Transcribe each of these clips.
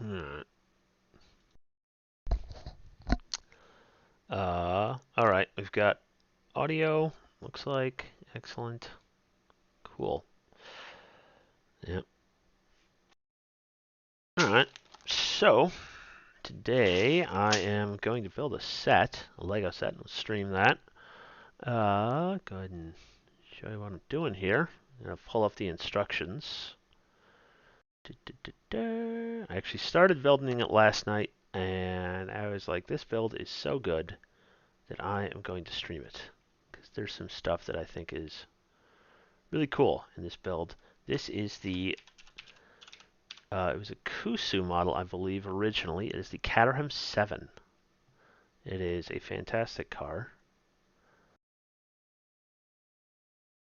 Alright. Alright, we've got audio, looks like. Excellent. Cool. Yep. Alright, so today I am going to build a set, a Lego set, and stream that. Go ahead and show you what I'm doing here. I'm going to pull up the instructions. I actually started building it last night, and I was like, this build is so good that I am going to stream it. Because there's some stuff that I think is really cool in this build. This is the, it was a Kusu model, I believe, originally. It is the Caterham 7. It is a fantastic car.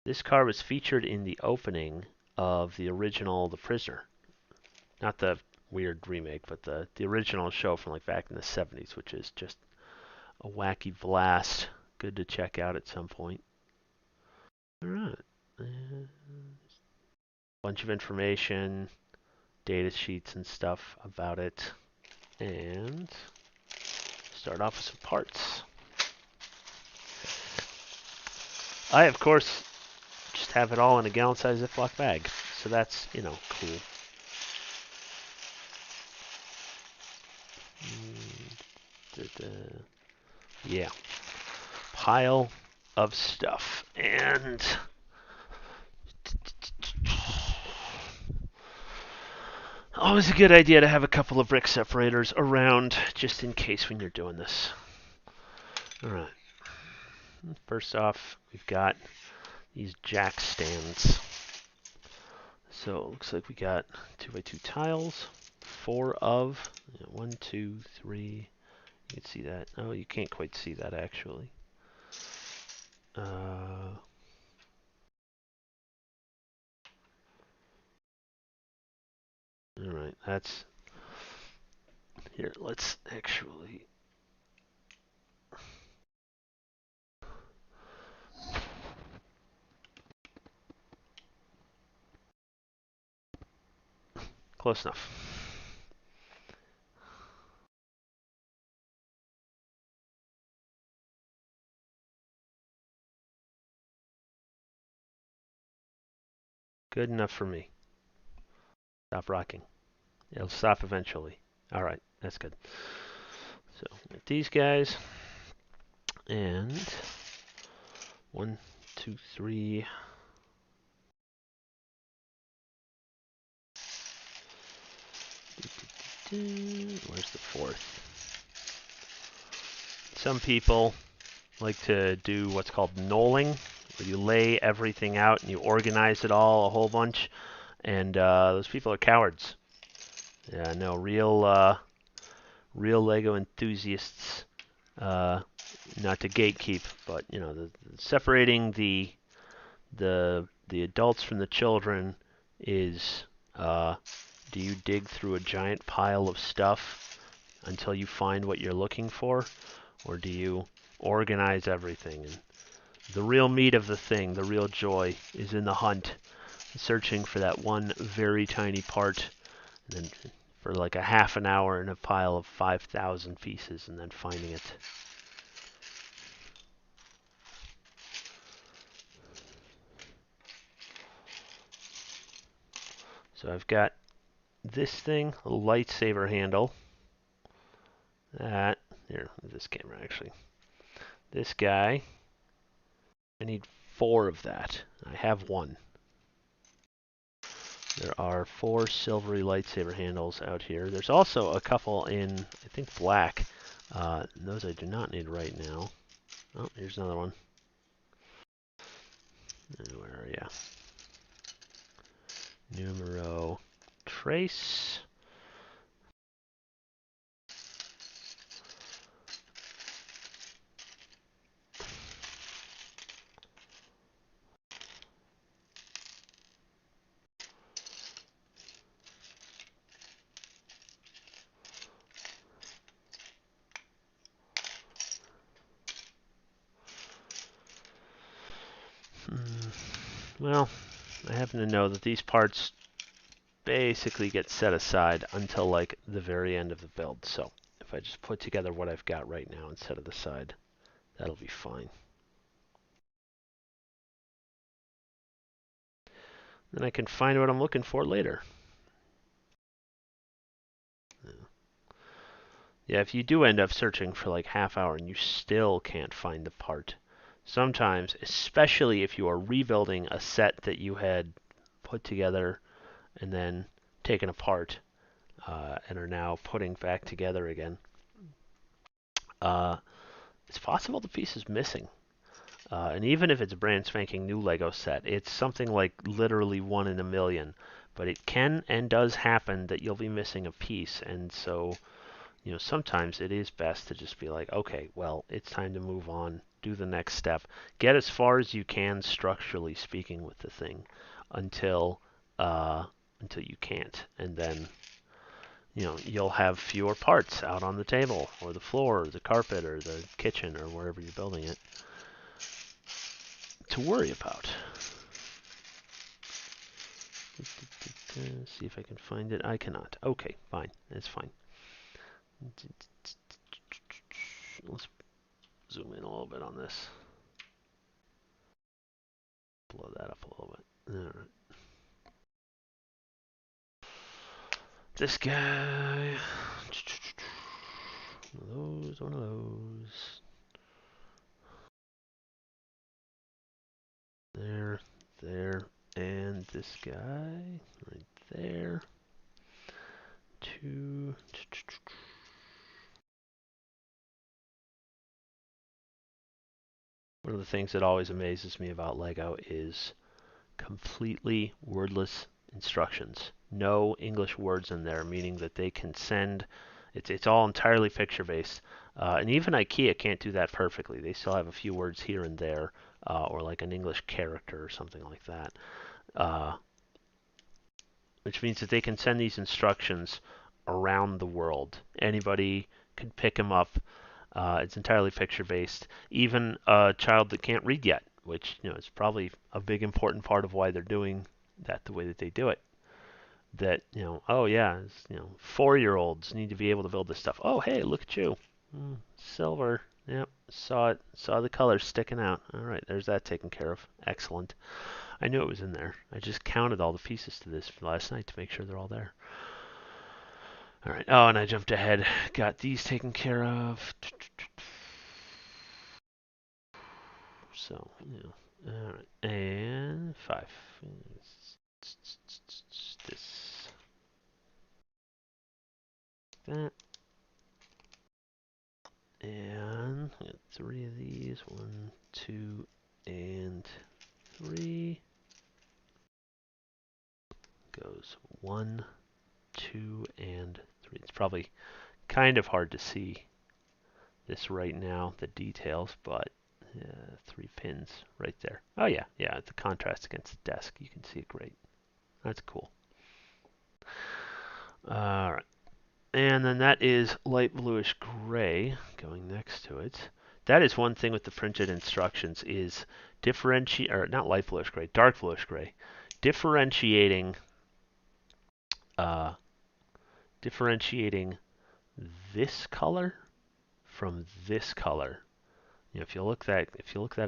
This car was featured in the opening of the original The Prisoner. Not the weird remake, but the original show from like back in the 70s, which is just a wacky blast. Good to check out at some point. Alright. Bunch of information, data sheets and stuff about it. And start off with some parts. I, of course, just have it all in a gallon-sized Ziploc bag. So that's, you know, cool. Yeah. Pile of stuff. And always a good idea to have a couple of brick separators around just in case when you're doing this. Alright. First off, we've got these jack stands. So it looks like we got 2x2 tiles, 4 of, 1, 2, 3. You can see that. Oh, you can't quite see that actually. Alright, that's... Here, let's actually... Close enough. Good enough for me. Stop rocking. It'll stop eventually. Alright, that's good. So, with these guys. And... 1, 2, 3... Where's the 4th? Some people like to do what's called knolling, where you lay everything out and you organize it all a whole bunch, and those people are cowards. Yeah, no, real Lego enthusiasts, not to gatekeep, but you know, separating the adults from the children is, do you dig through a giant pile of stuff until you find what you're looking for, or do you organize everything? And the real meat of the thing, the real joy, is in the hunt, searching for that one very tiny part, and then for like a half an hour in a pile of 5,000 pieces, and then finding it. So I've got this thing, a lightsaber handle. That, here, this camera actually. This guy, I need 4 of that. I have 1. There are 4 silvery lightsaber handles out here. There's also a couple in, I think, black. Those I do not need right now. Oh, here's another one. Where are you? Numero trace. Well, I happen to know that these parts basically get set aside until like the very end of the build. So if I just put together what I've got right now and set it aside, that'll be fine. Then I can find what I'm looking for later. Yeah, if you do end up searching for like half hour and you still can't find the part, sometimes, especially if you are rebuilding a set that you had put together and then taken apart and are now putting back together again, it's possible the piece is missing. And even if it's a brand spanking new Lego set, it's something like literally 1 in a million. But it can and does happen that you'll be missing a piece. And so, sometimes it is best to just be like, okay, well, it's time to move on, do the next step, get as far as you can structurally speaking with the thing until you can't. And then, you'll have fewer parts out on the table or the floor or the carpet or the kitchen or wherever you're building it to worry about. See if I can find it. I cannot. Okay, fine. It's fine. Let's zoom in a little bit on this. Blow that up a little bit. All right. This guy. One of those. There, and this guy right there. 2. One of the things that always amazes me about Lego is completely wordless instructions. No English words in there, meaning that they can send. It's all entirely picture based, and even IKEA can't do that perfectly. They still have a few words here and there, or like an English character or something like that, which means that they can send these instructions around the world. Anybody can pick them up. It's entirely picture based. Even a child that can't read yet, which is probably a big important part of why they're doing that the way that they do it. That oh yeah, 4-year-olds need to be able to build this stuff. Oh hey, look at you, silver. Yep, saw it. Saw the colors sticking out. All right, there's that taken care of. Excellent. I knew it was in there. I just counted all the pieces to this last night to make sure they're all there. All right. Oh, and I jumped ahead. Got these taken care of. So, all right. And 5. This. That. And 3 of these. 1, 2, and 3. Goes 1, 2, and 3. It's probably kind of hard to see this right now, the details, but 3 pins right there. Oh yeah, the contrast against the desk, you can see it great. That's cool. All right, and then that is light bluish gray going next to it. That is one thing with the printed instructions is or not light bluish gray, dark bluish gray, differentiating uh, differentiating this color from this color. If you look that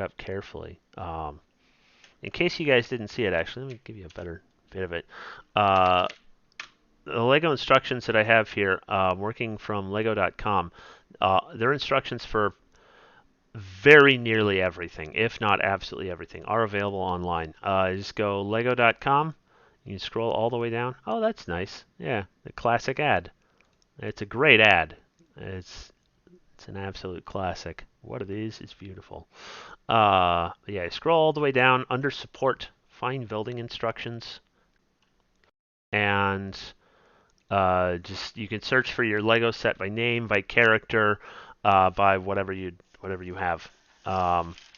up carefully, in case you guys didn't see it, actually, let me give you a better bit of it. The Lego instructions that I have here, working from Lego.com, their instructions for very nearly everything, if not absolutely everything, are available online. Just go Lego.com. You can scroll all the way down. Oh, that's nice. Yeah, the classic ad. It's a great ad. It's an absolute classic. What it is beautiful. Yeah, scroll all the way down under support, find building instructions, and just you can search for your Lego set by name, by character, by whatever you have.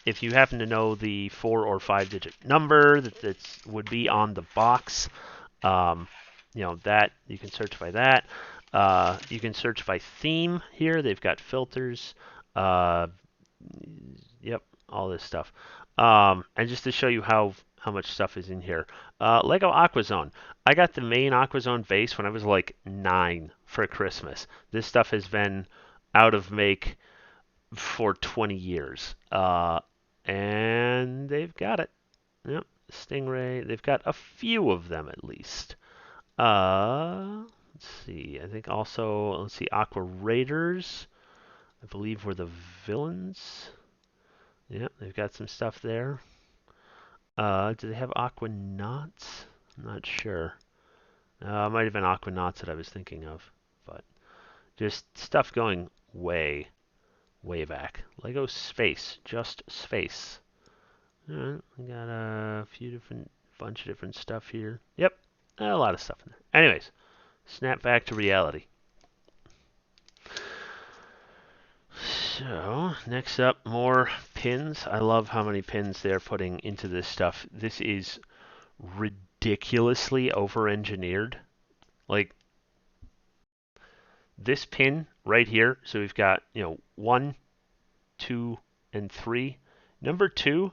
If you happen to know the 4 or 5 digit number that would be on the box, that you can search by that. You can search by theme here. They've got filters. Yep, all this stuff. And just to show you how much stuff is in here. Lego Aquazone. I got the main Aquazone vase when I was like 9 for Christmas. This stuff has been out of make for 20 years. And they've got it. Yep, Stingray. They've got a few of them at least. Let's see. I think also, let's see, Aqua Raiders, I believe were the villains. Yep, they've got some stuff there. Do they have Aquanauts? I'm not sure. It might have been Aquanauts that I was thinking of, but just stuff going way, way back. Lego Space, just space. All right, we got a bunch of different stuff here. Yep, a lot of stuff in there. Anyways, snap back to reality. So, next up, more pins. I love how many pins they're putting into this stuff. This is ridiculously over-engineered. Like, this pin right here, so we've got, 1, 2, and 3. Number 2,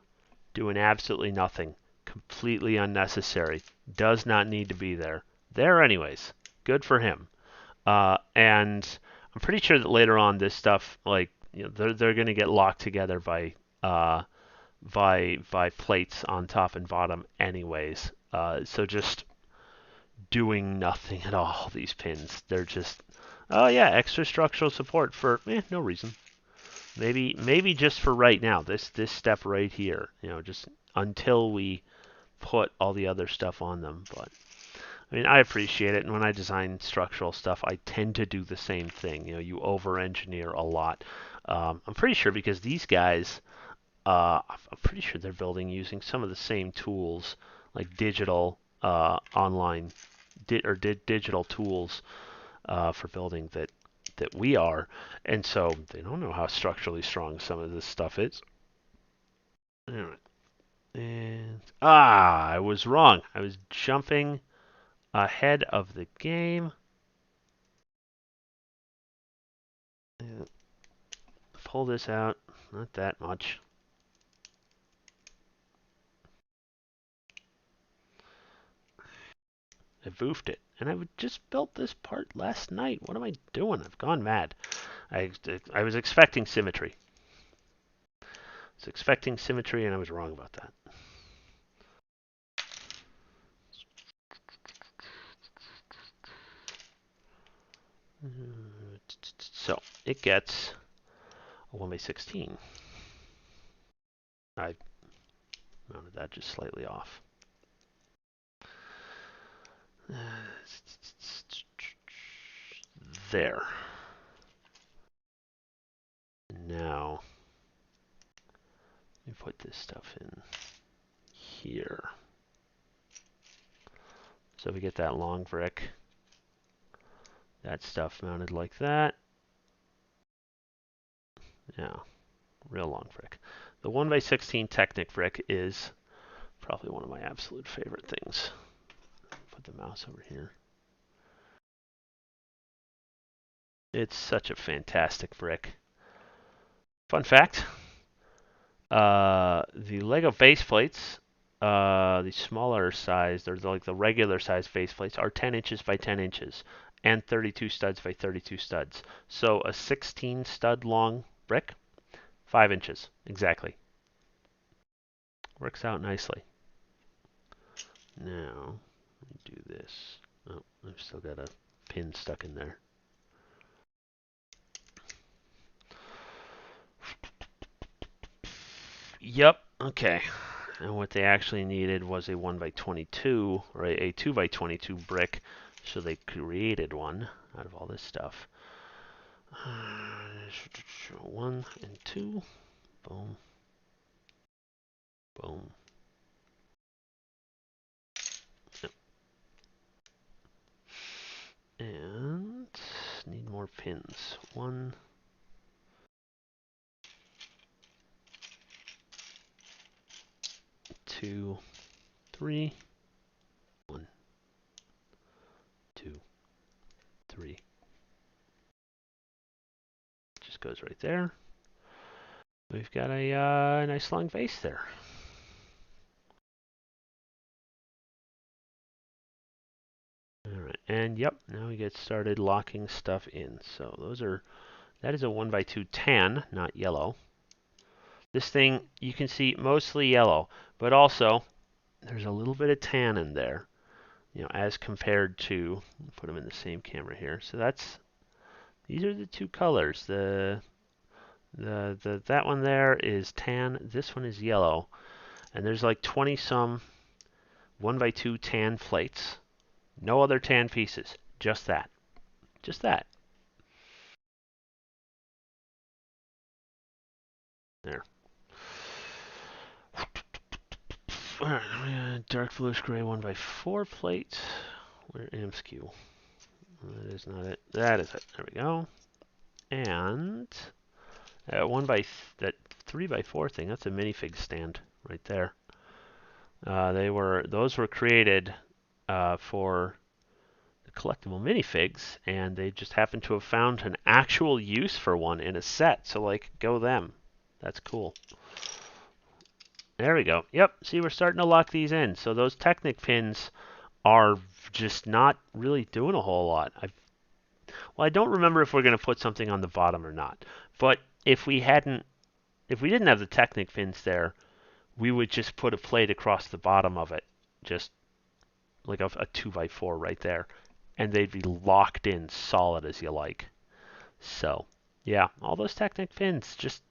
doing absolutely nothing. Completely unnecessary. Does not need to be there. There anyways. Good for him. And I'm pretty sure that later on this stuff, like, they're going to get locked together by plates on top and bottom anyways. So just doing nothing at all, these pins. They're just, oh yeah, extra structural support for no reason. Maybe just for right now, this step right here, just until we put all the other stuff on them. But I mean, I appreciate it, and when I design structural stuff, I tend to do the same thing. You over-engineer a lot. I'm pretty sure because these guys, I'm pretty sure they're building using some of the same tools, like digital online digital tools for building that we are, and so they don't know how structurally strong some of this stuff is. All right. And I was wrong. I was jumping ahead of the game. Pull this out. Not that much. I voofed it. And I just built this part last night. What am I doing? I've gone mad. I was expecting symmetry. I was expecting symmetry, and I was wrong about that. So it gets a 1/16. I mounted that just slightly off. There. Now, let me put this stuff in here. So we get that long brick. That stuff mounted like that. Yeah, real long brick. The 1/16 Technic brick is probably one of my absolute favorite things. Put the mouse over here. It's such a fantastic brick. Fun fact, the Lego base plates, the smaller size, or like the regular size base plates, are 10 inches by 10 inches and 32 studs by 32 studs. So a 16 stud long brick, 5 inches, exactly. Works out nicely. Now, let me do this. Oh, I've still got a pin stuck in there. Yep, okay. And what they actually needed was a 1/22, or a 2/22 brick, so they created one out of all this stuff. 1 and 2. Boom. Boom. Yep. And need more pins. 1, 2, 3. 1, 2, 3. Just goes right there. We've got a nice long vase there. and yep, now we get started locking stuff in. So that is a 1x2 tan, not yellow. This thing, you can see mostly yellow, but also there's a little bit of tan in there, as compared to, put them in the same camera here. So these are the two colors. That one there is tan, this one is yellow, and there's like 20 some 1x2 tan plates. No other tan pieces, just that. Just that. There. Dark bluish gray 1x4 plate. Where AMSQ? That is not it. That is it. There we go. And that 3x4 thing. That's a minifig stand right there. Those were created for the collectible minifigs, and they just happen to have found an actual use for one in a set. So like, go them. That's cool. There we go. Yep. See, we're starting to lock these in. So those Technic pins are just not really doing a whole lot. I don't remember if we're going to put something on the bottom or not. But if we didn't have the Technic pins there, we would just put a plate across the bottom of it, just like a 2x4 right there, and they'd be locked in solid as you like. So, yeah, all those Technic pins, just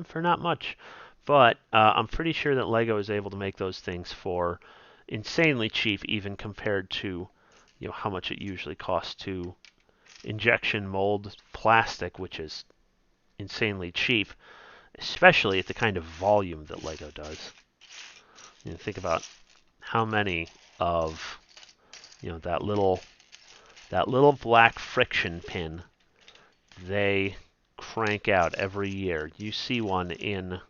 for not much. But I'm pretty sure that Lego is able to make those things for insanely cheap, even compared to how much it usually costs to injection mold plastic, which is insanely cheap, especially at the kind of volume that Lego does. Think about how many of that little black friction pin they crank out every year. You see one in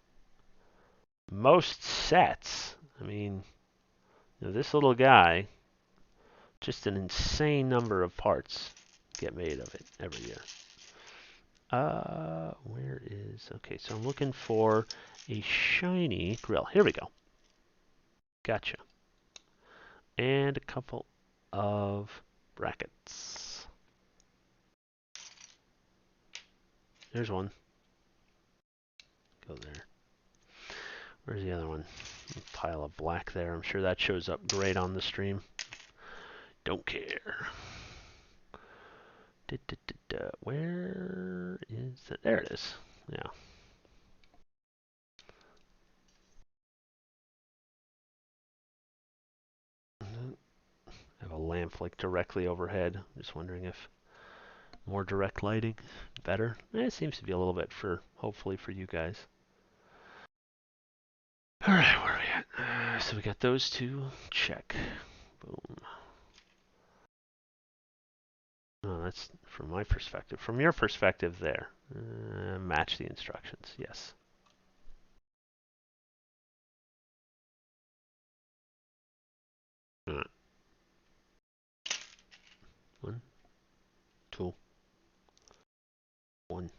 most sets. I mean, this little guy, just an insane number of parts get made of it every year. Okay, so I'm looking for a shiny grill. Here we go. Gotcha. And a couple of brackets. There's one. Go there. Where's the other one? A pile of black there. I'm sure that shows up great on the stream. Don't care. Where is it? There it is. Yeah. I have a lamp like directly overhead. I'm just wondering if more direct lighting better. It seems to be a little bit hopefully for you guys. All right, where are we at? So we got those two. Check. Boom. Oh, that's from my perspective. From your perspective there. Match the instructions. Yes. All right. 1, 2, 1,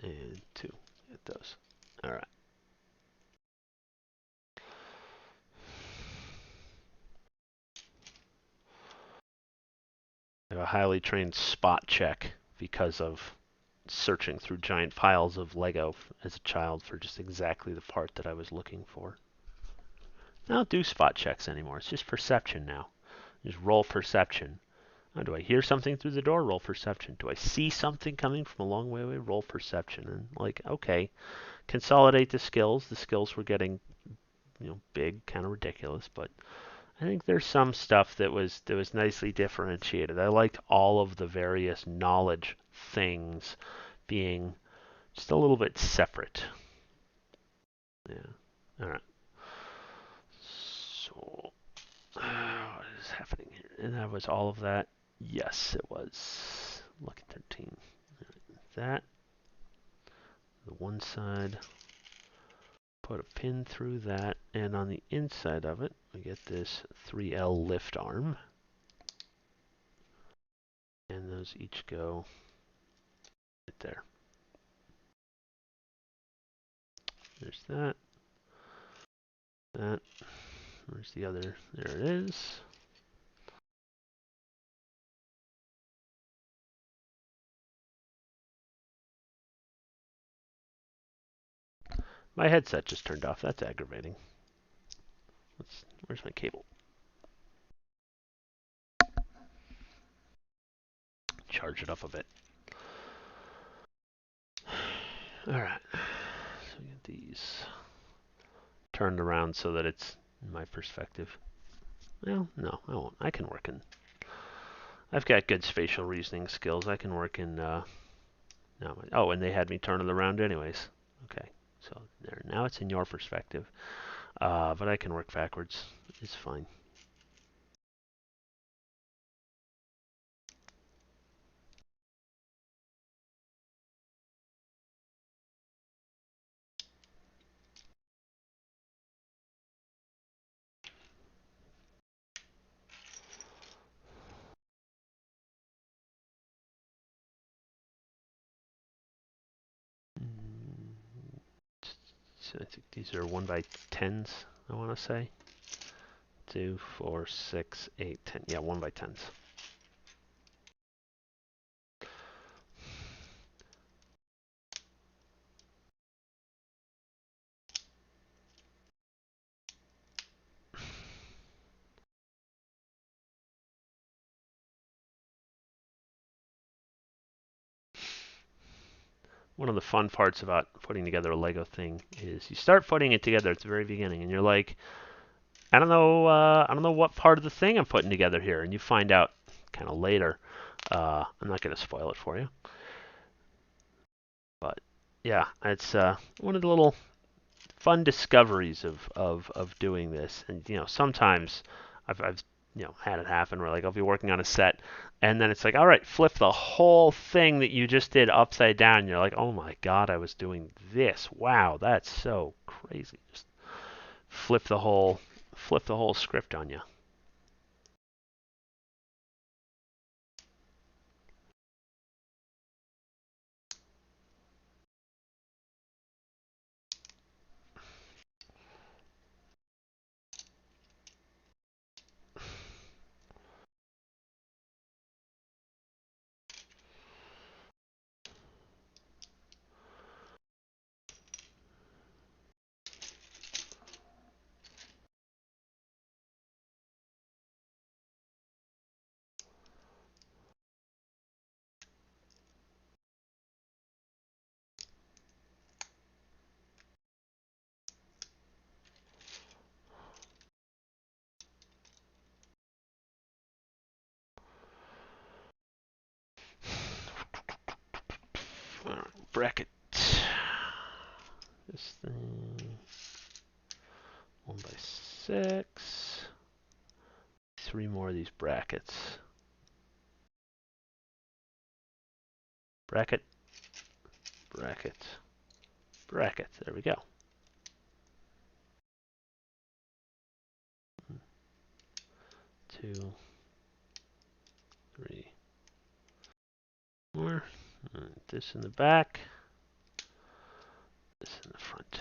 and 2. Get those. All right. I have a highly trained spot check because of searching through giant piles of Lego as a child for just exactly the part that I was looking for. I don't do spot checks anymore. It's just perception now. Just roll perception. Oh, do I hear something through the door? Roll perception. Do I see something coming from a long way away? Roll perception. And okay, consolidate the skills. The skills were getting, big, kind of ridiculous, but I think there's some stuff that was nicely differentiated. I liked all of the various knowledge things being just a little bit separate. Yeah. All right. So, what is happening here? And that was all of that. Yes, it was. Look at 13. That. The one side. Put a pin through that, and on the inside of it, we get this 3L lift arm. And those each go right there. There's that. That. Where's the other? There it is. My headset just turned off. That's aggravating. Where's my cable? Charge it up a bit. All right. So we get these turned around so that it's in my perspective. Well, no, I won't. I can work in. I've got good spatial reasoning skills. I can work in. No. Oh, and they had me turn it around anyways. Okay. So there. Now it's in your perspective. But I can work backwards. It's fine. So I think these are 1x10s, I want to say. 2, 4, 6, 8, 10. Yeah, 1x10s. One of the fun parts about putting together a Lego thing is you start putting it together at the very beginning, and you're like, I don't know what part of the thing I'm putting together here, and you find out kind of later. I'm not going to spoil it for you, but yeah, it's one of the little fun discoveries of doing this. And sometimes I've had it happen where like I'll be working on a set, and then it's like, all right, flip the whole thing that you just did upside down. And you're like, oh my god, I was doing this. Wow, that's so crazy. Just flip the whole script on you. All right, bracket. This thing 1x6. 3 more of these brackets. Bracket, bracket, bracket. There we go. 2, 3 more. This in the back. This in the front.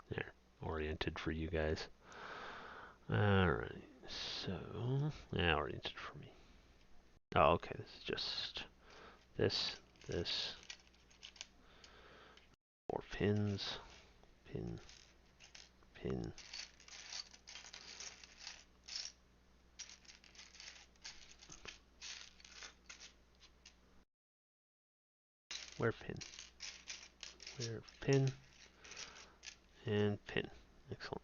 There, oriented for you guys. Alright, so, yeah, oriented for me. Oh, okay, this is just this, 4 pins, pin, pin. Where pin? Where pin? And pin. Excellent.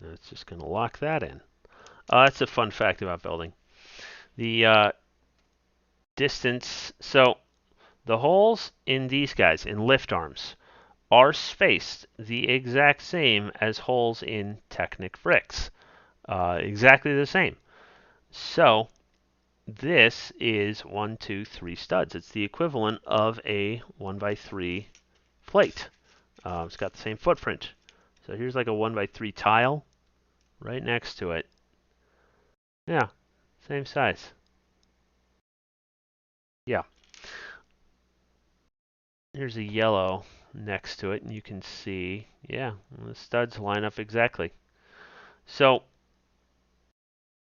Now it's just going to lock that in. That's a fun fact about building. The distance, so the holes in these guys, in lift arms, are spaced the exact same as holes in Technic bricks. Exactly the same. So this is 1, 2, 3 studs. It's the equivalent of a 1x3 plate. It's got the same footprint. So here's like a 1x3 tile right next to it. Yeah, same size. Yeah. Here's a yellow next to it, and you can see, yeah, the studs line up exactly. So,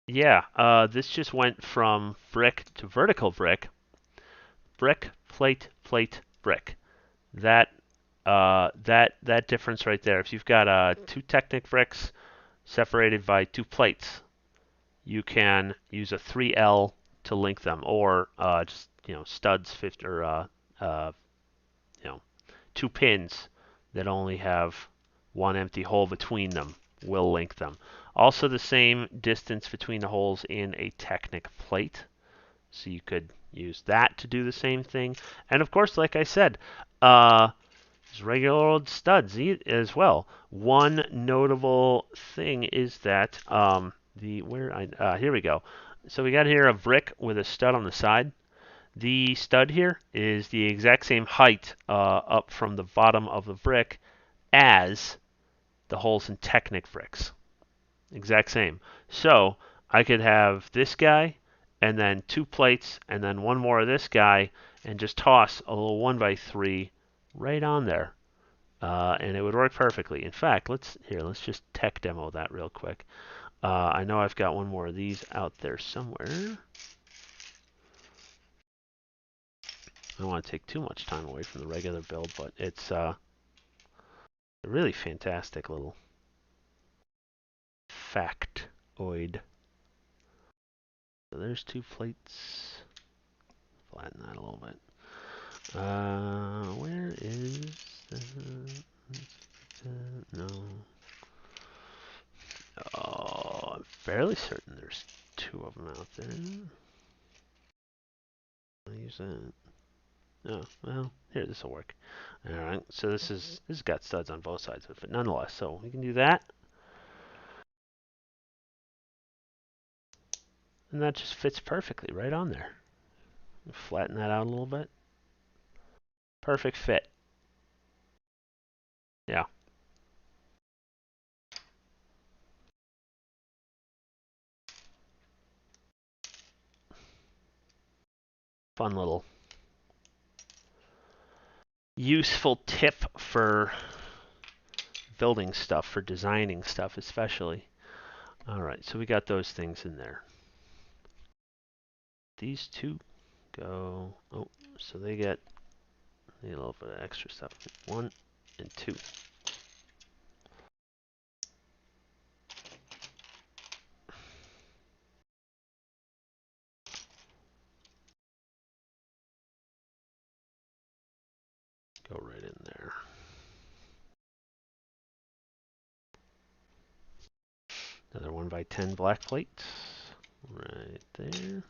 yeah, this just went from brick to vertical brick, brick, plate, plate, brick. That difference right there. If you've got two Technic bricks separated by two plates, you can use a 3L to link them, or just studs 50 or you know 2 pins that only have one empty hole between them will link them. Also, the same distance between the holes in a Technic plate, so you could use that to do the same thing. And of course, like I said, there's regular old studs as well. One notable thing is that here we go. So we got here a brick with a stud on the side. The stud here is the exact same height up from the bottom of the brick as the holes in Technic bricks. Exact same. So I could have this guy and then 2 plates and then one more of this guy and just toss a little 1x3 right on there. And it would work perfectly. In fact, let's just tech demo that real quick. I know I've got one more of these out there somewhere. I don't want to take too much time away from the regular build, but it's a really fantastic little factoid. So there's 2 plates. Flatten that a little bit. Where is no? Oh, I'm fairly certain there's 2 of them out there. I'll use that. Oh, well, here, this will work. Alright, so this has got studs on both sides of it, but nonetheless, so we can do that. And that just fits perfectly right on there. Flatten that out a little bit. Perfect fit. Yeah. Fun little useful tip for building stuff, for designing stuff especially. Alright, so we got those things in there. These 2 go, oh, so they get a little bit of extra stuff. 1 and 2. Go right in there. Another 1x10 black plate. Right there.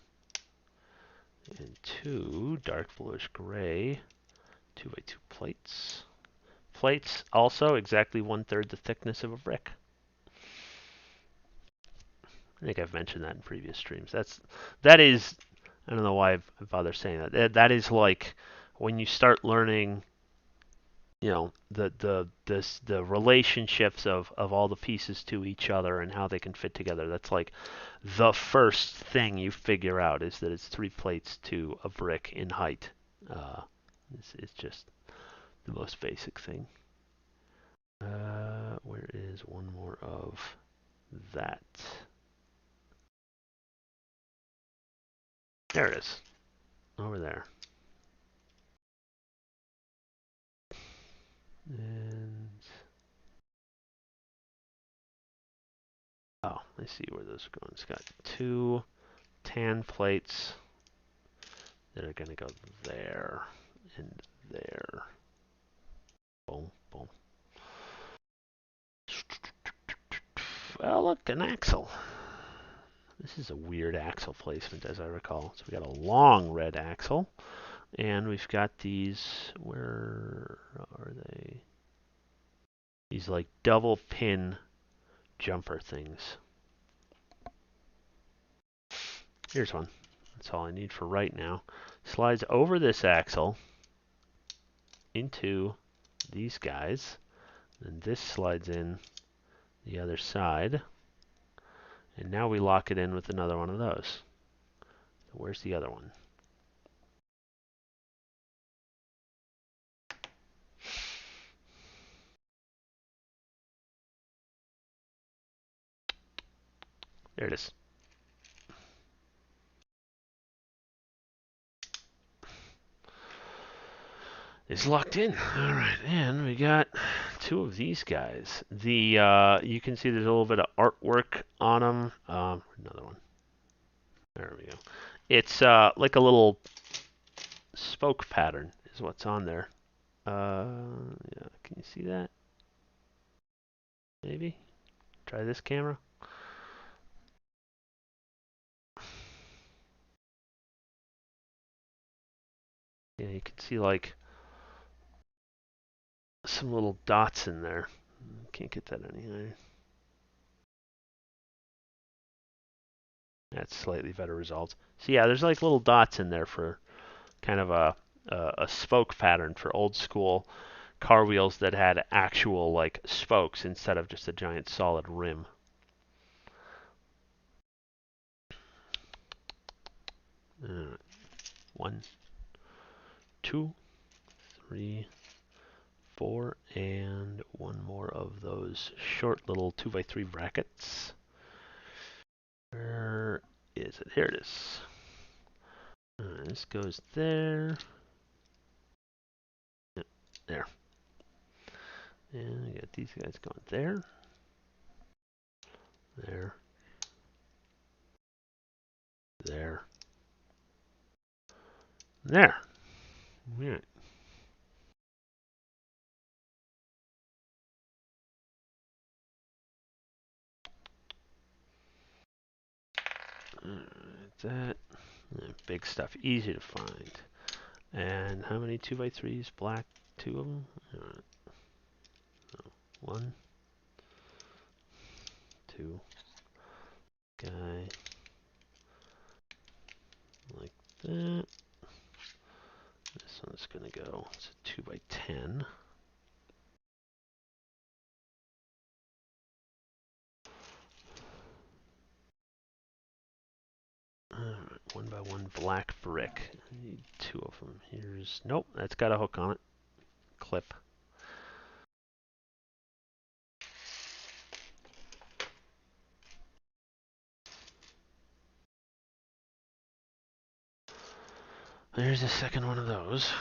And 2 dark bluish gray 2x2 plates. Plates also exactly 1/3 the thickness of a brick. I think I've mentioned that in previous streams. That is, I don't know why I bother saying that. That is like when you start learning, the relationships of all the pieces to each other and how they can fit together. That's like the first thing you figure out is that it's 3 plates to a brick in height. It's just the most basic thing. Where is one more of that? There it is. Over there. And oh, I see where those are going. It's got 2 tan plates that are going to go there and there. Boom, boom. Well, look, an axle. This is a weird axle placement, as I recall. So we got a long red axle, and we've got these. Where are they? These like double pin jumper things. Here's one. That's all I need for right now. Slides over this axle into these guys, and this slides in the other side, and now we lock it in with another one of those. Where's the other one? There it is. It's locked in. All right, and we got two of these guys. You can see there's a little bit of artwork on them. Another one. There we go. It's like a little spoke pattern is what's on there. Yeah, can you see that? Maybe. Try this camera. Yeah, you can see like some little dots in there. Can't get that any higher. That's slightly better results. So yeah, there's like little dots in there for kind of a spoke pattern for old school car wheels that had actual like spokes instead of just a giant solid rim. Uh, 1, 2, 3, 4, and one more of those short little 2x3 brackets. Where is it? Here it is. This goes there. Yep, there. And we got these guys going there. There. There. There. All right. That. Big stuff. Easy to find. And how many 2x3s? Black. 2 of them? All right. 1, 2. Guy. Like that. This one's going to go. It's a 2x10. Alright, 1x1 black brick. I need 2 of them. Here's. Nope, that's got a hook on it. Clip. There's a second one of those.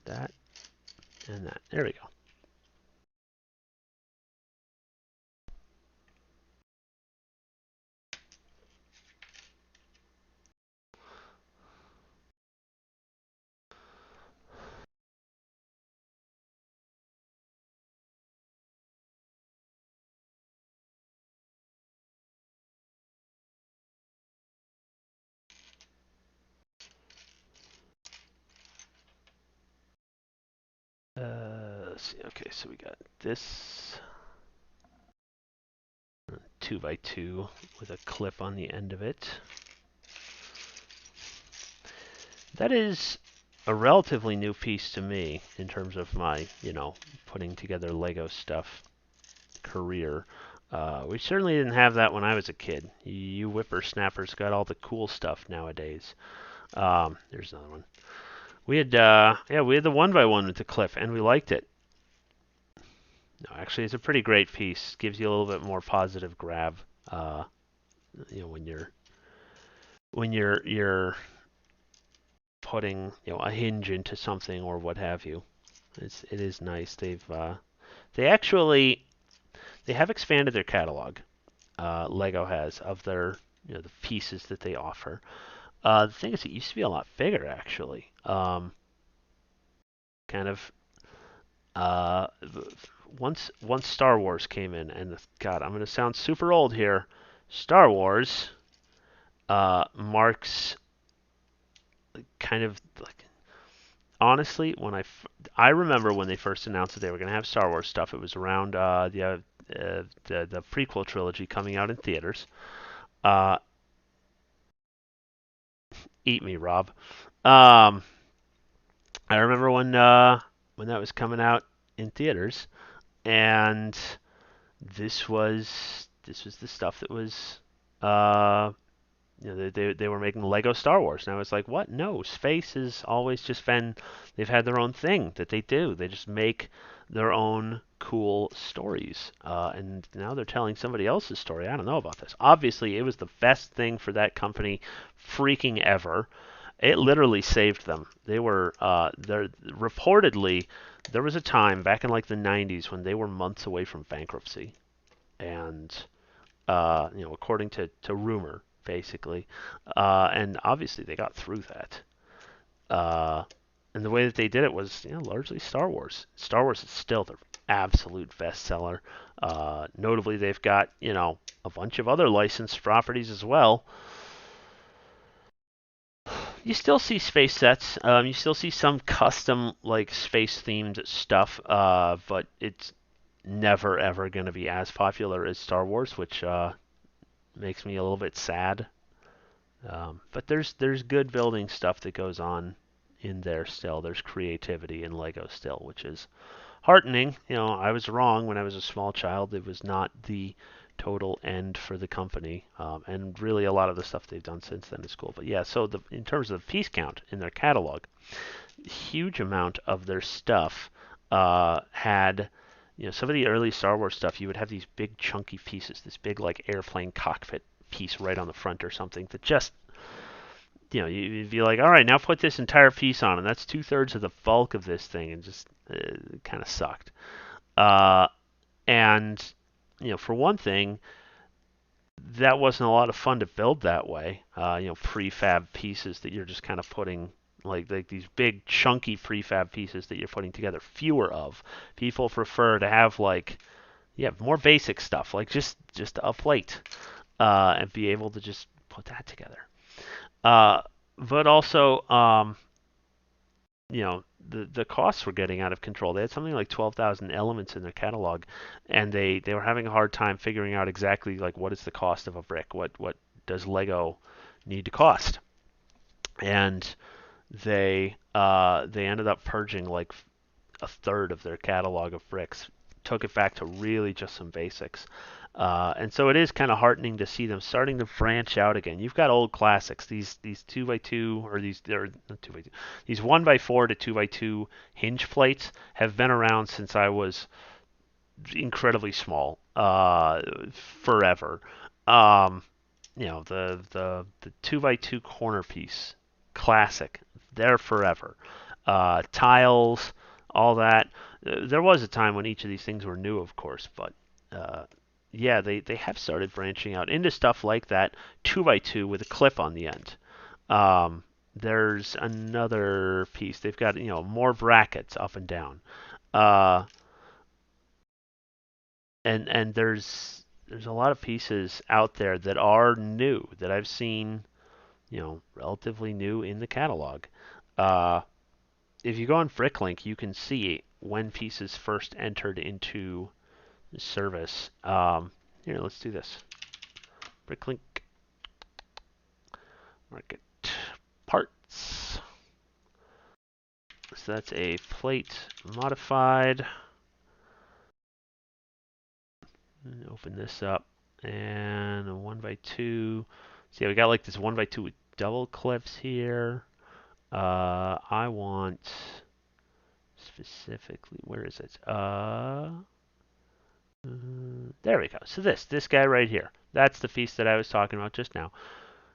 That and that. There we go. Let's see. Okay, so we got this 2x2 with a clip on the end of it. That is a relatively new piece to me in terms of my, putting together Lego stuff career. We certainly didn't have that when I was a kid. You whippersnappers got all the cool stuff nowadays. There's another one. We had, we had the 1x1 with the clip, and we liked it. No, actually, it's a pretty great piece. Gives you a little bit more positive grab. When you're putting a hinge into something or what have you. It is nice. They have expanded their catalog. Lego has of their the pieces that they offer. The thing is, it used to be a lot bigger actually. Kind of once Star Wars came in, and God, I'm going to sound super old here. Star Wars marks kind of like honestly, when I remember when they first announced that they were going to have Star Wars stuff. It was around the the prequel trilogy coming out in theaters. Uh, Eat me, Rob. Um, I remember when that was coming out in theaters, and this was the stuff that was uh, they were making Lego Star Wars, and I was like, what? No, space has always just been. They've had their own thing that they do. They just make their own cool stories, and now they're telling somebody else's story. I don't know about this. Obviously, it was the best thing for that company, freaking ever. It literally saved them. They were there reportedly. There was a time back in like the 90s when they were months away from bankruptcy, and according to rumor, basically. And obviously they got through that. Uh, and the way that they did it was, largely Star Wars. Star Wars is still their absolute bestseller. Notably, they've got, a bunch of other licensed properties as well. You still see space sets. You still see some custom, like, space-themed stuff, but it's never, ever going to be as popular as Star Wars, which makes me a little bit sad. But there's good building stuff that goes on in there still. There's creativity in Lego still, which is heartening. I was wrong when I was a small child. It was not the total end for the company, and really a lot of the stuff they've done since then is cool. But yeah, so in terms of the piece count in their catalog, huge amount of their stuff had. Some of the early Star Wars stuff, you would have these big chunky pieces, this big like airplane cockpit piece right on the front or something that just you'd be like, all right, now put this entire piece on, and that's 2/3 of the bulk of this thing, and just kind of sucked. Uh, and for one thing, that wasn't a lot of fun to build that way. Prefab pieces that you're just kind of putting like these big chunky prefab pieces that you're putting together. Fewer of people prefer to have more basic stuff, like just a plate, and be able to just put that together. Uh, but also, the costs were getting out of control. They had something like 12,000 elements in their catalog, and they were having a hard time figuring out exactly like what is the cost of a brick. What does Lego need to cost? And they ended up purging like a third of their catalog of bricks, took it back to really just some basics. And so it is kind of heartening to see them starting to branch out again. You've got old classics, these 2x2 or they're not 2x2, these 1x4 to 2x2 hinge plates have been around since I was incredibly small, forever. Um, the 2x2 corner piece, classic, there forever. Tiles, all that. There was a time when each of these things were new, of course, but yeah, they have started branching out into stuff like that 2x2 with a clip on the end. There's another piece. They've got more brackets up and down, uh, and there's a lot of pieces out there that are new that I've seen, relatively new in the catalog. Uh, if you go on Bricklink, you can see when pieces first entered into service. Here, let's do this. Bricklink market parts. So that's a plate modified. Open this up, and a 1x2. So yeah, we got like this 1x2 with double clips here. I want specifically, where is it? There we go. So this guy right here, that's the piece that I was talking about just now.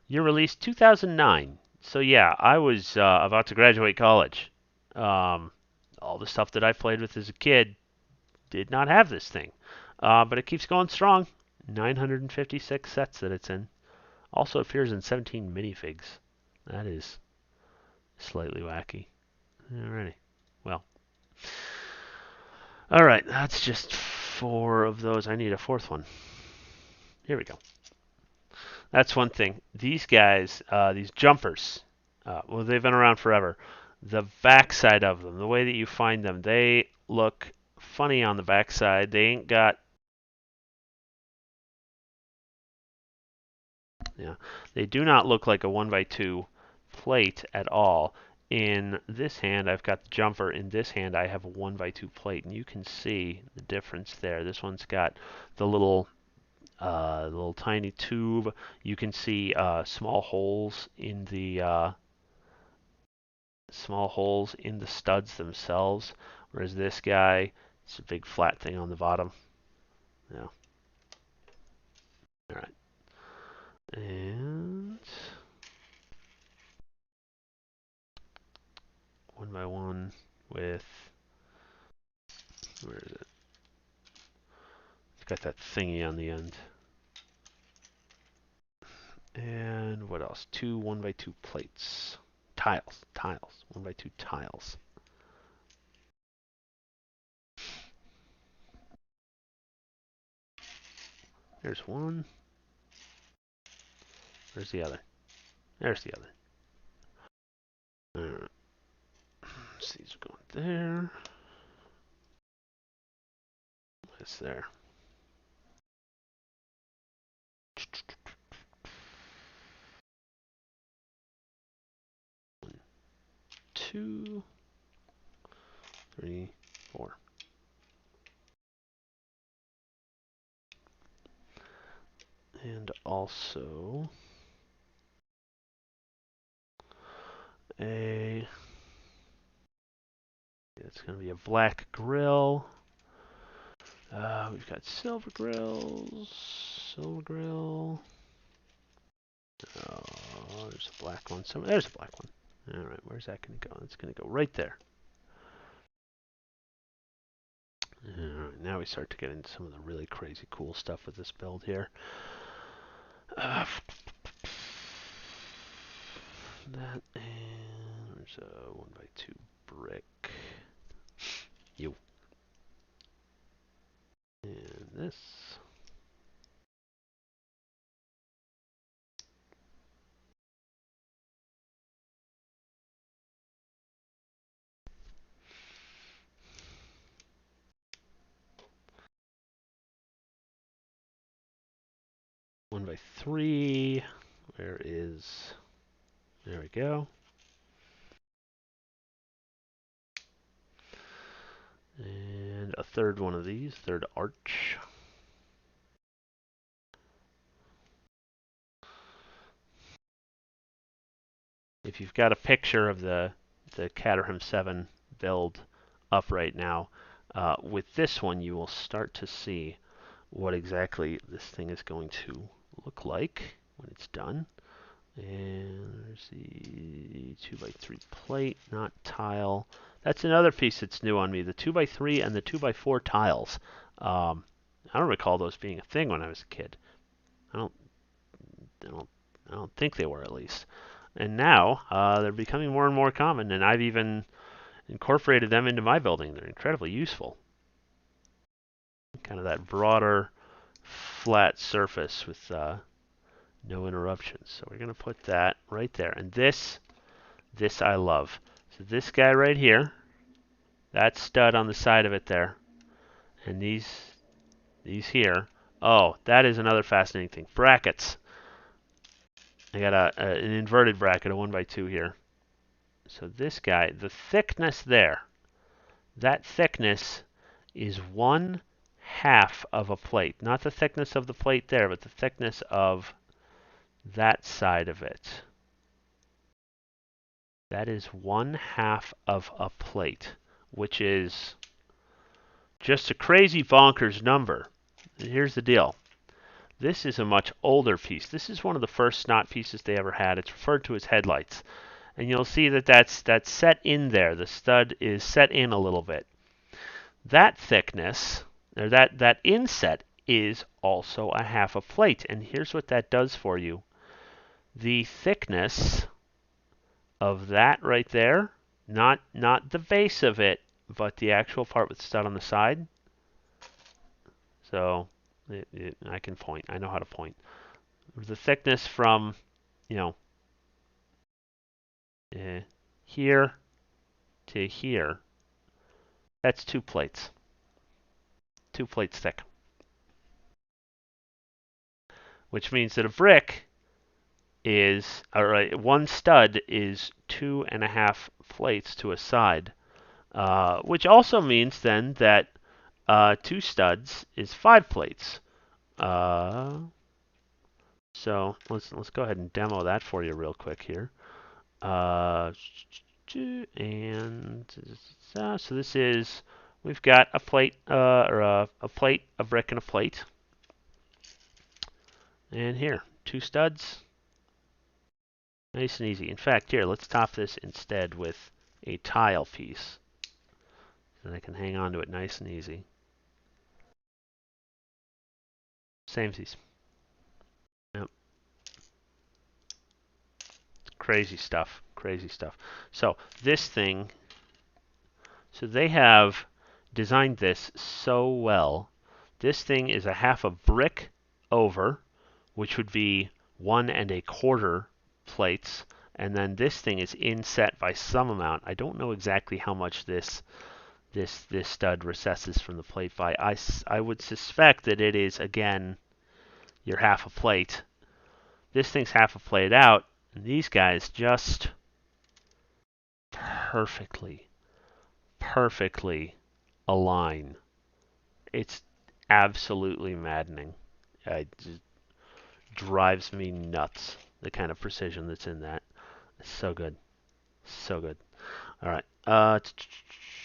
Year release 2009. So yeah, I was about to graduate college. All the stuff that I played with as a kid did not have this thing, but it keeps going strong. 956 sets that it's in. Also appears in 17 minifigs. That is slightly wacky. Alrighty. Well. Alright, that's just 4 of those. I need a 4th one. Here we go. That's one thing. These guys, these jumpers, well, they've been around forever. The backside of them, the way that you find them, they look funny on the backside. They ain't got Yeah, they do not look like a 1x2 plate at all. In this hand, I've got the jumper. In this hand, I have a 1x2 plate, and you can see the difference there. This one's got the little tiny tube. You can see small holes in the studs themselves, whereas this guy, it's a big flat thing on the bottom. Yeah. All right. And 1x1 with, where is it? It's got that thingy on the end. And what else? Two 1x2 plates. Tiles. 1x2 tiles. There's one. Where's the other? There's the other. Alright. So these are going there. What's there? One, two, three, four. And also it's going to be a black grill. We've got silver grills. Silver grill. Oh, there's a black one. There's a black one. All right, where's that going to go? It's going to go right there. All right, now we start to get into some of the really crazy cool stuff with this build here. That and there's a 1x2 brick. You. And this. One by three. Where is? There we go. And a third one of these, third arch. If you've got a picture of the Caterham 7 build up right now, with this one you will start to see what exactly this thing is going to look like when it's done. And there's the 2x3 plate, not tile. That's another piece that's new on me, the 2x3 and the 2x4 tiles. I don't recall those being a thing when I was a kid. I don't think they were, at least. And now they're becoming more and more common, and I've even incorporated them into my building. They're incredibly useful. Kind of that broader, flat surface with no interruptions. So we're going to put that right there. And this I love. So this guy right here, that stud on the side of it there, and these here. Oh, that is another fascinating thing. Brackets. I got an inverted bracket, a 1x2 here. So this guy, the thickness there, that thickness is 1/2 of a plate. Not the thickness of the plate there, but the thickness of that side of it. That is 1/2 of a plate, which is just a crazy bonkers number. And here's the deal. This is a much older piece. This is one of the first snot pieces they ever had. It's referred to as headlights. And you'll see that that's set in there. The stud is set in a little bit. That thickness, or that inset, is also a 1/2 a plate. And here's what that does for you. The thickness of that right there, not the base of it, but the actual part with the stud on the side. So I can point. I know how to point. The thickness from, here to here, that's 2 plates. 2 plates thick. Which means that a brick is, all right, one stud is 2.5 plates to a side, which also means then that two studs is 5 plates. So let's go ahead and demo that for you real quick here. And so this is, we've got a plate, or a plate, a brick, and a plate. And here, two studs. Nice and easy. In fact, here, let's top this instead with a tile piece. And I can hang on to it nice and easy. Samesies. Yep. Crazy stuff. Crazy stuff. So this thing, so they have designed this so well. This thing is a half a brick over, which would be 1.25 plates, and then this thing is inset by some amount. I don't know exactly how much this stud recesses from the plate by. I would suspect that it is, again, your half a plate. This thing's half a plate out, and these guys just perfectly, perfectly align. It's absolutely maddening. It just drives me nuts, the kind of precision that's in that. It's so good. So good. All right.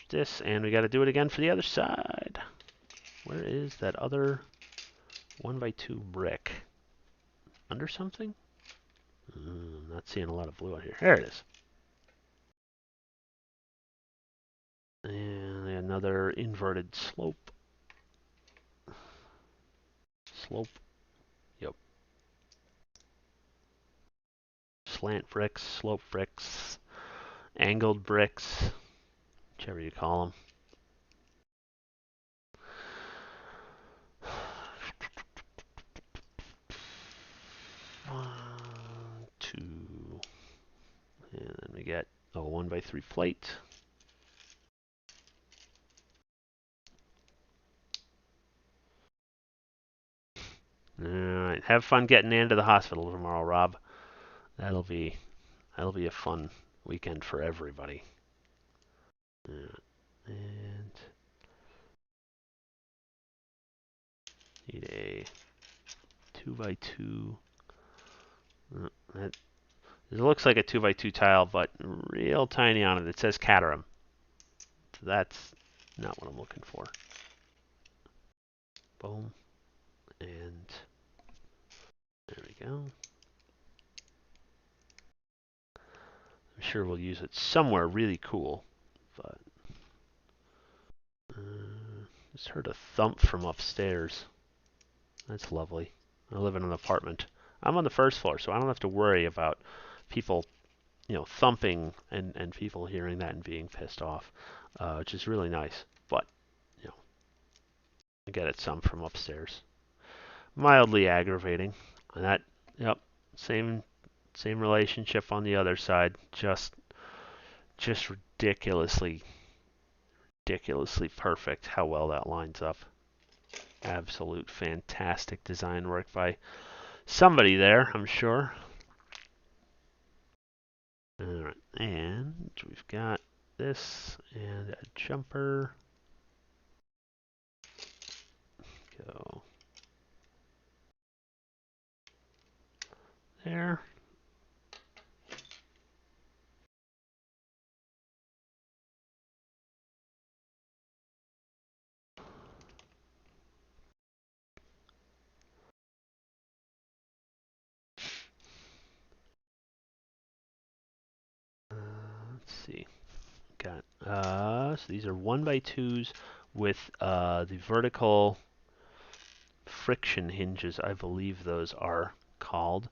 This, and we got to do it again for the other side. Where is that other 1x2 brick? Under something? Not seeing a lot of blue out here. There it is. And another inverted slope. Slope. Yep. Slant bricks, slope bricks, angled bricks, whichever you call them. One, two, and then we get a 1x3 plate. All right, have fun getting into the hospital tomorrow, Rob. That'll be a fun weekend for everybody. And need a 2x2. It looks like a 2x2 tile, but real tiny on it. It says Caterham. So that's not what I'm looking for. Boom. And there we go. I'm sure we'll use it somewhere really cool. But just heard a thump from upstairs. That's lovely. I live in an apartment. I'm on the first floor, so I don't have to worry about people, thumping and people hearing that and being pissed off, which is really nice. But, I get it some from upstairs. Mildly aggravating. And that, yep, same relationship on the other side. Just ridiculously perfect how well that lines up. Absolute fantastic design work by somebody there, I'm sure. Alright, and we've got this and a jumper. Go there. Let's see. Got so these are 1x2s with the vertical friction hinges, I believe those are called.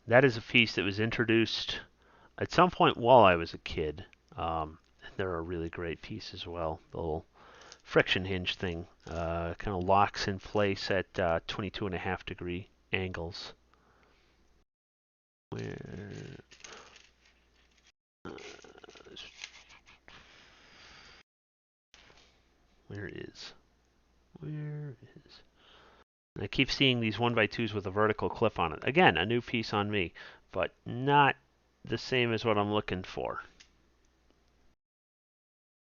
That is a piece that was introduced at some point while I was a kid. They're a really great piece as well. The little friction hinge thing kind of locks in place at 22.5-degree angles. Where where is I keep seeing these 1x2s with a vertical clip on it. Again, a new piece on me, but not the same as what I'm looking for.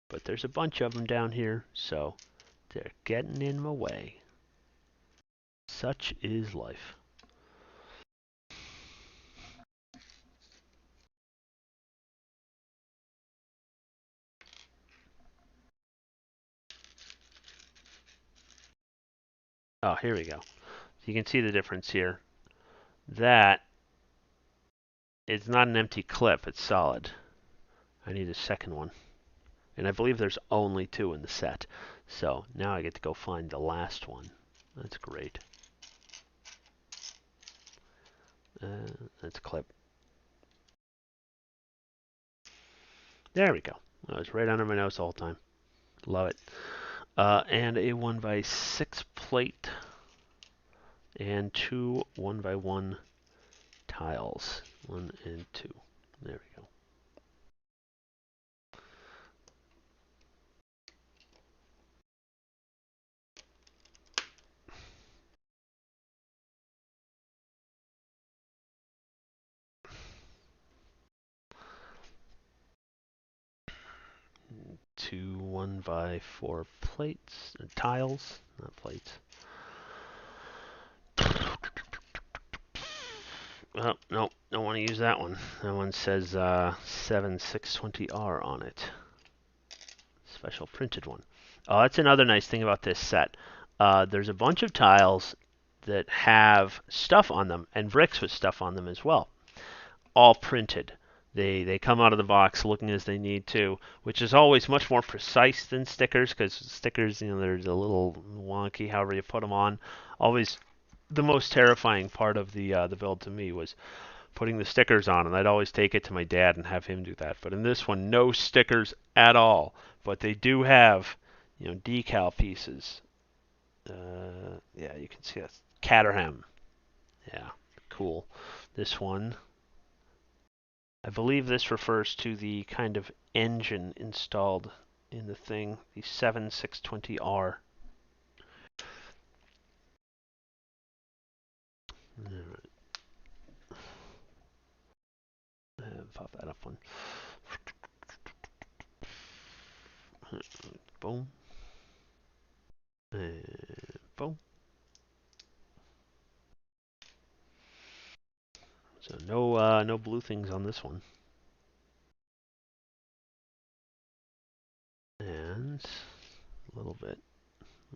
But there's a bunch of them down here, so they're getting in my way. Such is life. Oh, here we go. You can see the difference here. That is not an empty clip, it's solid. I need a second one. And I believe there's only 2 in the set. So now I get to go find the last one. That's great. That's a clip. There we go. That was right under my nose the whole time. Love it. And a 1x6 plate and 2 1x1 tiles. 1 and 2. There we go. Two 1x4 plates, tiles, not plates. Oh, no, don't want to use that one. That one says 7620R on it. Special printed one. Oh, that's another nice thing about this set. There's a bunch of tiles that have stuff on them, and bricks with stuff on them as well. All printed. They come out of the box looking as they need to, which is always much more precise than stickers, because stickers, they're a little wonky however you put them on. Always the most terrifying part of the build to me was putting the stickers on, and I'd always take it to my dad and have him do that. But in this one, no stickers at all. But they do have, decal pieces. Yeah, you can see that. Caterham. Yeah, cool. This one, I believe this refers to the kind of engine installed in the thing, the 7620R. Alright. Pop that up one. Boom. And boom. So no blue things on this one. And a little bit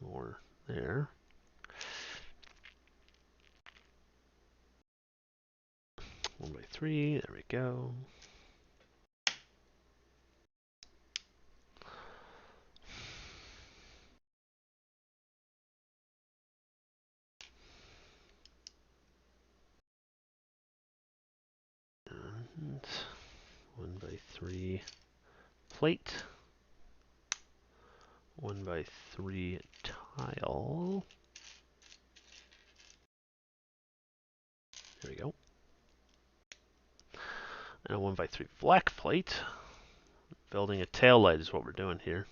more there. One by 3, there we go. And 1x3 plate. 1x3 tile. There we go. And a 1x3 black plate. Building a tail light is what we're doing here,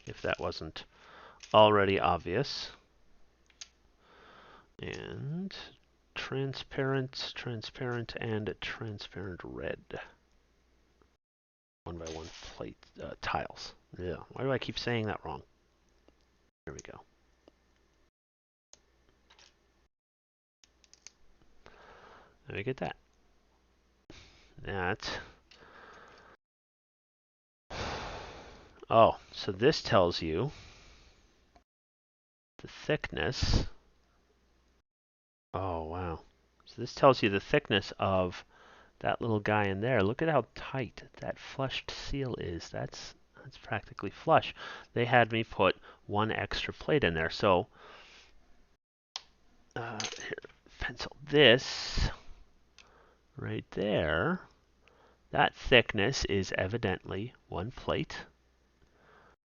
if that wasn't already obvious. And transparent, transparent, and transparent red. 1x1 plate tiles. Yeah, why do I keep saying that wrong? There we go. Let me get that. That. Oh, so this tells you the thickness. Oh, wow. So this tells you the thickness of that little guy in there. Look at how tight that flushed seal is. That's practically flush. They had me put 1 extra plate in there. So, here, pencil this right there. That thickness is evidently 1 plate.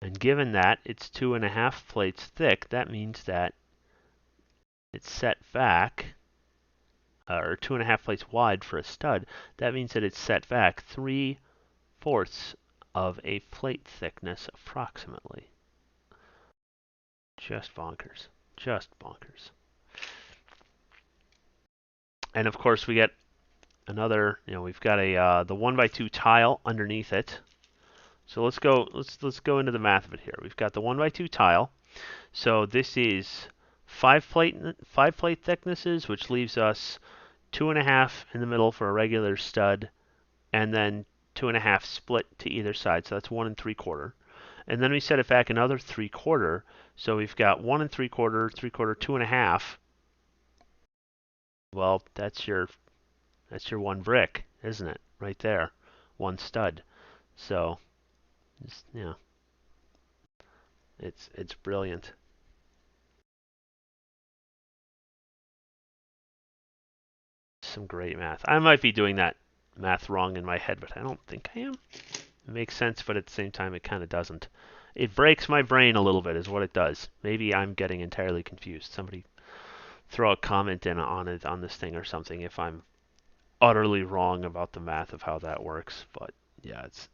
And given that it's 2.5 plates thick, that means that it's set back, or 2.5 plates wide for a stud. That means that it's set back 3/4 of a plate thickness approximately. Just bonkers. Just bonkers. And of course we get another, we've got a the 1x2 tile underneath it. So let's go into the math of it here. We've got the 1x2 tile. So this is five plate thicknesses, which leaves us 2.5 in the middle for a regular stud, and then 2.5 split to either side. So that's 1 3/4. And then we set it back another 3/4. So we've got 1 3/4, 3/4, 2.5. Well, that's your one brick, isn't it? Right there, one stud. So, it's brilliant. Some great math. I might be doing that math wrong in my head, but I don't think I am. It makes sense, but at the same time, it kind of doesn't. It breaks my brain a little bit, is what it does. Maybe I'm getting entirely confused. Somebody throw a comment in on it on this thing or something if I'm utterly wrong about the math of how that works. But yeah, it's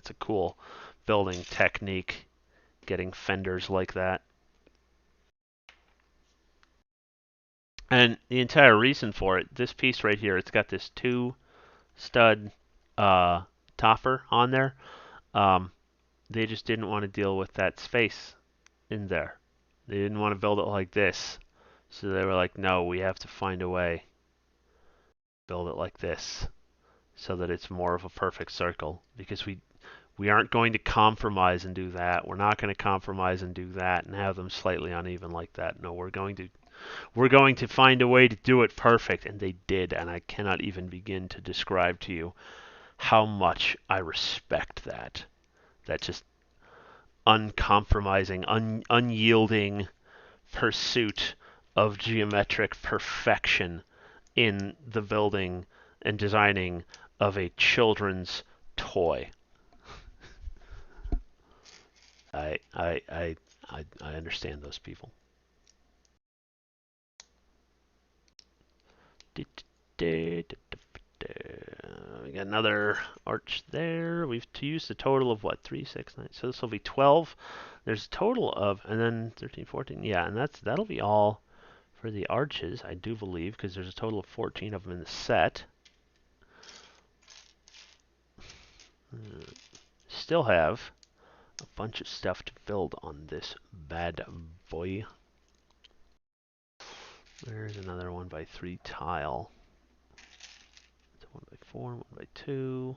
a cool building technique, getting fenders like that. And the entire reason for it, this piece right here, it's got this 2 stud topper on there. They just didn't want to deal with that space in there. They didn't want to build it like this. So they were like, no, we have to find a way to build it like this so that it's more of a perfect circle, because we aren't going to compromise and do that. We're not going to compromise and do that and have them slightly uneven like that. No, we're going to find a way to do it perfect, and they did, and I cannot even begin to describe to you how much I respect that. That just uncompromising, unyielding pursuit of geometric perfection in the building and designing of a children's toy. I understand those people. We got another arch there. We've used a total of what? 3, 6, 9. So this will be 12. There's a total of, and then 13, 14. Yeah, and that'll be all for the arches, I do believe, because there's a total of 14 of them in the set. Still have a bunch of stuff to build on this bad boy. There's another 1x3 tile. It's a 1x4, 1x2.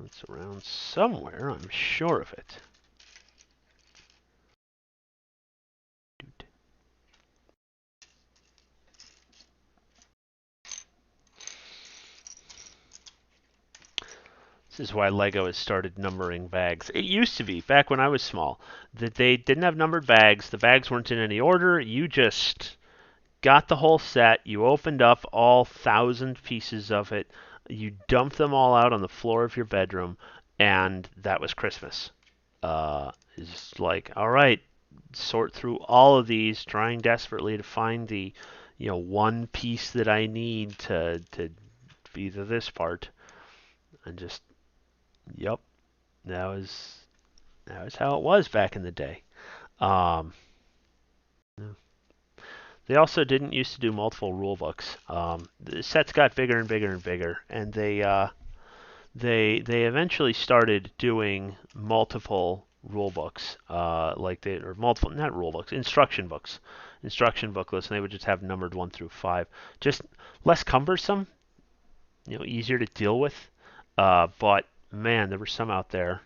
It's around somewhere, I'm sure of it. This is why Lego has started numbering bags. It used to be, back when I was small, that they didn't have numbered bags. The bags weren't in any order. You just got the whole set. You opened up all 1,000 pieces of it. You dumped them all out on the floor of your bedroom, and that was Christmas. It's like, all right, sort through all of these, trying desperately to find the, one piece that I need to be this part, and just, yep, that was how it was back in the day. They also didn't used to do multiple rule books. The sets got bigger and bigger and bigger, and they eventually started doing multiple rule books, or multiple, not rule books, instruction books, instruction booklets, and they would just have numbered 1 through 5, just less cumbersome, easier to deal with. But man, there were some out there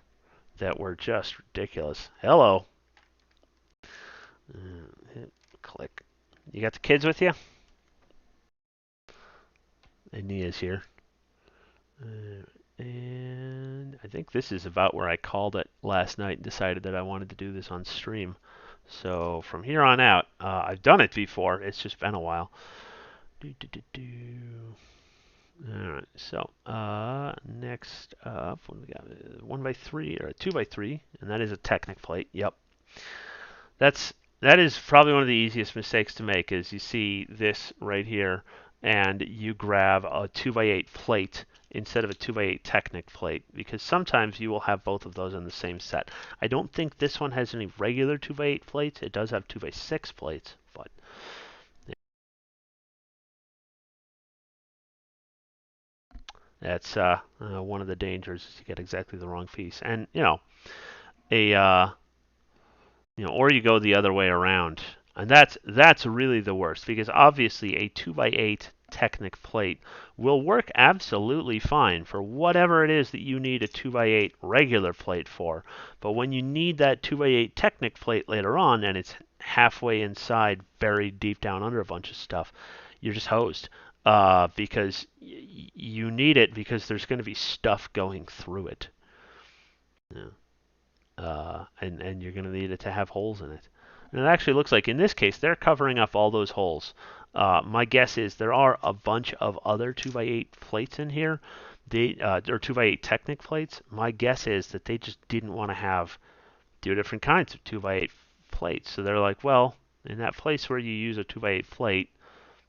that were just ridiculous. Hello. Hit click. You got the kids with you? And Nia's here. And I think this is about where I called it last night and decided that I wanted to do this on stream. So from here on out, I've done it before. It's just been a while. Alright, so next up, what do we got? 1x3 or a 2x3, and that is a Technic plate. Yep. That is probably one of the easiest mistakes to make, is you see this right here, and you grab a 2x8 plate instead of a 2x8 Technic plate, because sometimes you will have both of those in the same set. I don't think this one has any regular 2x8 plates. It does have 2x6 plates, but that's one of the dangers is you get exactly the wrong piece. And or you go the other way around, and that's really the worst, because obviously a 2x8 Technic plate will work absolutely fine for whatever it is that you need a 2x8 regular plate for. But when you need that 2x8 Technic plate later on, and it's halfway inside, buried deep down under a bunch of stuff, you're just hosed. Because you need it because there's going to be stuff going through it. Yeah. And you're going to need it to have holes in it. And it actually looks like in this case they're covering up all those holes. My guess is there are a bunch of other 2x8 plates in here, or 2x8 Technic plates. My guess is that they just didn't want to have two different kinds of 2x8 plates. So they're like, well, in that place where you use a 2x8 plate,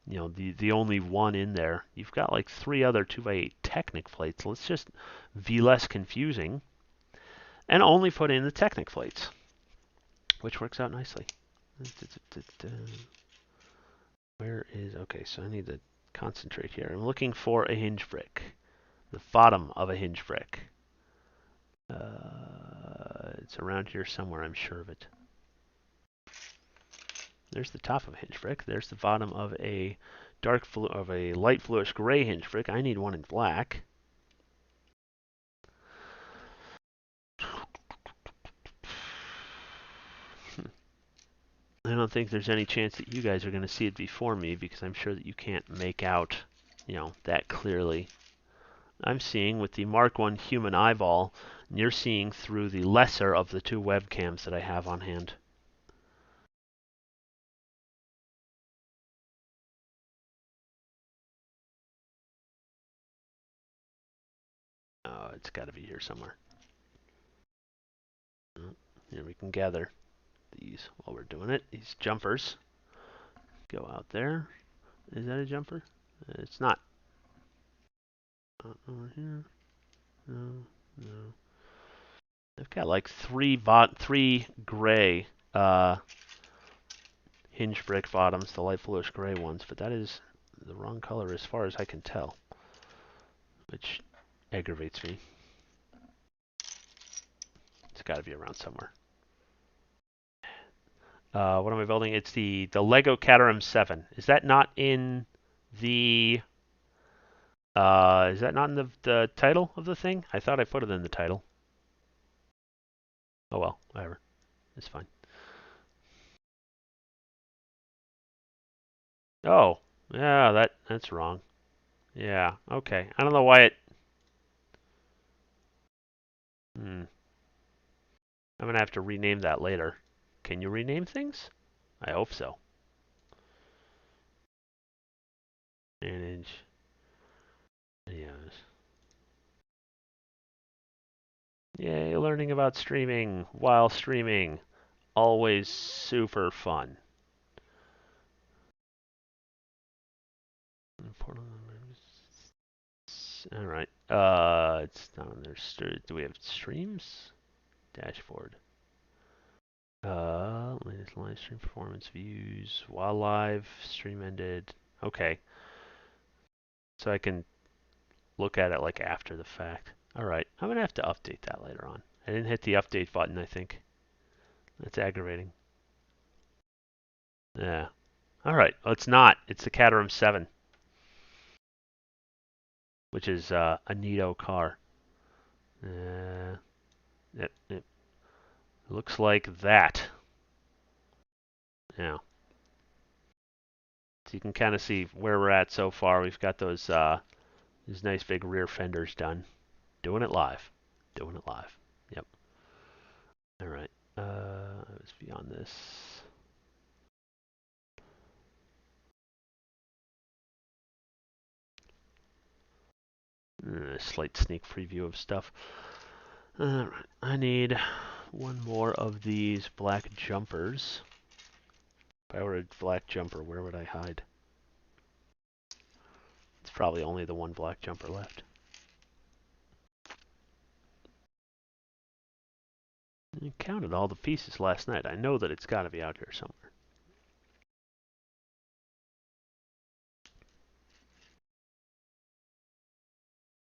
the only one in there, you've got like 3 other 2x8 Technic plates. Let's just be less confusing and only put in the Technic plates, which works out nicely. Okay, so I need to concentrate here. I'm looking for a hinge brick, the bottom of a hinge brick. It's around here somewhere, I'm sure of it. There's the top of a hinge brick. There's the bottom of a light bluish gray hinge brick. I need one in black. I don't think there's any chance that you guys are going to see it before me, because I'm sure that you can't make out, that clearly. I'm seeing with the Mark I human eyeball, and you're seeing through the lesser of the 2 webcams that I have on hand. Oh, it's got to be here somewhere. Here, we can gather these while we're doing it. These jumpers go out there. Is that a jumper? It's not. Over here. No, no. I've got like three gray hinge brick bottoms, the light bluish gray ones, but that is the wrong color as far as I can tell, which aggravates me. It's got to be around somewhere. What am I building? It's the Lego Caterham 7. Is that not in the the title of the thing? I thought I put it in the title. Oh well, whatever. It's fine. Oh, yeah, that's wrong. Yeah, okay. I don't know why it. I'm gonna have to rename that later. Can you rename things? I hope so. Manage videos. Yay, learning about streaming while streaming. Always super fun. Alright. It's not on there. Do we have streams? Dashboard. Latest live stream performance views. While live, stream ended. Okay. So I can look at it like after the fact. Alright. I'm going to have to update that later on. I didn't hit the update button, I think. That's aggravating. Yeah. Alright. Well, it's not. It's the Caterham 7. Which is a neato car. It looks like that. Yeah. So you can kind of see where we're at so far. We've got those nice big rear fenders done. Doing it live. Doing it live. Yep. All right. Let's be on this. A slight sneak preview of stuff. All right. I need one more of these black jumpers. If I were a black jumper, where would I hide? It's probably only the one black jumper left. I counted all the pieces last night. I know that it's got to be out here somewhere.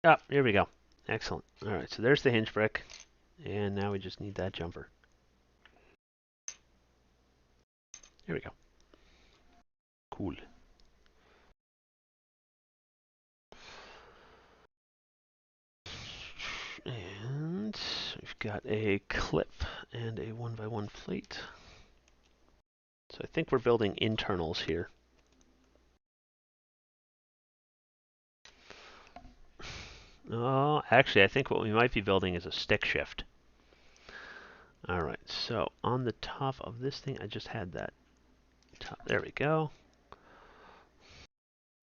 Ah, here we go. Excellent. All right, so there's the hinge brick, and now we just need that jumper. Here we go. Cool. And we've got a clip and a 1x1 plate. So I think we're building internals here. Oh, actually, I think what we might be building is a stick shift. All right, so on the top of this thing, I just had that top. There we go.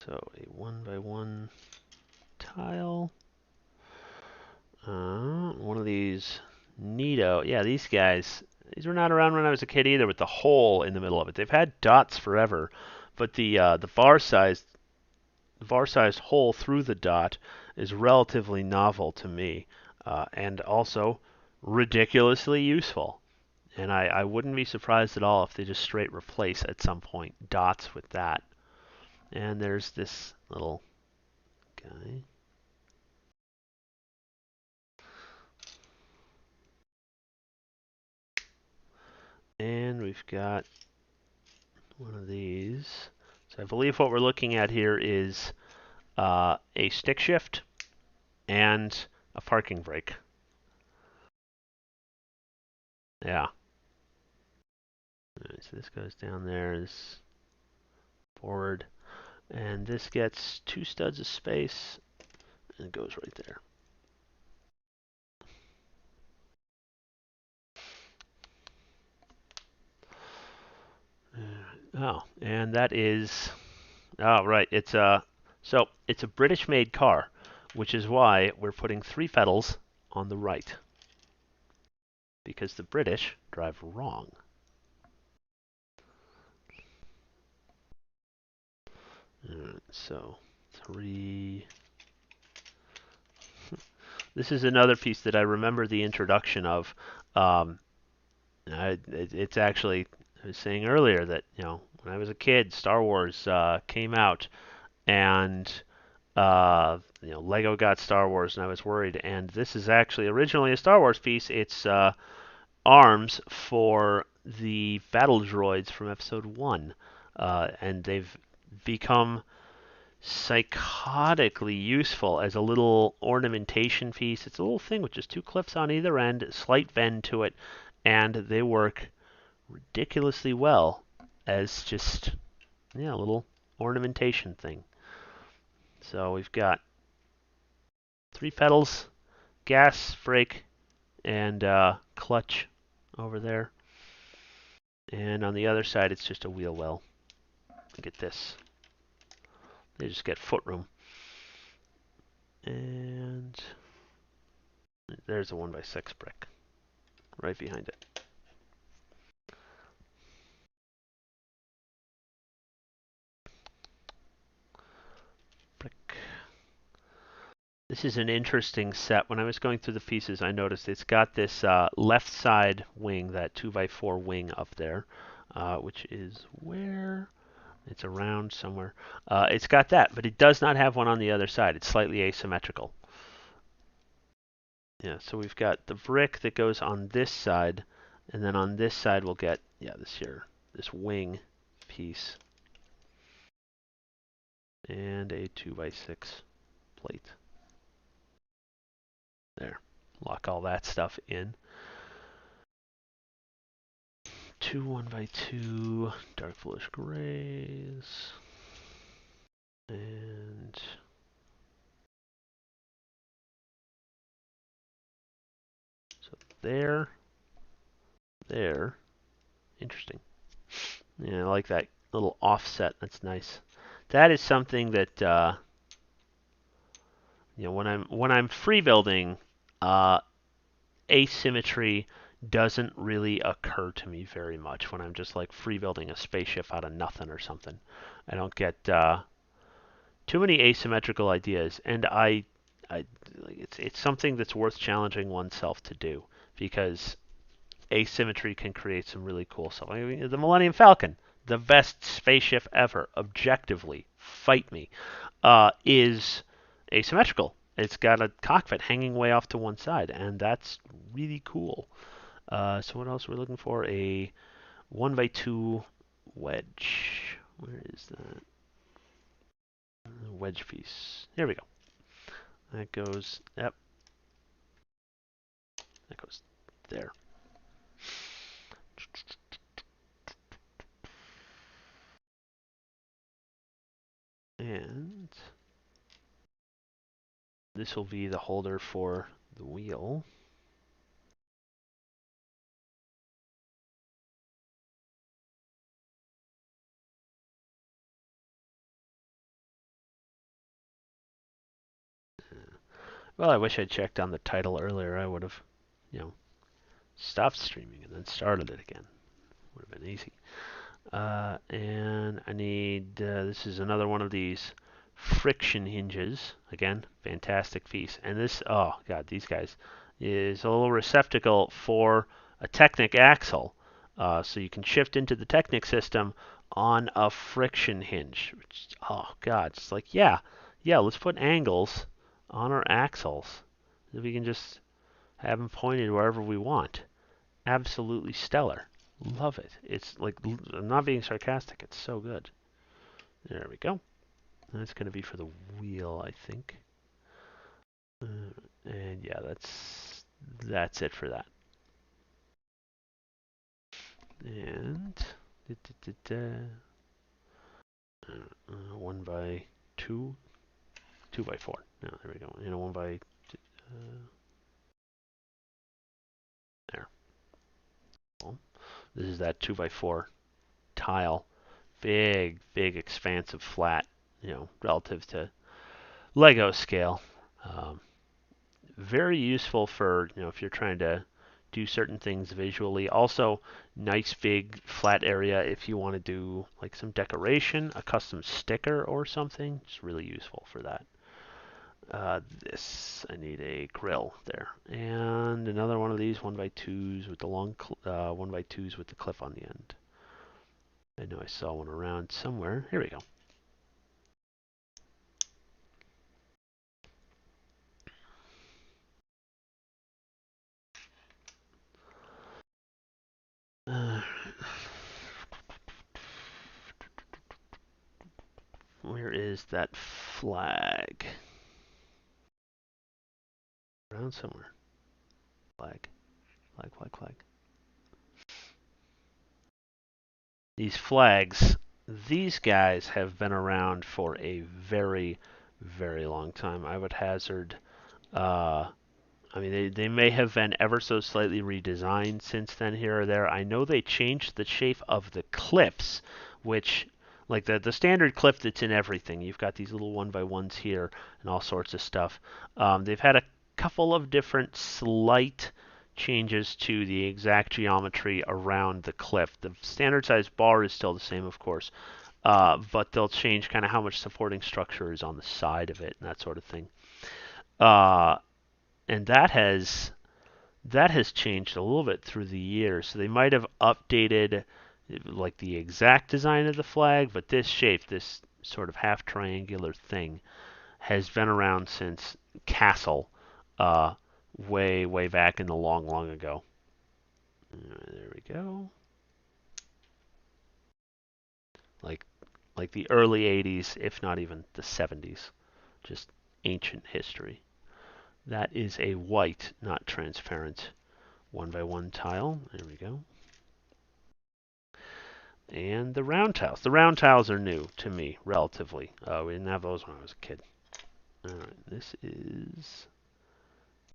So a 1x1 tile. One of these Neato. Yeah, these guys. These were not around when I was a kid either, with the hole in the middle of it. They've had dots forever, but the bar-sized hole through the dot is relatively novel to me, and also ridiculously useful. And I wouldn't be surprised at all if they just straight replace at some point dots with that. And there's this little guy. And we've got one of these. So I believe what we're looking at here is a stick shift and a parking brake. Yeah. Right, so this goes down there, this forward, and this gets 2 studs of space, and it goes right there. Oh, and that is, oh right, it's a British-made car, which is why we're putting 3 pedals on the right, because the British drive wrong. So 3. This is another piece that I remember the introduction of. It's actually, I was saying earlier that, when I was a kid, Star Wars came out, and Lego got Star Wars, and I was worried. And this is actually originally a Star Wars piece. It's arms for the battle droids from Episode 1, and they've become psychotically useful as a little ornamentation piece. It's a little thing with just 2 clips on either end, slight bend to it, and they work ridiculously well as just a little ornamentation thing. So we've got 3 pedals, gas, brake, and clutch over there. And on the other side, it's just a wheel well. Look at this. They just get foot room. And there's a 1x6 brick right behind it. Brick. This is an interesting set. When I was going through the pieces, I noticed it's got this left side wing, that 2x4 wing up there, which is where? It's around somewhere. It's got that, but it does not have one on the other side. It's slightly asymmetrical. Yeah, so we've got the brick that goes on this side, and then on this side we'll get, this wing piece, and a 2x6 plate. There. Lock all that stuff in. 2 1x2 dark bluish grays. And so there. Interesting. Yeah, I like that little offset. That's nice. That is something that when I'm free building, asymmetry doesn't really occur to me very much when I'm just like free building a spaceship out of nothing or something. I don't get too many asymmetrical ideas, and it's something that's worth challenging oneself to do, because asymmetry can create some really cool stuff. I mean, the Millennium Falcon, the best spaceship ever, objectively, fight me, is asymmetrical. It's got a cockpit hanging way off to one side, and that's really cool. So what else are we looking for? A 1x2 wedge. Where is that? Wedge piece. Here we go. That goes, yep, that goes there. And this will be the holder for the wheel. Well, I wish I'd checked on the title earlier. I would have, you know, stopped streaming and then started it again. Would have been easy. And I need, this is another one of these friction hinges. Again, fantastic piece. And this, oh god, these guys, is a little receptacle for a Technic axle. So you can shift into the Technic system on a friction hinge. Which, oh god, it's like, yeah, let's put angles on our axles. We can just have them pointed wherever we want. Absolutely stellar. Love it. It's like, I'm not being sarcastic. It's so good. There we go. That's going to be for the wheel, I think. And yeah, that's it for that. And 1x2, 2x4. No, there we go. And a 1x there. Well, this is that 2x4 tile. Big, expansive flat, relative to Lego scale. Very useful for, if you're trying to do certain things visually. Also, nice big flat area if you want to do like some decoration, a custom sticker or something. It's really useful for that. I need a grill there. And another one of these 1x2s with the long 1x2s with the clip on the end. I know I saw one around somewhere. Here we go. Where is that flag? Around somewhere. Flag. Flag. These flags, these guys have been around for a very, very long time. I would hazard, I mean, they may have been ever so slightly redesigned since then, here or there. I know they changed the shape of the clips, which, like the standard clip that's in everything. You've got these little 1x1s here and all sorts of stuff. They've had a couple of different slight changes to the exact geometry around the clip. The standard size bar is still the same, of course, but they'll change kind of how much supporting structure is on the side of it and that sort of thing. And that has changed a little bit through the years. So they might have updated like the exact design of the flag, but this shape, this sort of half triangular thing, has been around since Castle, way back in the long ago. There we go. Like the early 80s, if not even the 70s. Just ancient history. That is a white, not transparent 1x1 tile. There we go. And the round tiles. The round tiles are new to me, relatively. We didn't have those when I was a kid. Alright, this is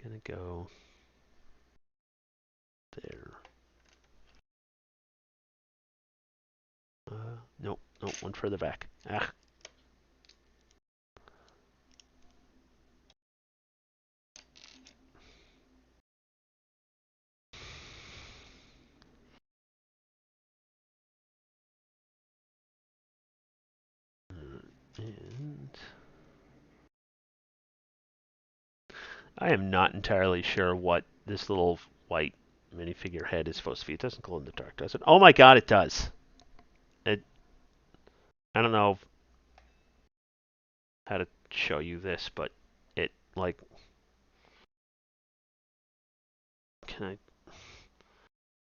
gonna go there. Nope, one further back. Ah. And I am not entirely sure what this little white minifigure head is supposed to be. It doesn't glow in the dark, does it? Oh my god, it does. It. I don't know how to show you this, but it like. Can I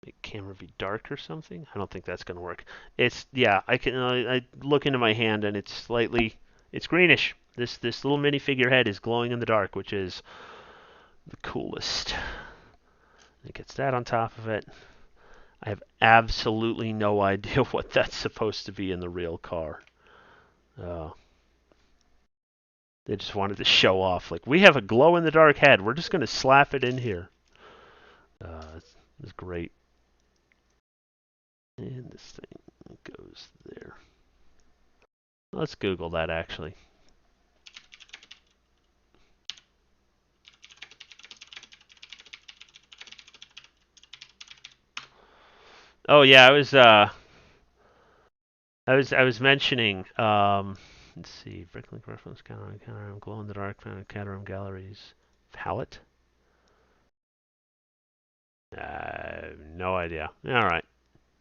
make camera be dark or something? I don't think that's gonna work. It's yeah. I can. I look into my hand and it's slightly. It's greenish. This little minifigure head is glowing in the dark, which is the coolest. It gets that on top of it. I have absolutely no idea what that's supposed to be in the real car. Uh, they just wanted to show off. Like, we have a glow-in-the-dark head. We're just going to slap it in here. It's great. And this thing goes there. Let's Google that, actually. Oh yeah, I was mentioning. Let's see, Bricklink reference Caterham, glow in the dark Caterham galleries palette. No idea. All right,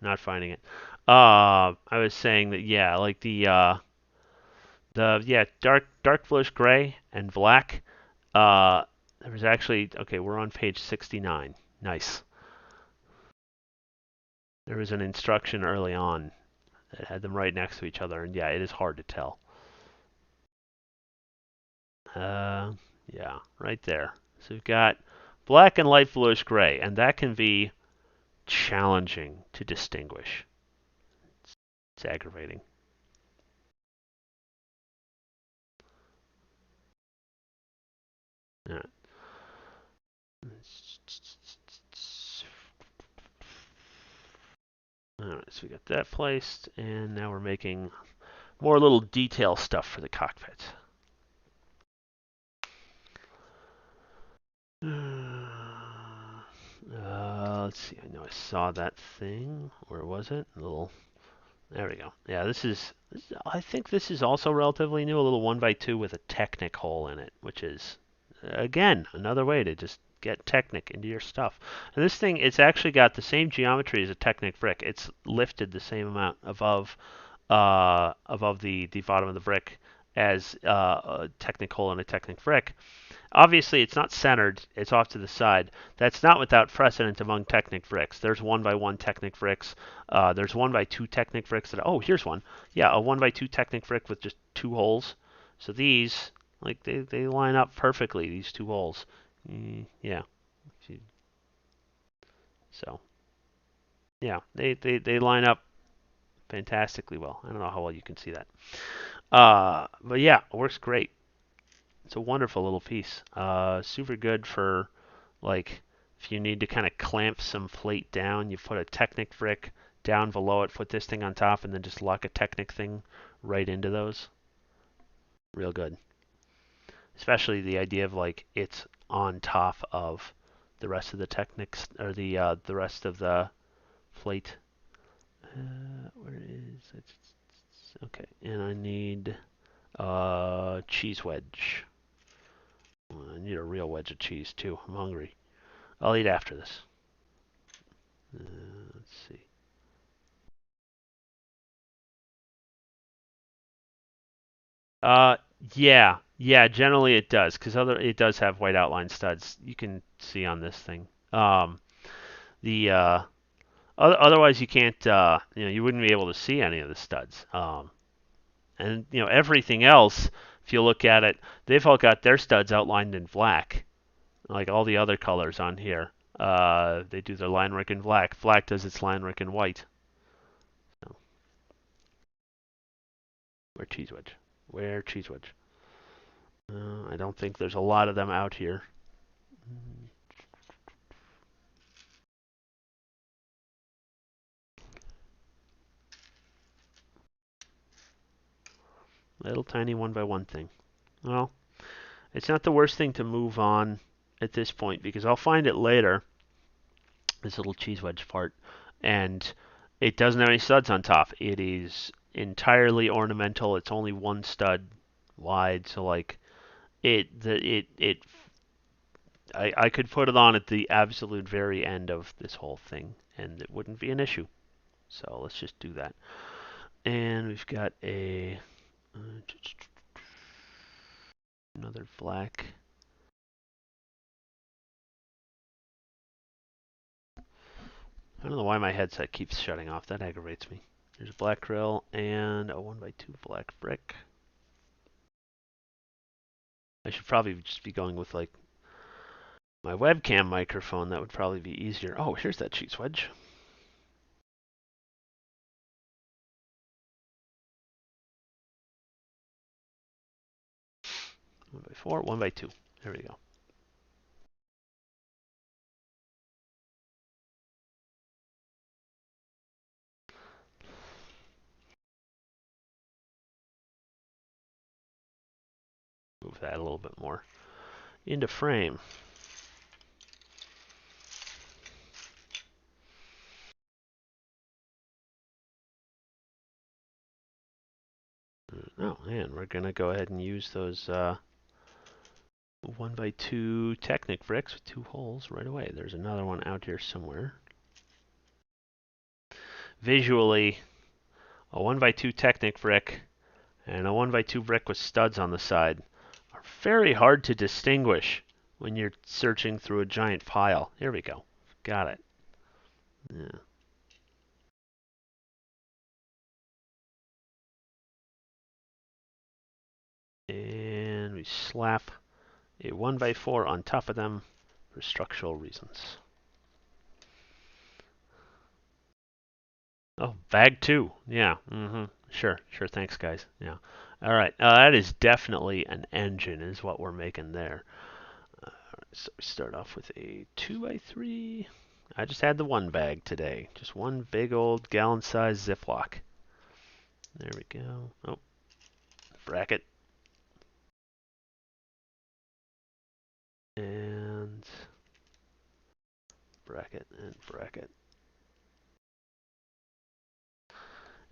not finding it. I was saying that yeah, like the yeah dark bluish gray and black. There was actually okay. We're on page 69. Nice. There was an instruction early on that had them right next to each other, and yeah, it is hard to tell. Yeah, right there. So we've got black and light bluish gray, and that can be challenging to distinguish. It's aggravating. All right. Alright, so we got that placed, and now we're making more little detail stuff for the cockpit. Let's see. I know I saw that thing. Where was it? A little. There we go. Yeah, this is. I think this is also relatively new. A little 1x2 with a Technic hole in it, which is, again, another way to just get Technic into your stuff. And this thing, it's actually got the same geometry as a Technic brick. It's lifted the same amount above the bottom of the brick as a Technic hole in a Technic brick. Obviously, it's not centered. It's off to the side. That's not without precedent among Technic bricks. There's 1x1 Technic bricks. There's 1x2 Technic bricks. Oh, here's one. Yeah, a 1x2 Technic brick with just two holes. So these, like, they line up perfectly, these two holes. Yeah. So, yeah, they line up fantastically well. I don't know how well you can see that. But yeah, it works great. It's a wonderful little piece. Super good for like if you need to kind of clamp some plate down, you put a Technic brick down below it, put this thing on top, and then just lock a Technic thing right into those. Real good. Especially the idea of like it's on top of the rest of the Technics or the rest of the plate. Where is it? Okay, and I need cheese wedge. I need a real wedge of cheese too. I'm hungry. I'll eat after this. Let's see. Uh, yeah. Generally it does, because it does have white outline studs. You can see on this thing. The otherwise you can't. You wouldn't be able to see any of the studs. And everything else, if you look at it, they've all got their studs outlined in black, like all the other colors on here. They do their line work in black. Black does its line work in white. So, where cheese wedge? Where cheese wedge? I don't think there's a lot of them out here. Little tiny 1x1 thing. Well, it's not the worst thing to move on at this point because I'll find it later, this little cheese wedge part, and it doesn't have any studs on top. It is entirely ornamental. It's only one stud wide, so like it I could put it on at the absolute very end of this whole thing, and it wouldn't be an issue. So let's just do that. And we've got another black. I don't know why my headset keeps shutting off. That aggravates me. There's a black grill and a 1x2 black brick. I should probably just be going with like my webcam microphone. That would probably be easier. Oh, here's that cheese wedge. 1x4, 1x2. There we go. Move that a little bit more into frame. Oh, and we're going to go ahead and use those 1x2 Technic bricks with 2 holes right away. There's another one out here somewhere. Visually, a 1x2 Technic brick and a 1x2 brick with studs on the side are very hard to distinguish when you're searching through a giant pile. Here we go. Got it. Yeah. And we slap a 1x4 on top of them for structural reasons. Oh, bag 2. Yeah. Sure. Thanks, guys. Yeah. All right. That is definitely an engine, is what we're making there. So we start off with a 2x3. I just had the one bag today. Just one big old gallon-sized Ziploc. There we go. Oh, bracket. And bracket and bracket.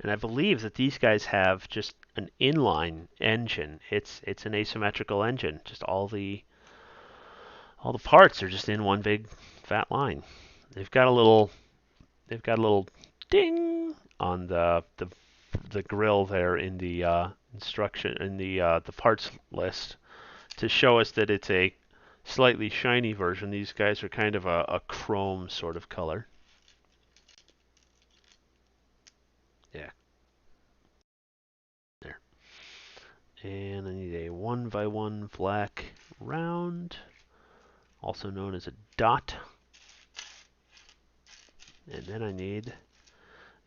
And I believe that these guys have just an inline engine. It's an asymmetrical engine. Just all the parts are just in one big fat line. They've got a little ding on the grill there in the instruction in the parts list to show us that it's a slightly shiny version. These guys are kind of a chrome sort of color. Yeah. There. And I need a 1x1 black round, also known as a dot. And then I need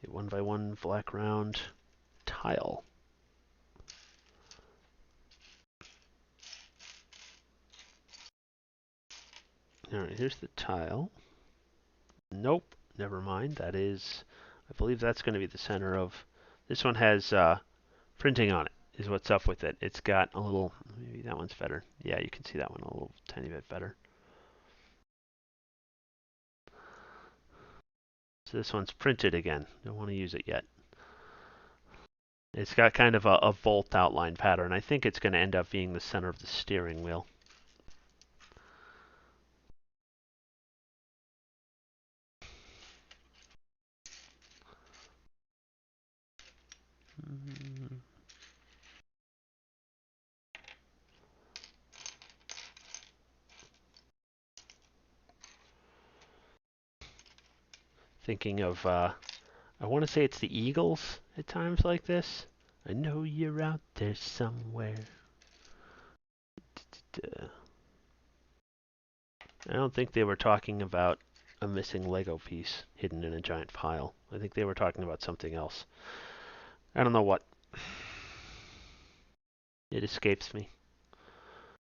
a 1x1 black round tile. Alright, here's the tile. Nope, never mind. That is, I believe that's going to be the center of, this one has printing on it, is what's up with it. It's got a little, maybe that one's better. Yeah, you can see that one a little tiny bit better. So this one's printed again. Don't want to use it yet. It's got kind of a bolt outline pattern. I think it's going to end up being the center of the steering wheel. Thinking of, I want to say it's the Eagles at times like this. I know you're out there somewhere. I don't think they were talking about a missing Lego piece hidden in a giant pile. I think they were talking about something else. I don't know what. It escapes me.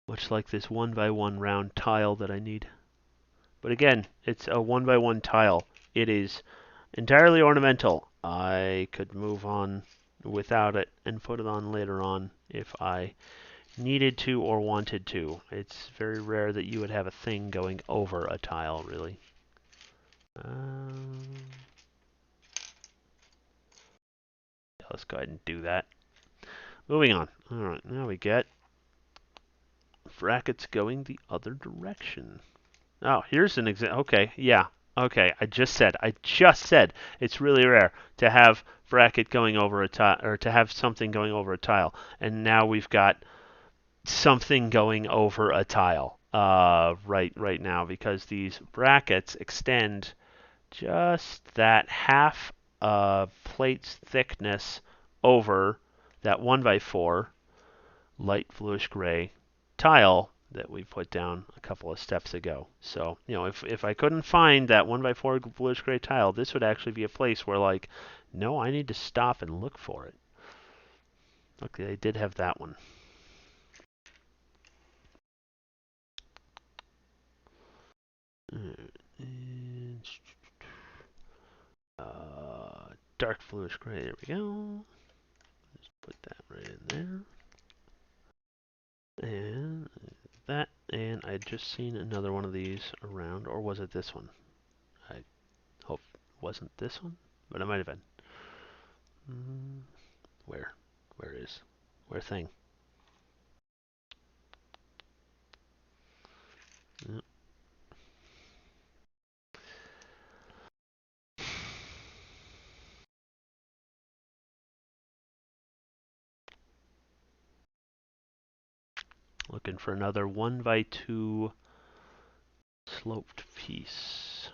Much like this 1x1 round tile that I need. But again, it's a 1x1 tile. It is entirely ornamental. I could move on without it and put it on later on if I needed to or wanted to. It's very rare that you would have a thing going over a tile, really. Let's go ahead and do that. Moving on. Alright, now we get brackets going the other direction. Oh, here's an example. Okay, yeah. Okay, I just said it's really rare to have bracket going over a tile, or to have something going over a tile. And now we've got something going over a tile right now, because these brackets extend just that half plate's thickness over that 1x4 light bluish gray tile that we put down a couple of steps ago. So, if I couldn't find that 1x4 bluish gray tile, this would actually be a place where, like, no, I need to stop and look for it. Okay, they did have that one. Dark bluish gray, there we go. Just put that right in there. And that, and I just seen another one of these around, or was it this one? I hope it wasn't this one, but it might have been. Where? Where thing? Yep. Looking for another 1x2 sloped piece.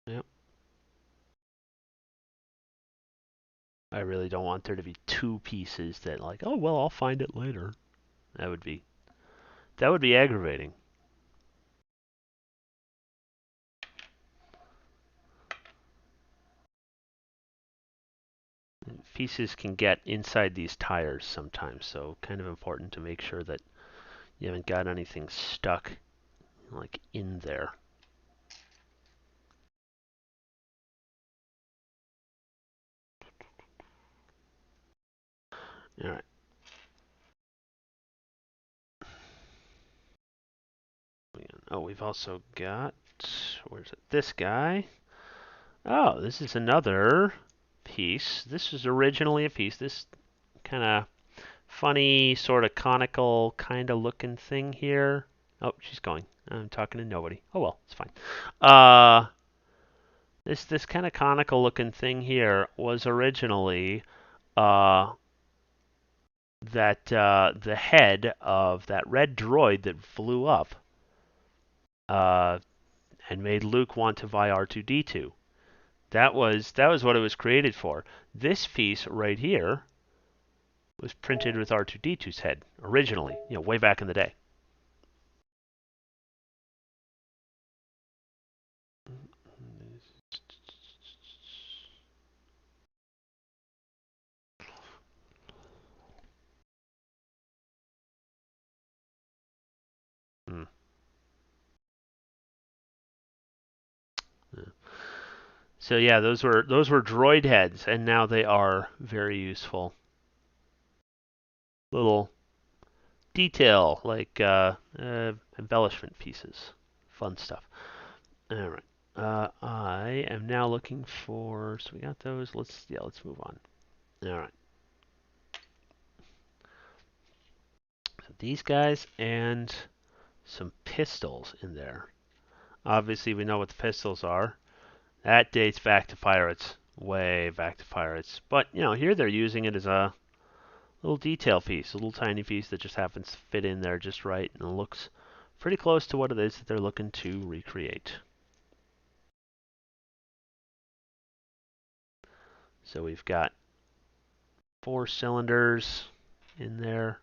Yep. I really don't want there to be two pieces that, like, oh well, I'll find it later. That would be aggravating. Pieces can get inside these tires sometimes, so kind of important to make sure that you haven't got anything stuck, like, in there. All right. Oh, we've also got, where's it? This guy. Oh, this is another piece. This was originally a piece. This kind of funny, sort of conical kind of looking thing here. Oh, she's going. I'm talking to nobody. Oh well, it's fine. This kind of conical looking thing here was originally the head of that red droid that flew up and made Luke want to buy R2-D2. That was what it was created for. This piece right here was printed with R2-D2's head originally, way back in the day. Hmm. Yeah. So yeah, those were droid heads, and now they are very useful. Little detail, like embellishment pieces, fun stuff. All right. I am now looking for. So we got those. Let's move on. All right. So these guys and some pistols in there. Obviously, we know what the pistols are. That dates back to pirates, way back to pirates. But here they're using it as a little detail piece, a little tiny piece that just happens to fit in there just right, and it looks pretty close to what it is that they're looking to recreate. So we've got 4 cylinders in there.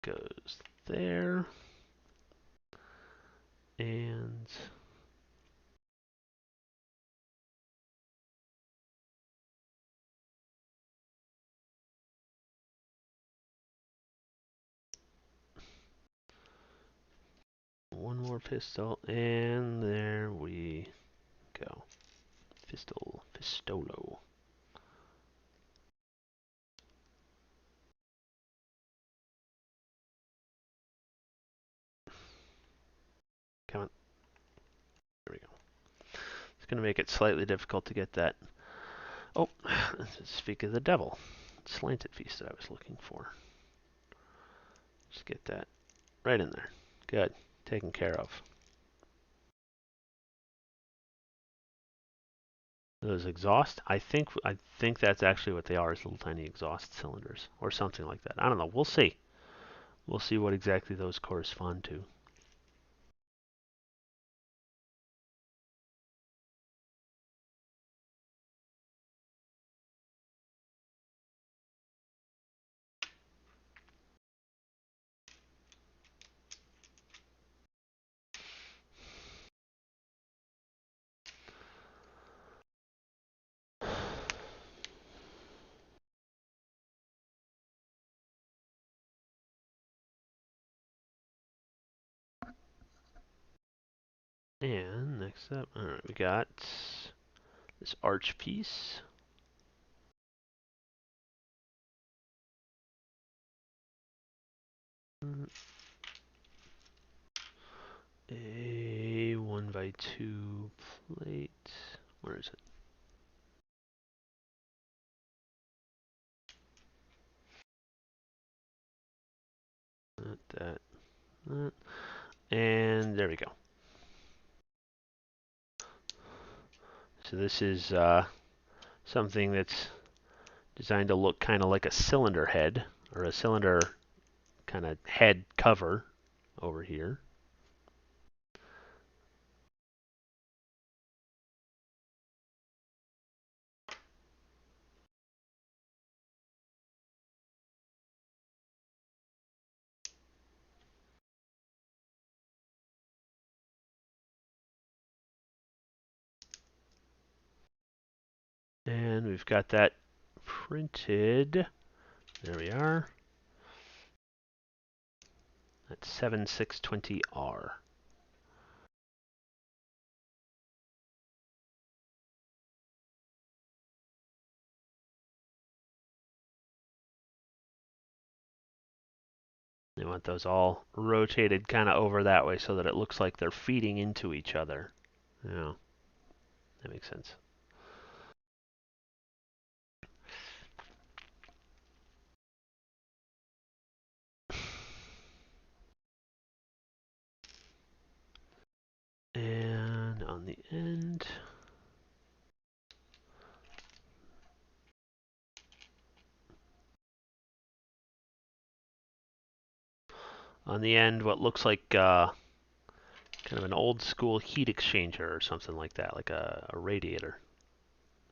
Goes there. And one more pistol, and there we go. Pistolo. Come on. It's going to make it slightly difficult to get that. Oh, speak of the devil. Slanted piece that I was looking for. Just get that right in there. Good. Taken care of. Those exhaust, I think that's actually what they are, is little tiny exhaust cylinders or something like that. I don't know. We'll see. We'll see what exactly those correspond to. And next up, all right, we got this arch piece. A 1x2 plate. Where is it? Not that. That. And there we go. So this is something that's designed to look kind of like a cylinder head, or a cylinder kind of head cover over here. And we've got that printed. There we are. That's 7620R. They want those all rotated kind of over that way so that it looks like they're feeding into each other. Yeah, that makes sense. And on the end, what looks like kind of an old school heat exchanger or something like that, like a radiator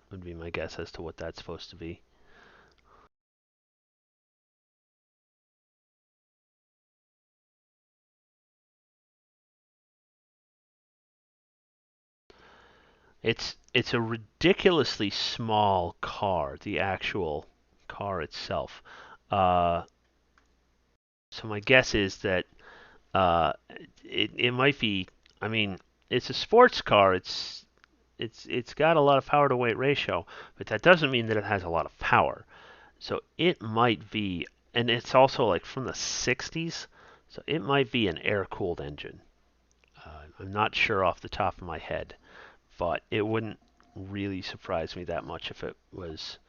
would be my guess as to what that's supposed to be. It's a ridiculously small car, the actual car itself. Uh, so my guess is that it might be. I mean, it's a sports car. It's got a lot of power to weight ratio, but that doesn't mean that it has a lot of power. So it might be, and it's also like from the 60s, so it might be an air-cooled engine. I'm not sure off the top of my head, but it wouldn't really surprise me that much if it was,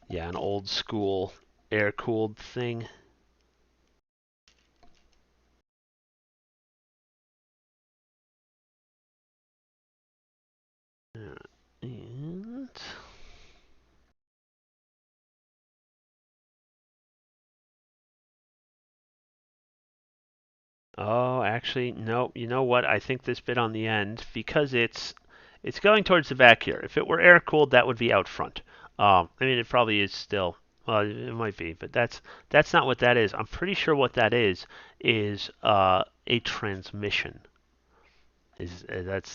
yeah, an old school air-cooled thing. And oh, actually, no. You know what? I think this bit on the end, because it's going towards the back here. If it were air cooled, that would be out front. I mean, it probably is still. Well, it might be, but that's not what that is. I'm pretty sure what that is a transmission. Is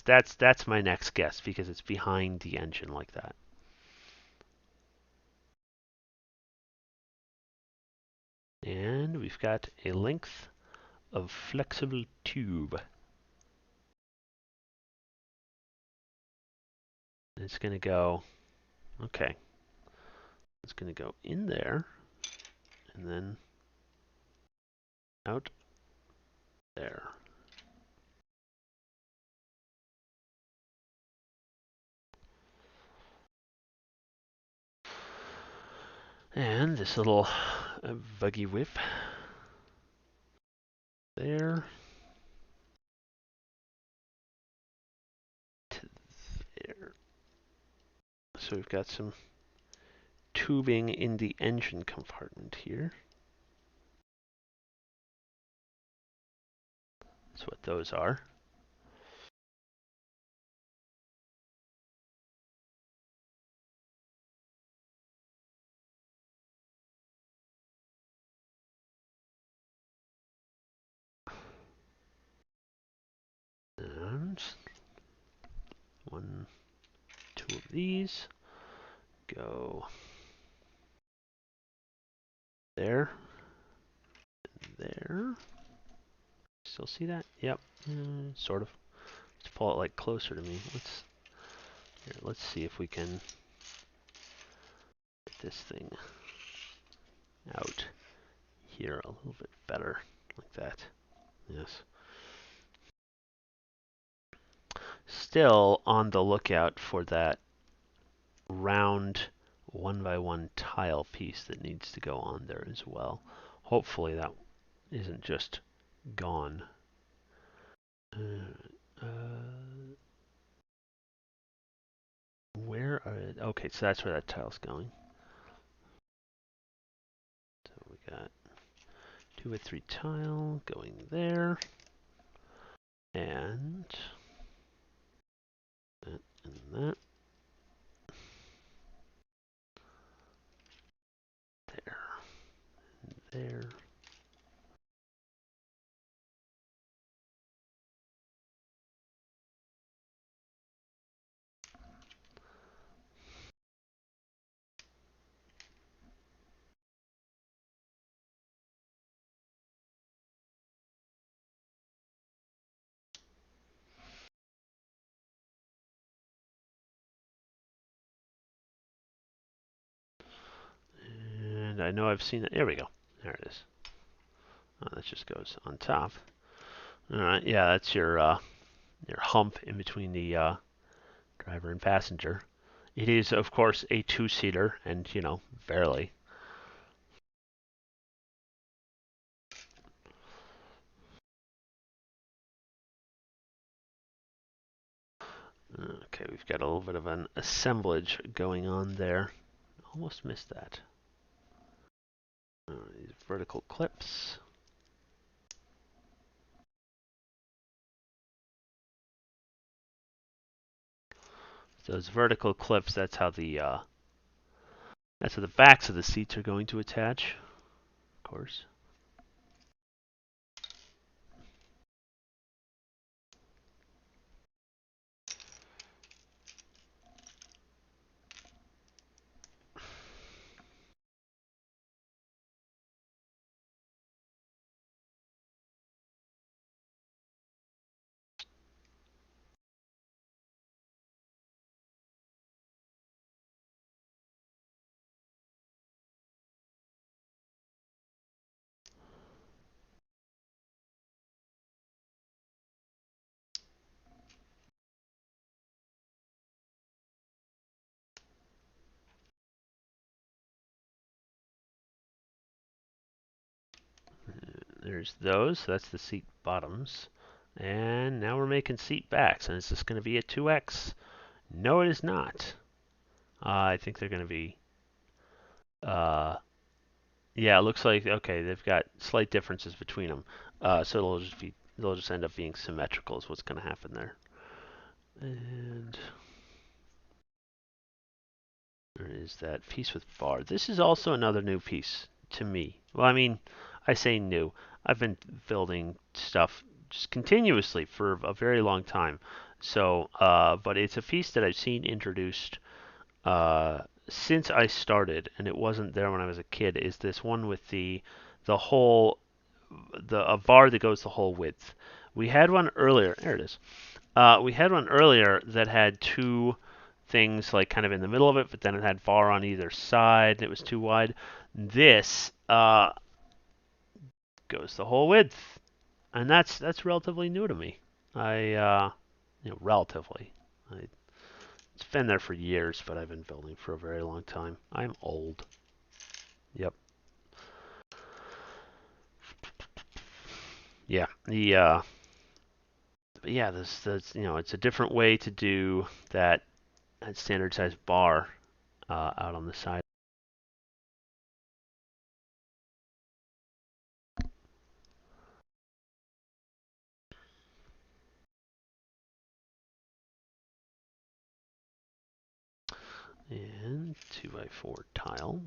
that's my next guess because it's behind the engine like that. And we've got a length of flexible tube. It's going to go, okay, it's going to go in there and then out there. And this little buggy whip there to there. So we've got some tubing in the engine compartment here. That's what those are. And one, two of these go there, there. Still see that? Yep, sort of. Let's pull it like closer to me. Let's see if we can get this thing out here a little bit better, like that. Yes. Still on the lookout for that round 1x1 tile piece that needs to go on there as well. Hopefully that isn't just gone. Where are it? Okay, so that's where that tile's going. So we got 2x3 tile going there, and that and that. There, there. And I know I've seen it. There we go. There it is. Oh, that just goes on top. All right, yeah, that's your hump in between the driver and passenger. It is, of course, a two-seater, and barely. Okay, we've got a little bit of an assemblage going on there. Almost missed that. These vertical clips. Those vertical clips, that's how the backs of the seats are going to attach, of course. There's those. So that's the seat bottoms. And now we're making seat backs. And is this going to be a 2X? No, it is not. I think they're going to be... yeah, it looks like... Okay, they've got slight differences between them. So they'll just end up being symmetrical is what's going to happen there. And... there is that piece with bar. This is also another new piece to me. Well, I mean, I say new. I've been building stuff just continuously for a very long time. So, but it's a piece that I've seen introduced since I started, and it wasn't there when I was a kid. Is this one with the whole a bar that goes the whole width? We had one earlier. There it is. We had one earlier that had two things like kind of in the middle of it, but then it had bar on either side. It was too wide. This goes the whole width, and that's relatively new to me. Relatively. It's been there for years, but I've been building for a very long time. I'm old. Yep. Yeah. But yeah, this it's a different way to do that standard size bar out on the side. And 2x4 tile.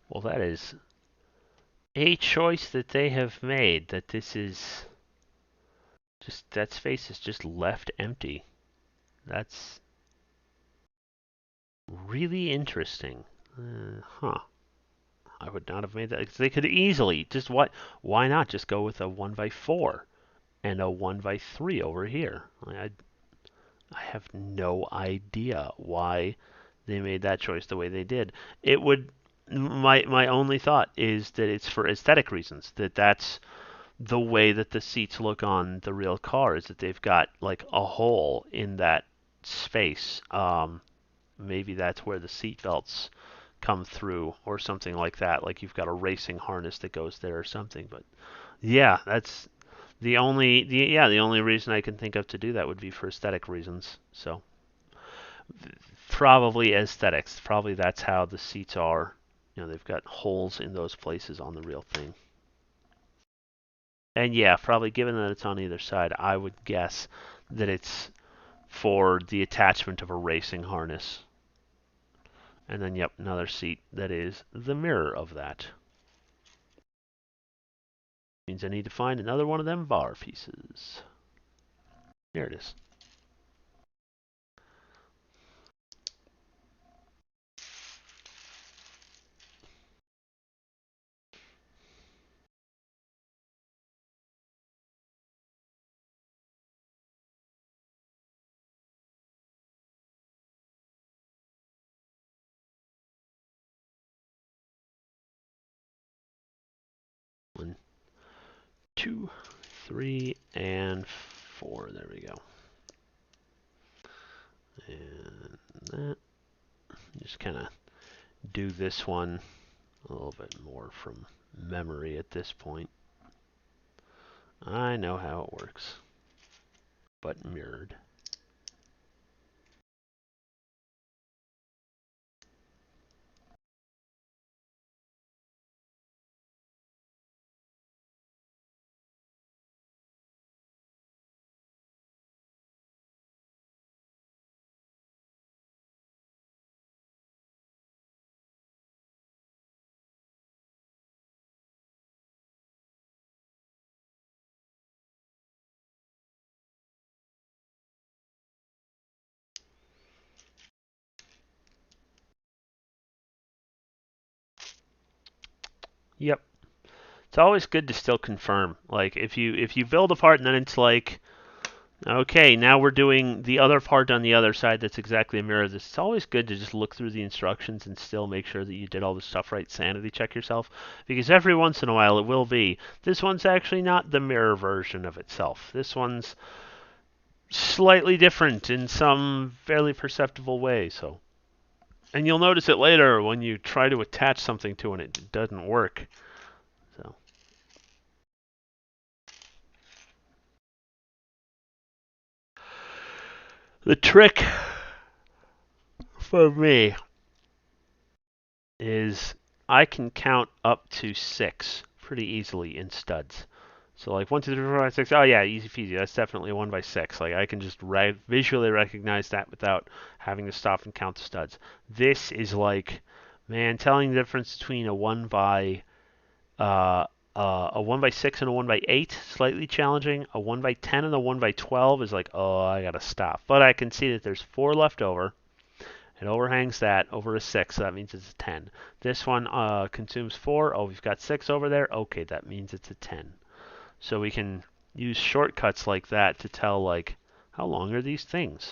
Well, that is a choice that they have made. That this is just that space is just left empty. That's really interesting. Huh. I would not have made that. 'Cause they could easily just why not just go with a 1x4 and a 1x3 over here? I have no idea why they made that choice the way they did. It would my only thought is that it's for aesthetic reasons. That's the way that the seats look on the real car is that they've got like a hole in that space. Maybe that's where the seat belts come through or something like that. Like you've got a racing harness that goes there or something. But yeah, that's the only reason I can think of to do that would be for aesthetic reasons. So probably aesthetics. Probably that's how the seats are. They've got holes in those places on the real thing. And yeah, probably given that it's on either side, I would guess that it's for the attachment of a racing harness. And then, yep, another seat that is the mirror of that. Means I need to find another one of them bar pieces. There it is. One, two, three, and four. There we go. And that. Just kind of do this one a little bit more from memory at this point. I know how it works, but mirrored. Yep. It's always good to still confirm. Like if you build a part and then it's like, okay, now we're doing the other part on the other side that's exactly a mirror of this. It's always good to just look through the instructions and still make sure that you did all the stuff right. Sanity check yourself. Because every once in a while it will be. This one's actually not the mirror version of itself. This one's slightly different in some fairly perceptible way. And you'll notice it later when you try to attach something to it, it doesn't work. So. The trick for me is I can count up to 6 pretty easily in studs. So like 1, 2, 3, 4, 5, 6. Oh yeah, easy peasy. That's definitely a 1 by 6. Like I can just visually recognize that without having to stop and count the studs. This is like, man, telling the difference between uh, a 1 by 6 and a 1 by 8, slightly challenging. A 1 by 10 and a 1 by 12 is like, oh, I gotta stop. But I can see that there's 4 left over. It overhangs that over a 6, so that means it's a 10. This one consumes 4. Oh, we've got 6 over there. Okay, that means it's a 10. So we can use shortcuts like that to tell, like, how long are these things?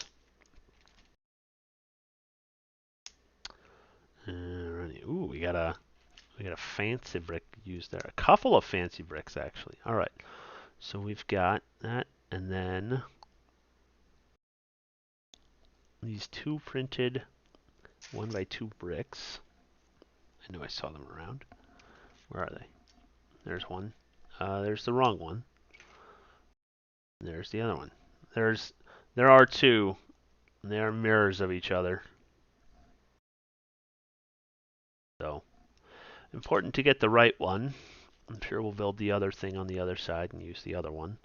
Ooh, we got a fancy brick used there. A couple of fancy bricks, actually. All right. So we've got that, and then these 2 printed 1 by 2 bricks. I know I saw them around. Where are they? There's one. There's the wrong one. There's the other one. There are 2. And they are mirrors of each other. So important to get the right one. I'm sure we'll build the other thing on the other side and use the other one.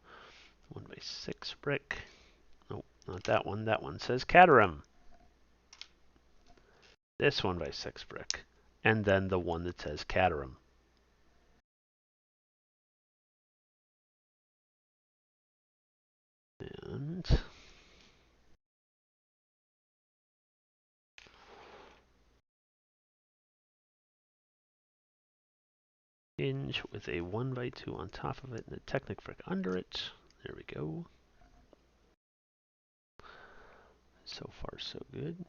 1 by 6 brick. Nope, not that one. That one says Caterham. This 1 by 6 brick. And then the one that says Caterham. And hinge with a 1 by 2 on top of it and a Technic brick under it. There we go. So far, so good.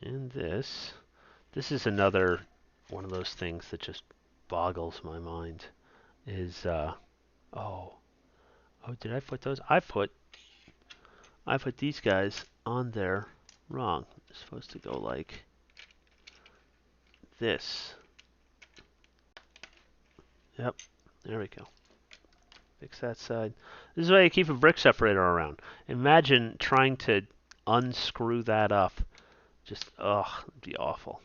And this is another one of those things that just boggles my mind. Is oh, did I put those? I put these guys on there wrong. It's supposed to go like this. Yep, there we go. Fix that side. This is why you keep a brick separator around. Imagine trying to unscrew that up. Just, ugh, it'd be awful.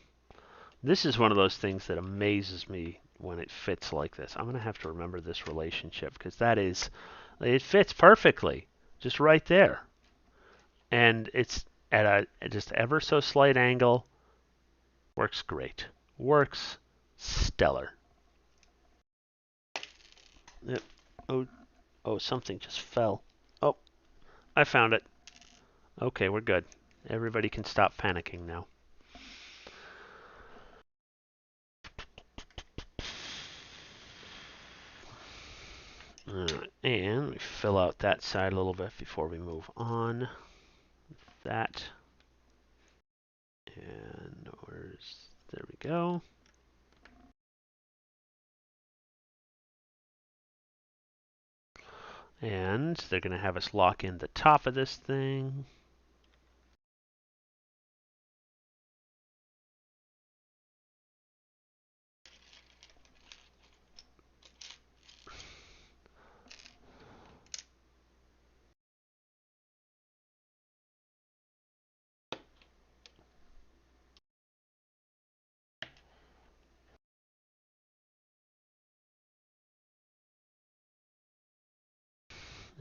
This is one of those things that amazes me when it fits like this. I'm going to have to remember this relationship because it fits perfectly. Just right there. And it's at a just ever so slight angle. Works great. Works stellar. Yep. Oh, something just fell. Oh, I found it. Okay, we're good. Everybody can stop panicking now. Alright, and we fill out that side a little bit before we move on. That. And there we go. And they're going to have us lock in the top of this thing.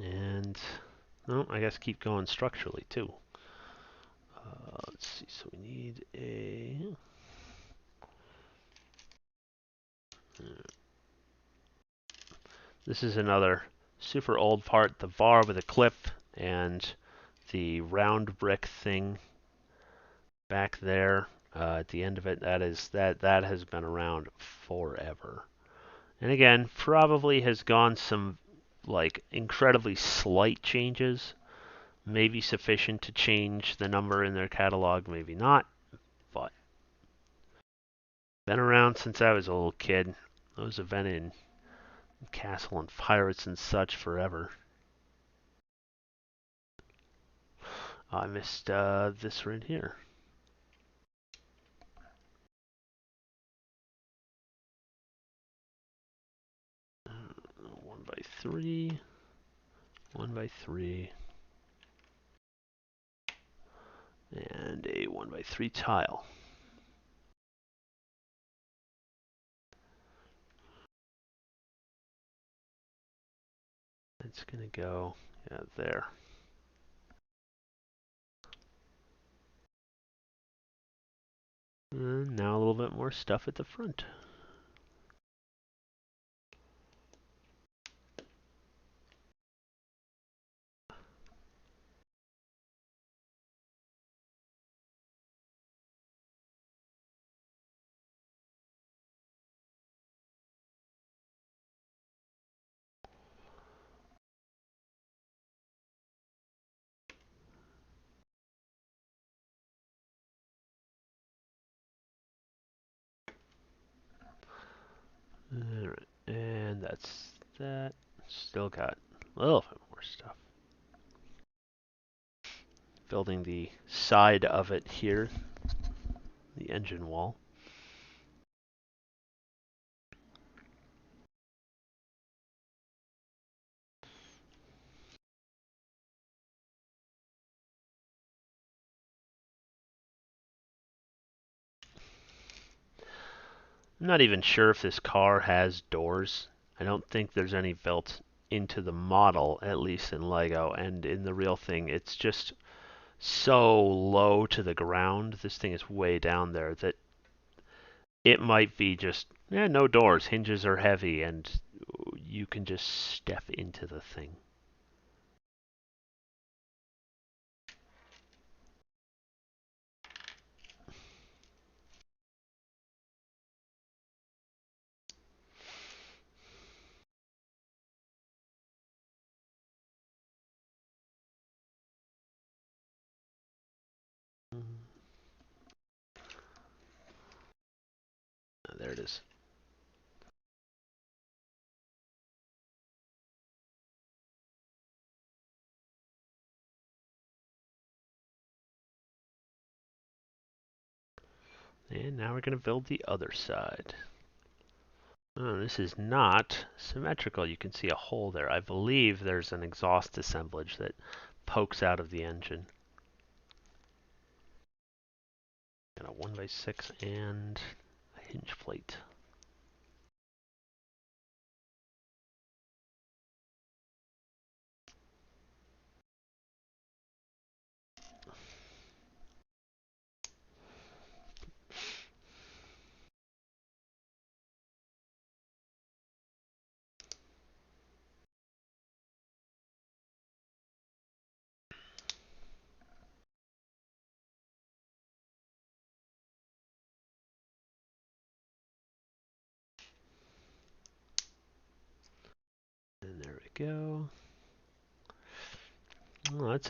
And, no, I guess keep going structurally too. Let's see, so we need a... This is another super old part, the bar with a clip and the round brick thing back there at the end of it. That has been around forever. And again, probably has gone some like incredibly slight changes, maybe sufficient to change the number in their catalog, maybe not, but been around since I was a little kid. Those have been in Castle and Pirates and such forever. I missed this right here. 1 by 3, 1 by 3, and a 1 by 3 tile. it's going to go there. And now a little bit more stuff at the front. Alright, and that's that. Still got a little bit more stuff. Building the side of it here, the engine wall. I'm not even sure if this car has doors. I don't think there's any built into the model, at least in Lego, and in the real thing, it's just so low to the ground. This thing is way down there that it might be just, no doors. Hinges are heavy, and you can just step into the thing. There it is. And now we're going to build the other side. Oh, this is not symmetrical. You can see a hole there. I believe there's an exhaust assemblage that pokes out of the engine. Got a 1x6 and a hinge plate. And there we go. Well, that's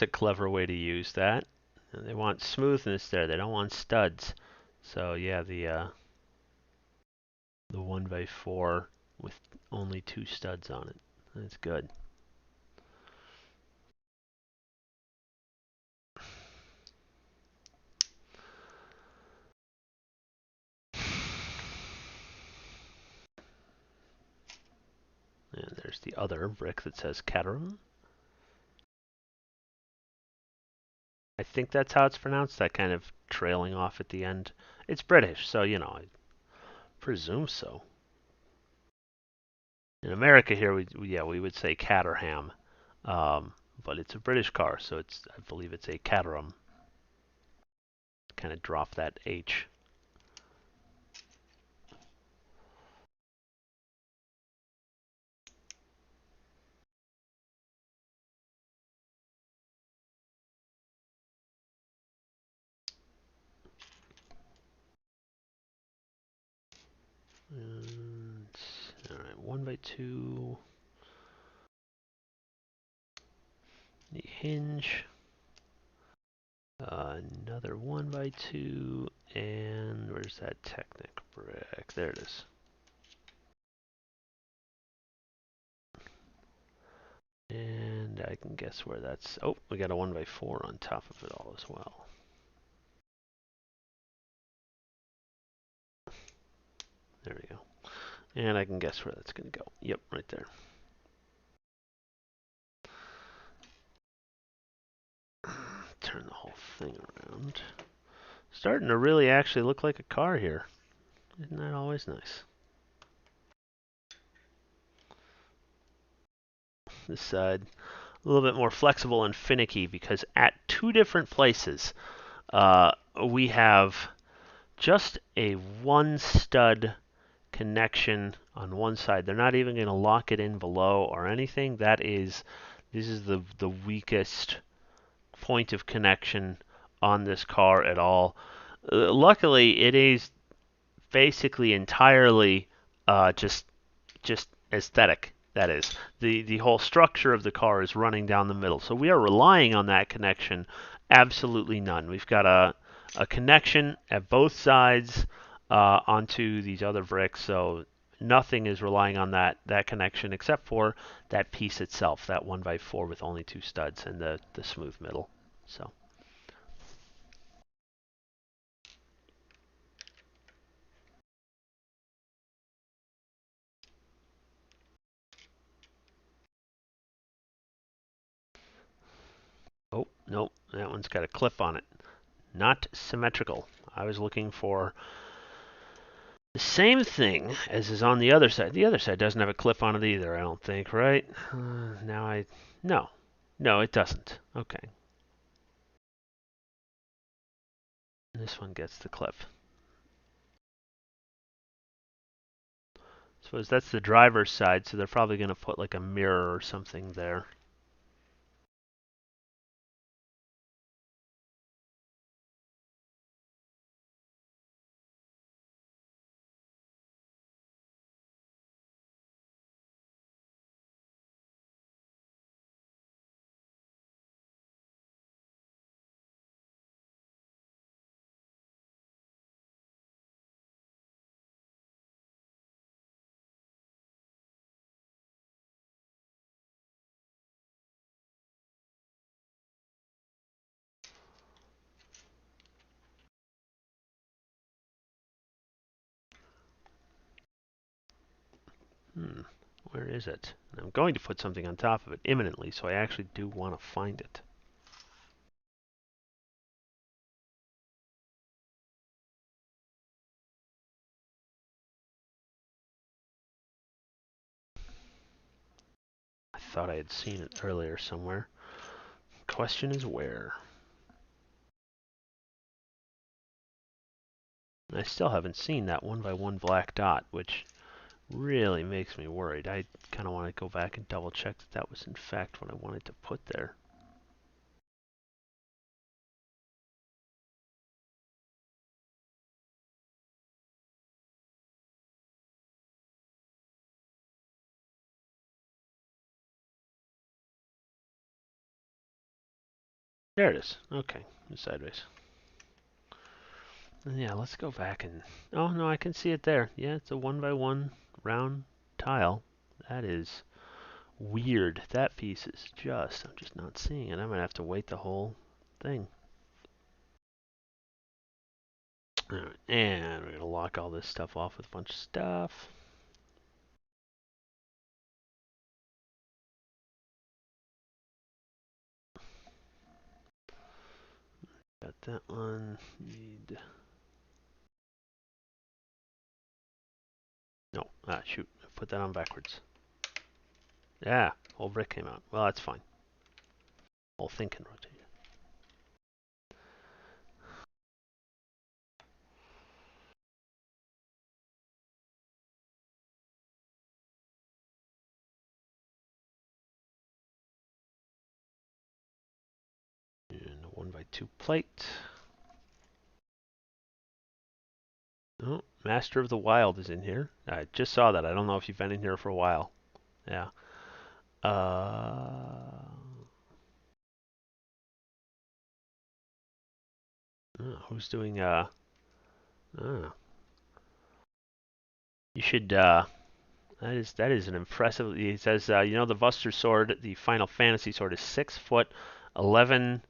a clever way to use that. And they want smoothness there. They don't want studs. So yeah, the 1x4 with only 2 studs on it. That's good. And there's the other brick that says Caterham. I think that's how it's pronounced, that kind of trailing off at the end. It's British, so, I presume so. In America here, we would say Caterham, but it's a British car, so I believe it's a Caterham. Kind of drop that H. And, all right, 1x2. The hinge. Another 1x2. And where's that Technic brick? There it is. And I can guess where that's... Oh, we got a 1x4 on top of it all as well. There we go. And I can guess where that's going to go. Yep, right there. Turn the whole thing around. Starting to really actually look like a car here. Isn't that always nice? this side. A little bit more flexible and finicky because at two different places we have just a one stud connection on one side. They're not even going to lock it in below or anything. This is the weakest point of connection on this car at all. Luckily, it is basically entirely just aesthetic. That is, the whole structure of the car is running down the middle. So we are relying on that connection. Absolutely none. We've got a connection at both sides onto these other bricks. So nothing is relying on that connection except for that piece itself, that 1x4 with only two studs and the smooth middle. So. Oh, nope, that one's got a clip on it. Not symmetrical. I was looking for the same thing as is on the other side. The other side doesn't have a clip on it either, I don't think, right? No. No, it doesn't. Okay. This one gets the clip. Suppose that's the driver's side, so they're probably going to put like a mirror or something there. Where is it? And I'm going to put something on top of it imminently, so I actually do want to find it. I thought I had seen it earlier somewhere. Question is where? I still haven't seen that 1x1 black dot, which really makes me worried. I kind of want to go back and double check that that was in fact what I wanted to put there. There it is. Okay, sideways. And yeah, let's go back and... Oh, no, I can see it there. Yeah, it's a 1x1 round tile. That is weird. That piece is just... I'm just not seeing it. I'm going to have to wait the whole thing. Alright, and we're going to lock all this stuff off with a bunch of stuff. Got that one. Need... No, shoot. Put that on backwards. Yeah, whole brick came out. Well, that's fine. Whole thing can rotate. And a 1x2 plate. Oh, Master of the Wild is in here. I just saw that. I don't know if you've been in here for a while. Yeah. Who's doing, you should, that is an impressive, he says, you know the Buster sword, the Final Fantasy sword is 6 foot 11,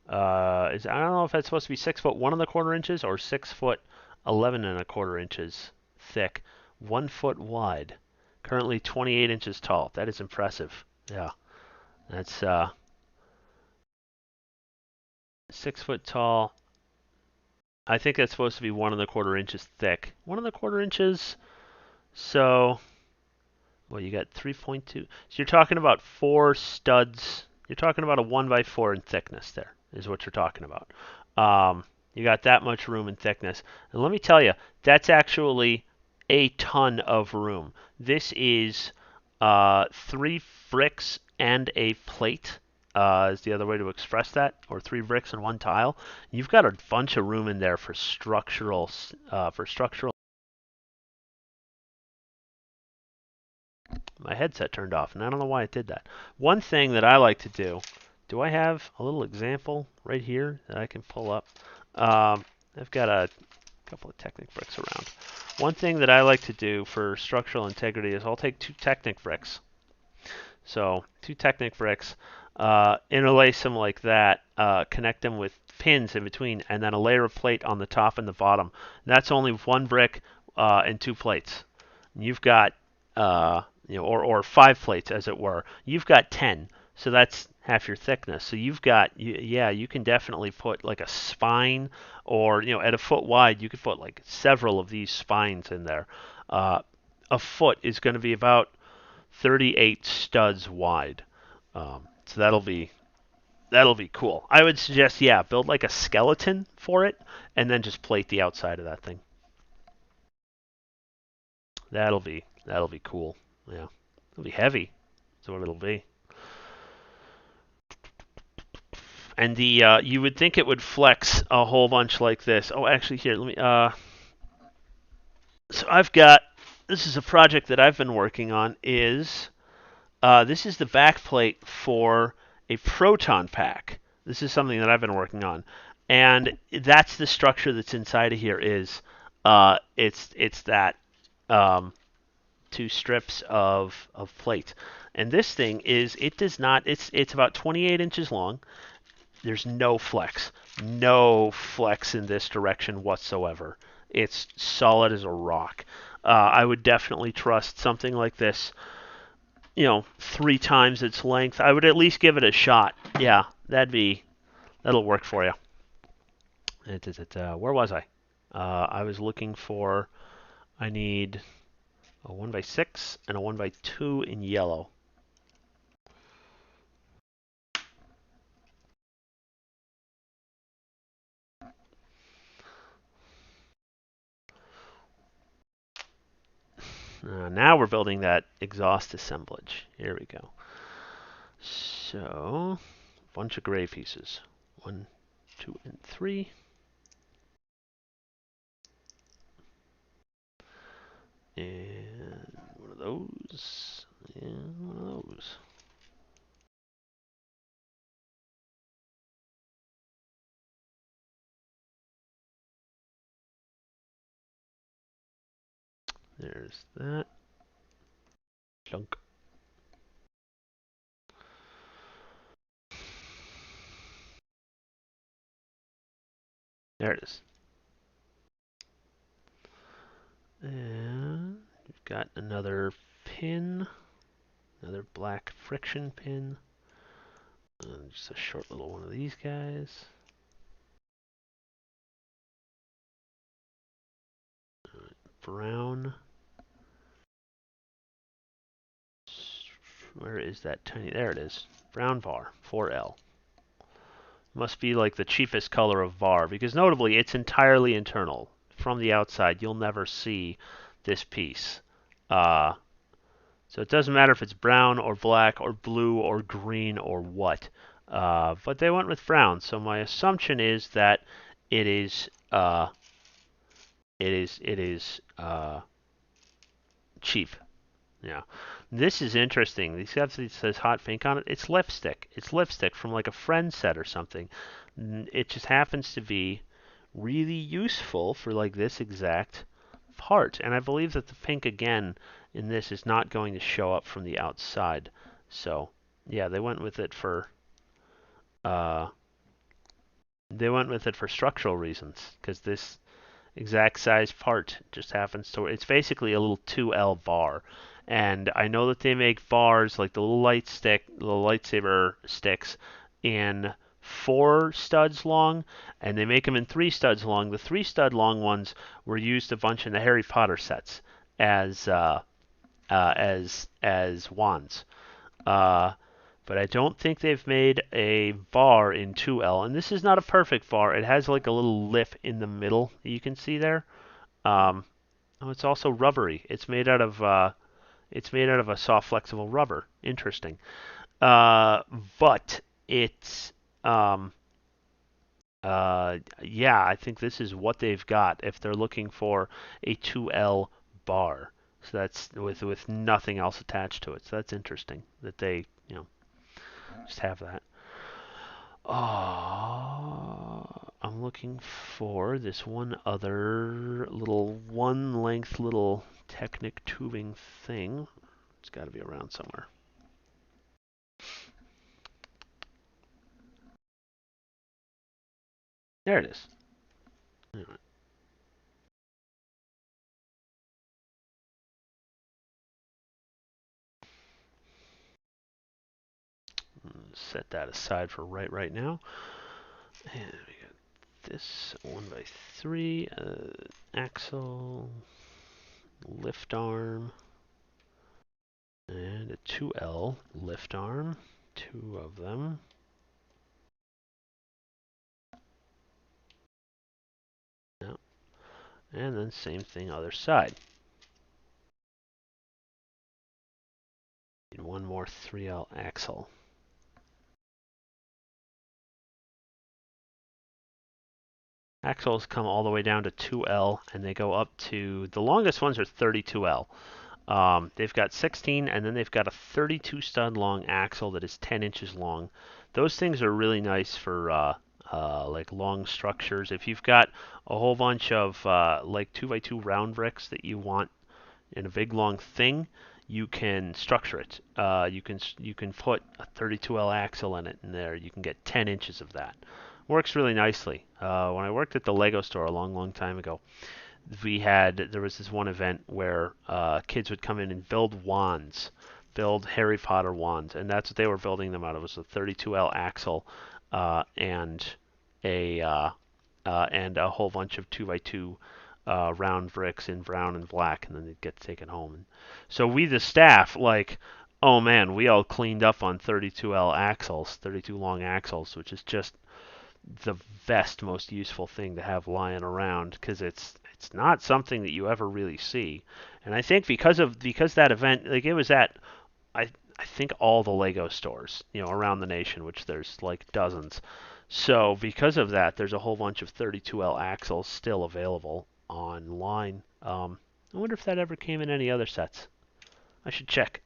I don't know if that's supposed to be 6 foot 1 1/4 inches or 6 foot 11 1/4 inches thick, 1 foot wide, currently 28 inches tall. That is impressive. Yeah. That's, 6 foot tall. I think that's supposed to be 1 1/4 inches thick. 1 1/4 inches. So Well, you got 3.2. So you're talking about 4 studs. You're talking about a 1x4 in thickness there, is what you're talking about. You got that much room and thickness. And let me tell you, that's actually a ton of room. This is 3 bricks and a plate, is the other way to express that, or 3 bricks and 1 tile. You've got a bunch of room in there for structural. My headset turned off, and I don't know why it did that. One thing that I like to do I have a little example right here that I can pull up? I've got a couple of Technic bricks around. One thing that I like to do for structural integrity is I'll take 2 Technic bricks. So 2 Technic bricks, interlace them like that, connect them with pins in between, and then a layer of plate on the top and the bottom. And that's only 1 brick and 2 plates. You've got or 5 plates as it were. You've got 10, so that's half your thickness. So you've got you can definitely put like a spine, or at a foot wide you could put like several of these spines in there. A foot is going to be about 38 studs wide. So that'll be cool. I would suggest build like a skeleton for it, and then just plate the outside of that thing. That'll be cool. Yeah, it'll be heavy. That's what it'll be. And the you would think it would flex a whole bunch like this. Oh, actually, here, let me. So I've got. This is a project that I've been working on. This is the back plate for a proton pack. This is something that I've been working on, and that's the structure that's inside of here. It's that 2 strips of plate. And this thing does not, it's about 28 inches long. There's no flex in this direction whatsoever. It's solid as a rock. I would definitely trust something like this, 3 times its length. I would at least give it a shot. Yeah, that'll work for you. Where was I? I was looking for, I need a 1x6 and a 1x2 in yellow. Now we're building that exhaust assemblage. Here we go. So, a bunch of gray pieces. 1, 2, and 3. And one of those. And one of those. There's that. Clunk. There it is. And we've got another pin. Another black friction pin. Just a short little one of these guys. Brown. Where is that tiny? There it is. Brown var, 4L. Must be like the cheapest color of var, because notably it's entirely internal. From the outside, you'll never see this piece. So it doesn't matter if it's brown or black or blue or green or what. But they went with brown, so my assumption is that it is cheap. Yeah. This is interesting. These guys, it says hot pink on it. It's lipstick. It's lipstick from like a friend set or something. It just happens to be really useful for like this exact part. And I believe that the pink again in this is not going to show up from the outside. So yeah, they went with it for structural reasons, because this exact size part just happens to, it's basically a little 2L bar. And I know that they make bars like the little lightsaber sticks in 4 studs long, and they make them in 3 studs long. The 3 stud long ones were used a bunch in the Harry Potter sets as as wands. Uh, but I don't think they've made a var in 2L. And this is not a perfect var. It has like a little lip in the middle that you can see there. Oh, it's also rubbery. It's made out of a soft, flexible rubber. Interesting. But it's yeah, I think this is what they've got if they're looking for a 2L bar. So that's with nothing else attached to it. So that's interesting that they, just have that. I'm looking for this one other little one length little Technic tubing thing. It's got to be around somewhere. There it is. All right. Set that aside for right now. And we got this 1x3 axle, lift arm, and a 2L lift arm. Two of them. Yep. And then same thing other side. Need one more 3L axle. Axles come all the way down to 2L, and they go up to, the longest ones are 32L. They've got 16, and then they've got a 32 stud long axle that is 10 inches long. Those things are really nice for like long structures. If you've got a whole bunch of like 2x2 round bricks that you want in a big long thing, you can structure it. You can put a 32L axle in it, and there you can get 10 inches of that. Works really nicely. When I worked at the Lego store a long time ago, there was this one event where kids would come in and build wands, build Harry Potter wands, and that's what they were building them out of. It was a 32L axle and a whole bunch of 2x2 round bricks in brown and black, and then they'd get taken home. And so we, the staff, like, oh man, we all cleaned up on 32L axles, 32 long axles, which is just the best, most useful thing to have lying around because it's not something that you ever really see. And I think because that event, like it was at I think all the Lego stores, around the nation, which there's like dozens. So because of that, there's a whole bunch of 32L axles still available online. I wonder if that ever came in any other sets. I should check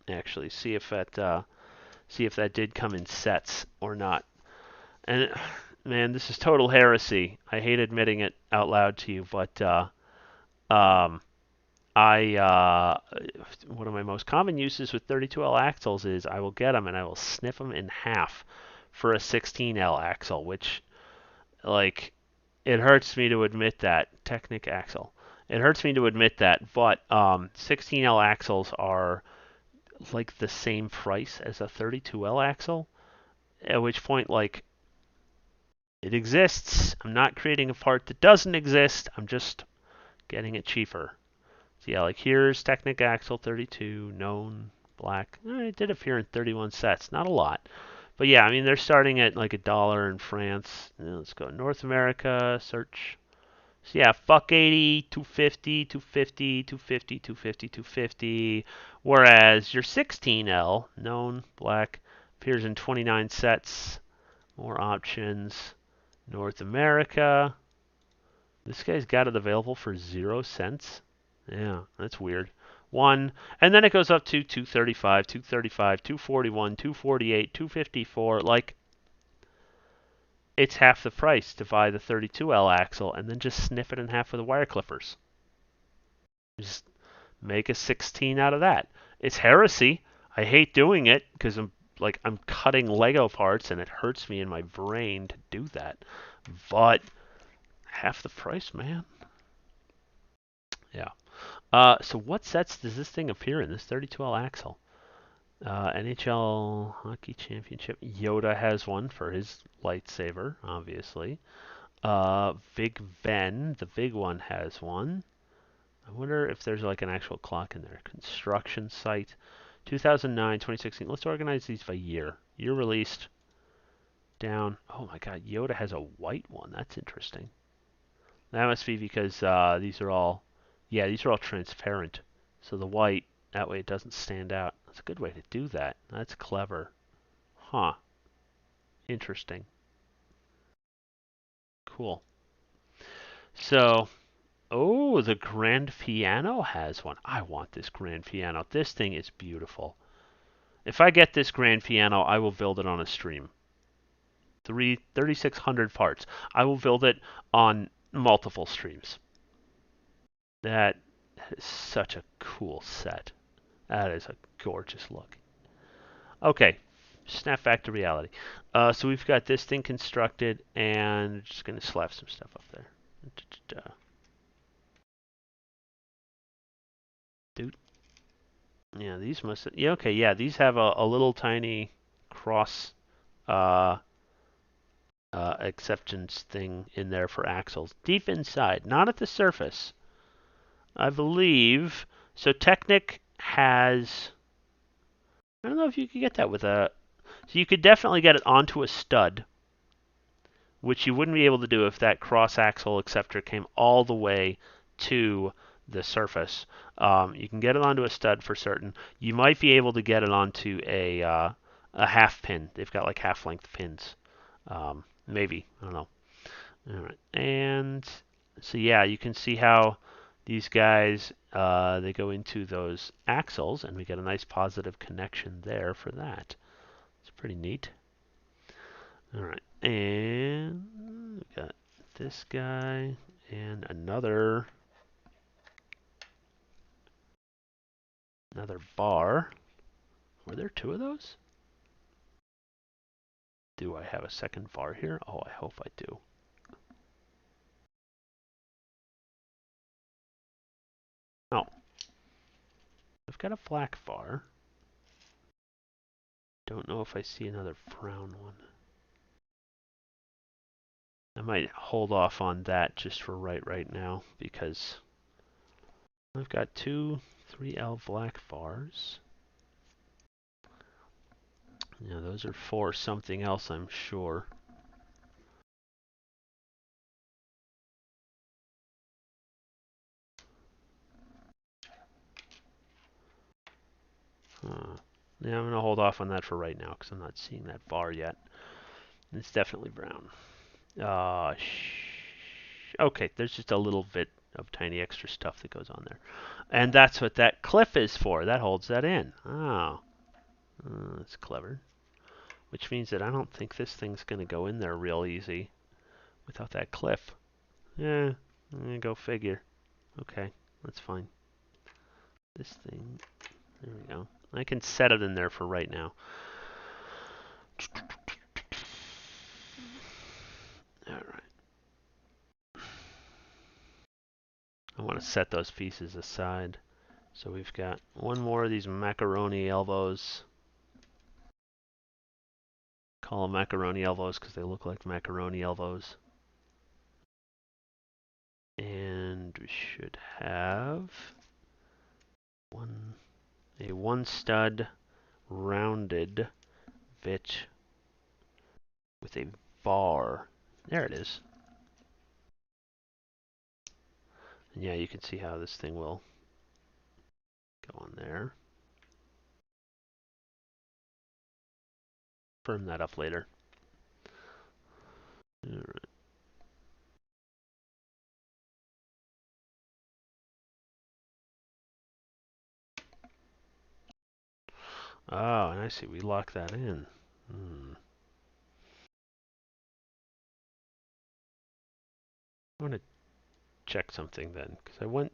actually, see if that did come in sets or not. And man, this is total heresy. I hate admitting it out loud to you, but um, one of my most common uses with 32L axles is I will get them and I will snip them in half for a 16L axle, which like it hurts me to admit that Technic axle. It hurts me to admit that, but 16L axles are like the same price as a 32L axle. At which point, like, it exists. I'm not creating a part that doesn't exist. I'm just getting it cheaper. So yeah, like here's Technic Axle 32, known, black. It did appear in 31 sets. Not a lot. But yeah, I mean, they're starting at like $1 in France. Let's go North America, search. So yeah, fuck 80, 250, 250, 250, 250, 250. Whereas your 16L, known, black, appears in 29 sets. More options. North America. This guy's got it available for 0 cents. Yeah, that's weird. One, and then it goes up to 235, 235, 241, 248, 254. Like, it's half the price to buy the 32L axle and then just snip it in half with the wire clippers. Just make a 16 out of that. It's heresy. I hate doing it because I'm cutting Lego parts and it hurts me in my brain to do that. But half the price, man. Yeah. So what sets does this thing appear in? This 32L axle. NHL Hockey Championship. Yoda has one for his lightsaber, obviously. Big Ben, the big one, has one. I wonder if there's like an actual clock in there. Construction site. 2009, 2016. Let's organize these by year. Year released. Down. Oh my god, Yoda has a white one. That's interesting. That must be because these are all, yeah, these are all transparent. So the white, that way it doesn't stand out. That's a good way to do that. That's clever. Huh. Interesting. Cool. So, oh, the grand piano has one. I want this grand piano. This thing is beautiful. If I get this grand piano, I will build it on a stream. 3,600 parts. I will build it on multiple streams. That is such a cool set. That is a gorgeous look. Okay, snap back to reality. So we've got this thing constructed, and just going to slap some stuff up there. Dude. Yeah, these must. Yeah, okay, yeah, these have a little tiny cross uh, acceptance thing in there for axles. Deep inside, not at the surface. I believe. So Technic has. I don't know if you could get that with a. So you could definitely get it onto a stud, which you wouldn't be able to do if that cross-axle acceptor came all the way to the surface. You can get it onto a stud for certain. You might be able to get it onto a half pin. They've got like half-length pins. Maybe. I don't know. All right. And so yeah, you can see how these guys they go into those axles, and we get a nice positive connection there for that. It's pretty neat. All right, and we got this guy and another bar. Were there two of those? Do I have a second bar here? Oh, I hope I do. Oh, I've got a black bar. Don't know if I see another brown one. I might hold off on that just for right now because I've got 3L black bars. Yeah, those are for something else, I'm sure. Yeah, I'm going to hold off on that for right now because I'm not seeing that bar yet. It's definitely brown. Okay, there's just a little bit of tiny extra stuff that goes on there. And that's what that clip is for. That holds that in. Oh, that's clever. Which means that I don't think this thing's going to go in there real easy without that clip. Yeah, go figure. Okay, that's fine. This thing, there we go. I can set it in there for right now. All right. I want to set those pieces aside. So we've got one more of these macaroni elbows. Call them macaroni elbows because they look like macaroni elbows. And we should have a one stud rounded bit with a bar. There it is. And yeah, you can see how this thing will go on there. Firm that up later. All right. Oh, and I see. We lock that in. I want to check something then, because I went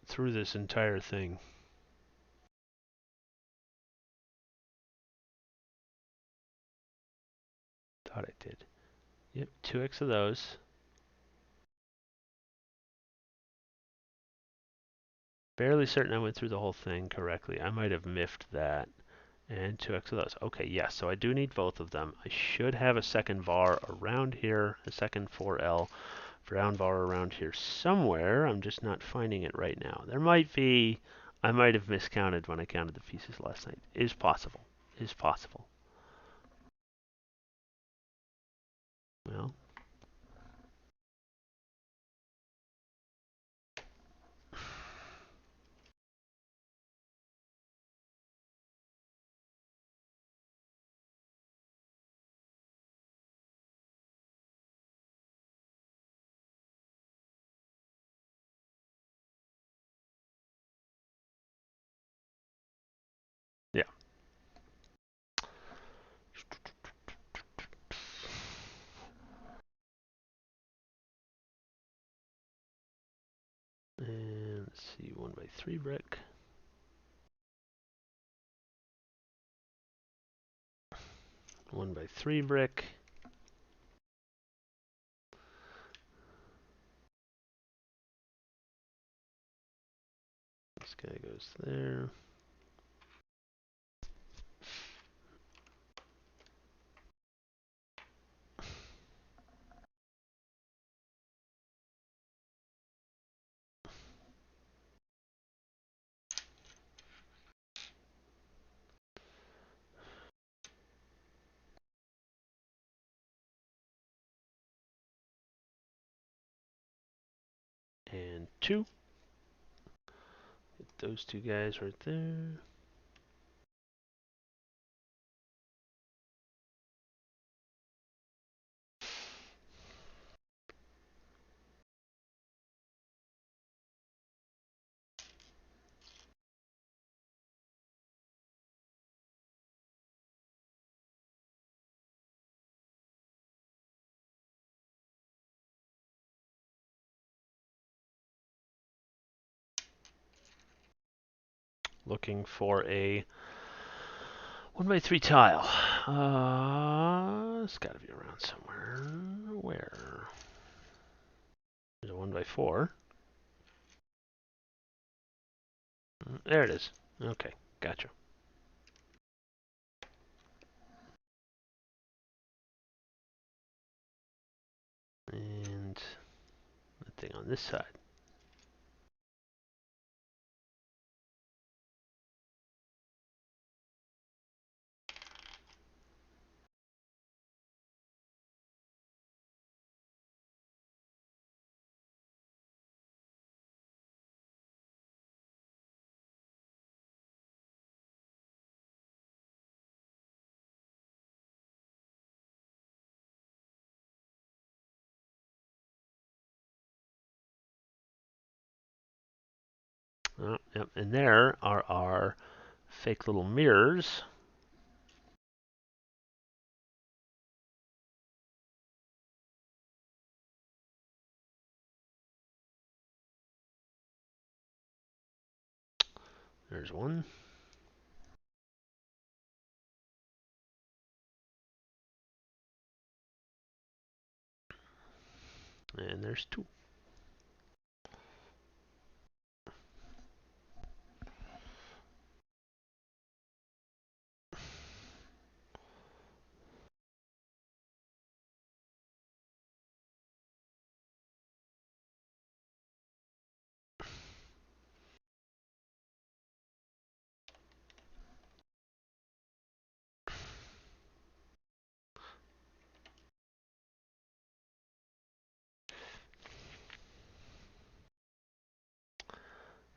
through this entire thing. Thought I did. Yep, 2x of those. Fairly certain I went through the whole thing correctly. I might have miffed that. And 2x of those. Okay, yes, so I do need both of them. I should have a second bar around here, a second 4L ground bar around here somewhere. I'm just not finding it right now. There might be. I might have miscounted when I counted the pieces last night. Is possible. Is possible. Well. Yeah. And let's see, 1x3 brick. One by 3 brick. This guy goes there. And 2. Get those 2 guys right there. Looking for a 1x3 tile. It's got to be around somewhere. Where? There's a 1x4. There it is. Okay, gotcha. And the thing on this side. Oh, yep, and there are our fake little mirrors. There's one. And there's 2.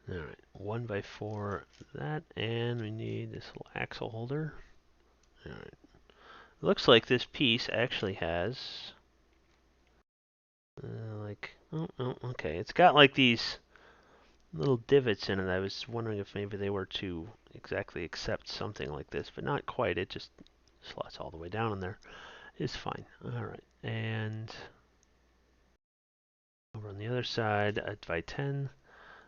Alright, 1x4 that, and we need this little axle holder. Alright. Looks like this piece actually has okay. It's got like these little divots in it. I was wondering if maybe they were to exactly accept something like this, but not quite. It just slots all the way down in there. It's fine. Alright, and over on the other side, by 10.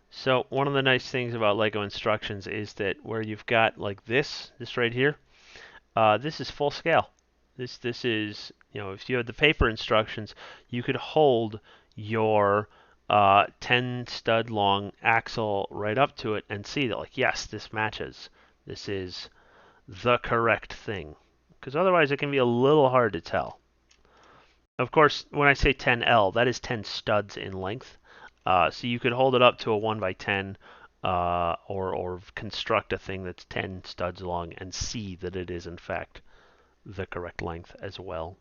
So one of the nice things about Lego instructions is that where you've got like this right here, this is full scale. This is, if you had the paper instructions, you could hold your 10 stud long axle right up to it and see that, like, yes, this matches. This is the correct thing. Because otherwise it can be a little hard to tell. Of course, when I say 10L, that is 10 studs in length. So you could hold it up to a 1 by 10 or construct a thing that's 10 studs long and see that it is in fact the correct length as well.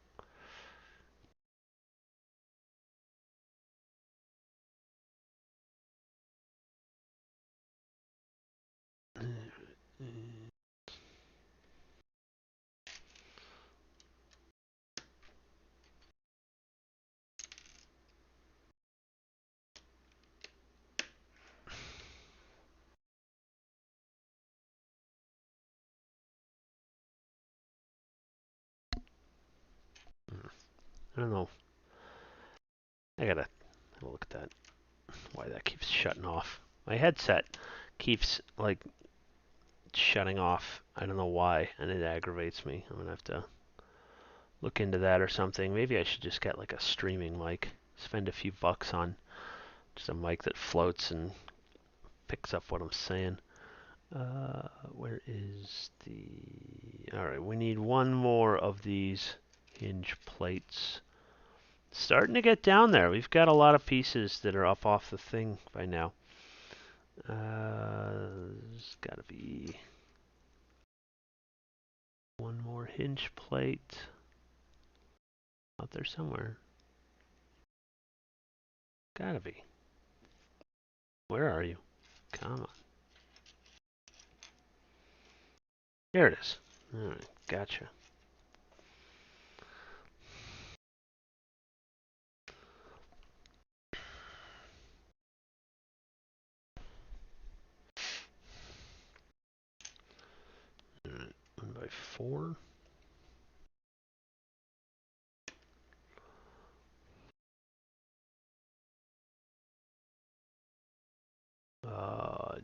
I don't know. I gotta look at that. Why that keeps shutting off. My headset keeps like shutting off. I don't know why, and it aggravates me. I'm gonna have to look into that or something. Maybe I should just get like a streaming mic. Spend a few bucks on just a mic that floats and picks up what I'm saying. Where is the... Alright, we need one more of these hinge plates. Starting to get down there. We've got a lot of pieces that are up off the thing by now. There's gotta be one more hinge plate out there somewhere. Gotta be. Where are you? Come on. There it is. Alright, gotcha. Alright, 1 by 4.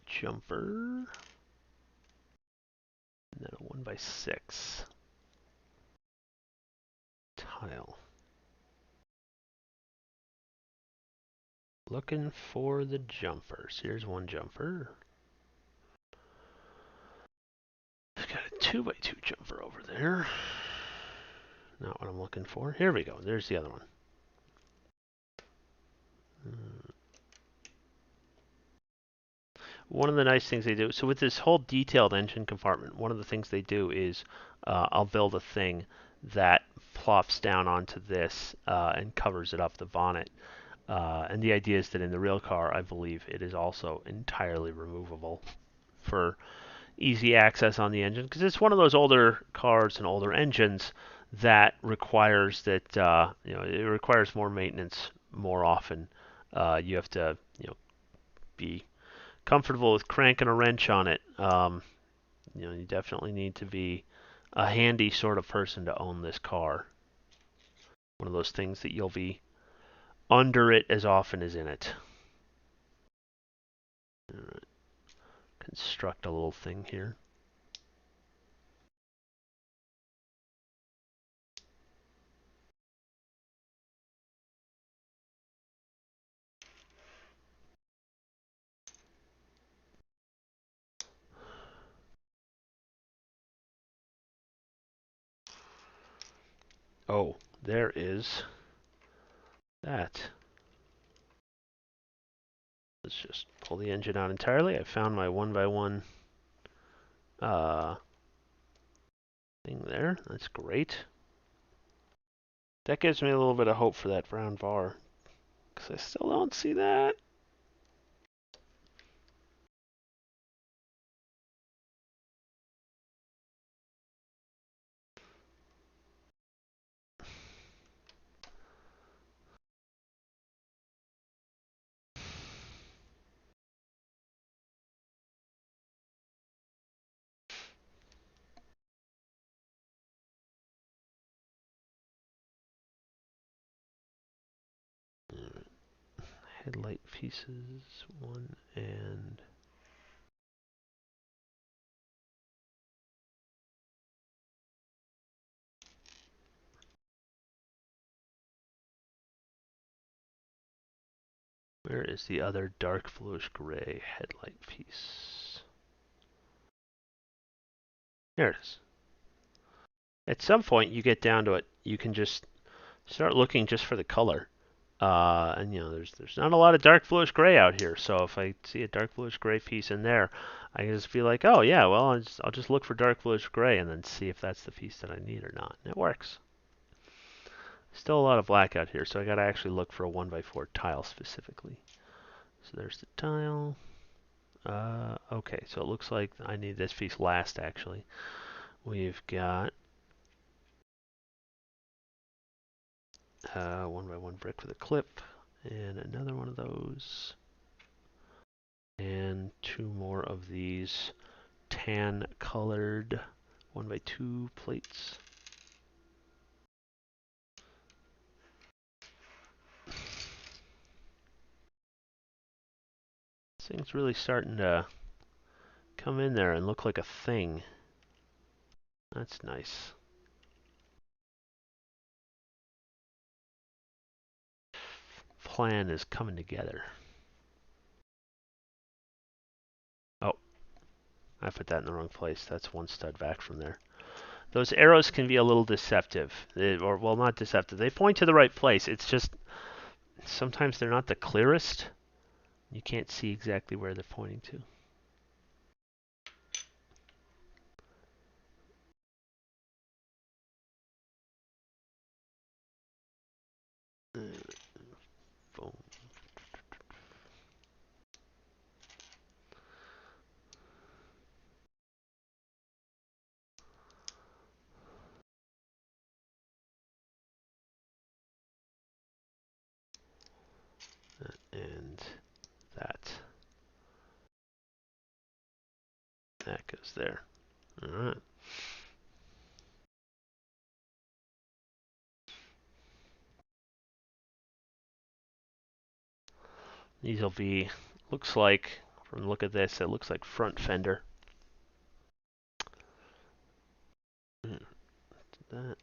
Jumper. And then a 1 by 6 tile. Looking for the jumpers. Here's one jumper. I've got a 2 by 2 jumper over there. Not what I'm looking for. Here we go. There's the other one. One of the nice things they do, so with this whole detailed engine compartment, one of the things they do is I'll build a thing that plops down onto this and covers it up, the bonnet. And the idea is that in the real car, I believe it is also entirely removable for easy access on the engine, because it's one of those older cars and older engines that requires that it requires more maintenance more often. You have to be comfortable with cranking a wrench on it. You definitely need to be a handy sort of person to own this car. One of those things that you'll be under it as often as in it. All right. Construct a little thing here. Oh, there is that. Let's just pull the engine out entirely. I found my 1 by 1 thing there. That's great. That gives me a little bit of hope for that brown bar, because I still don't see that. Headlight pieces, 1 and... Where is the other dark bluish gray headlight piece? There it is. At some point you get down to it, you can just start looking just for the color. And there's not a lot of dark bluish gray out here. So if I see a dark bluish gray piece in there, I can just be like, oh yeah, well I'll just look for dark bluish gray and then see if that's the piece that I need or not. And it works. Still a lot of black out here, so I gotta actually look for a 1x4 tile specifically. So there's the tile. Okay, so it looks like I need this piece last actually. We've got 1x1 brick with a clip, and another one of those, and two more of these tan colored 1x2 plates. This thing's really starting to come in there and look like a thing. That's nice. Plan is coming together. Oh, I put that in the wrong place. That's one stud back from there. Those arrows can be a little deceptive. Or, well, not deceptive. They point to the right place. It's just sometimes they're not the clearest. You can't see exactly where they're pointing to. Boom. And that. That goes there. All right. These will be, looks like, from the look at this, it looks like front fender. That,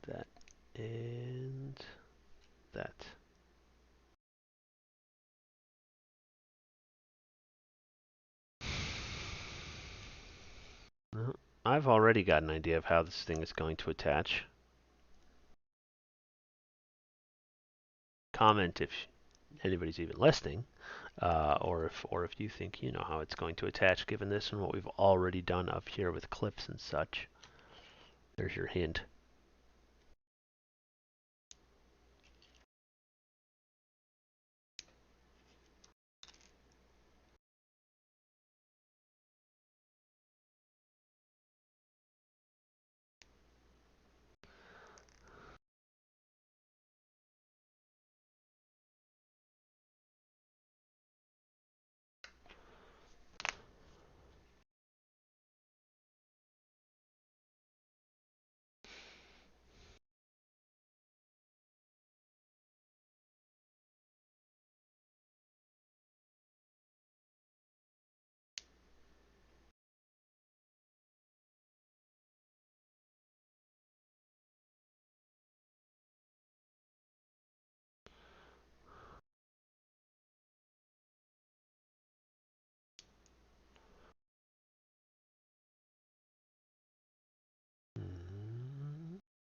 that, and that. No, I've already got an idea of how this thing is going to attach. Comment if anybody's even listening, or if you think you know how it's going to attach, given this and what we've already done up here with clips and such. There's your hint.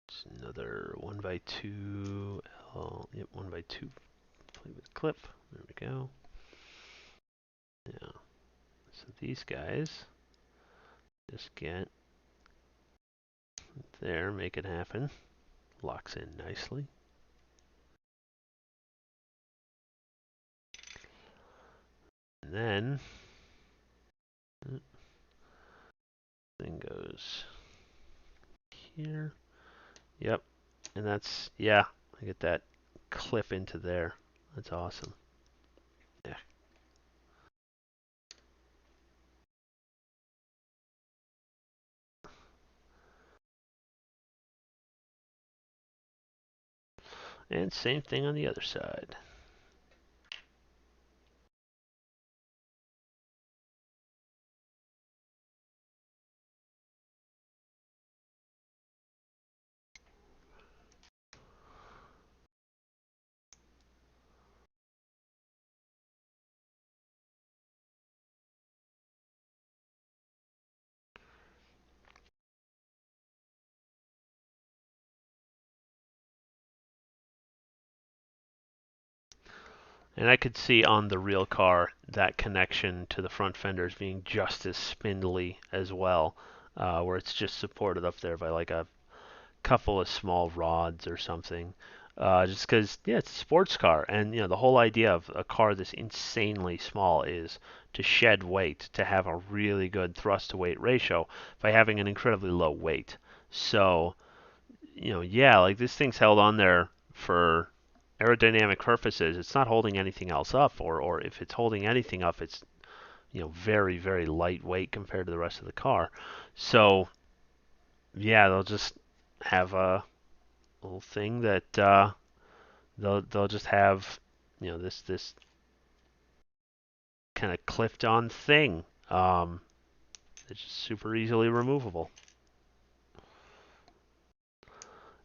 It's another 1x2 yep, 1x2 plate with clip. There we go. Yeah. So these guys just get there, make it happen. Locks in nicely. And then thing goes here. Yep. And that's, yeah, I get that clip into there. That's awesome. Yeah. And same thing on the other side. And I could see on the real car that connection to the front fenders being just as spindly as well, where it's just supported up there by like a couple of small rods or something. Just because, yeah, it's a sports car, and the whole idea of a car this insanely small is to shed weight, to have a really good thrust to weight ratio by having an incredibly low weight. So, yeah, like this thing's held on there for aerodynamic purposes. It's not holding anything else up, or if it's holding anything up, it's very, very lightweight compared to the rest of the car. So, yeah, they'll just have a little thing that they'll just have this kind of clipped on thing. It's just super easily removable.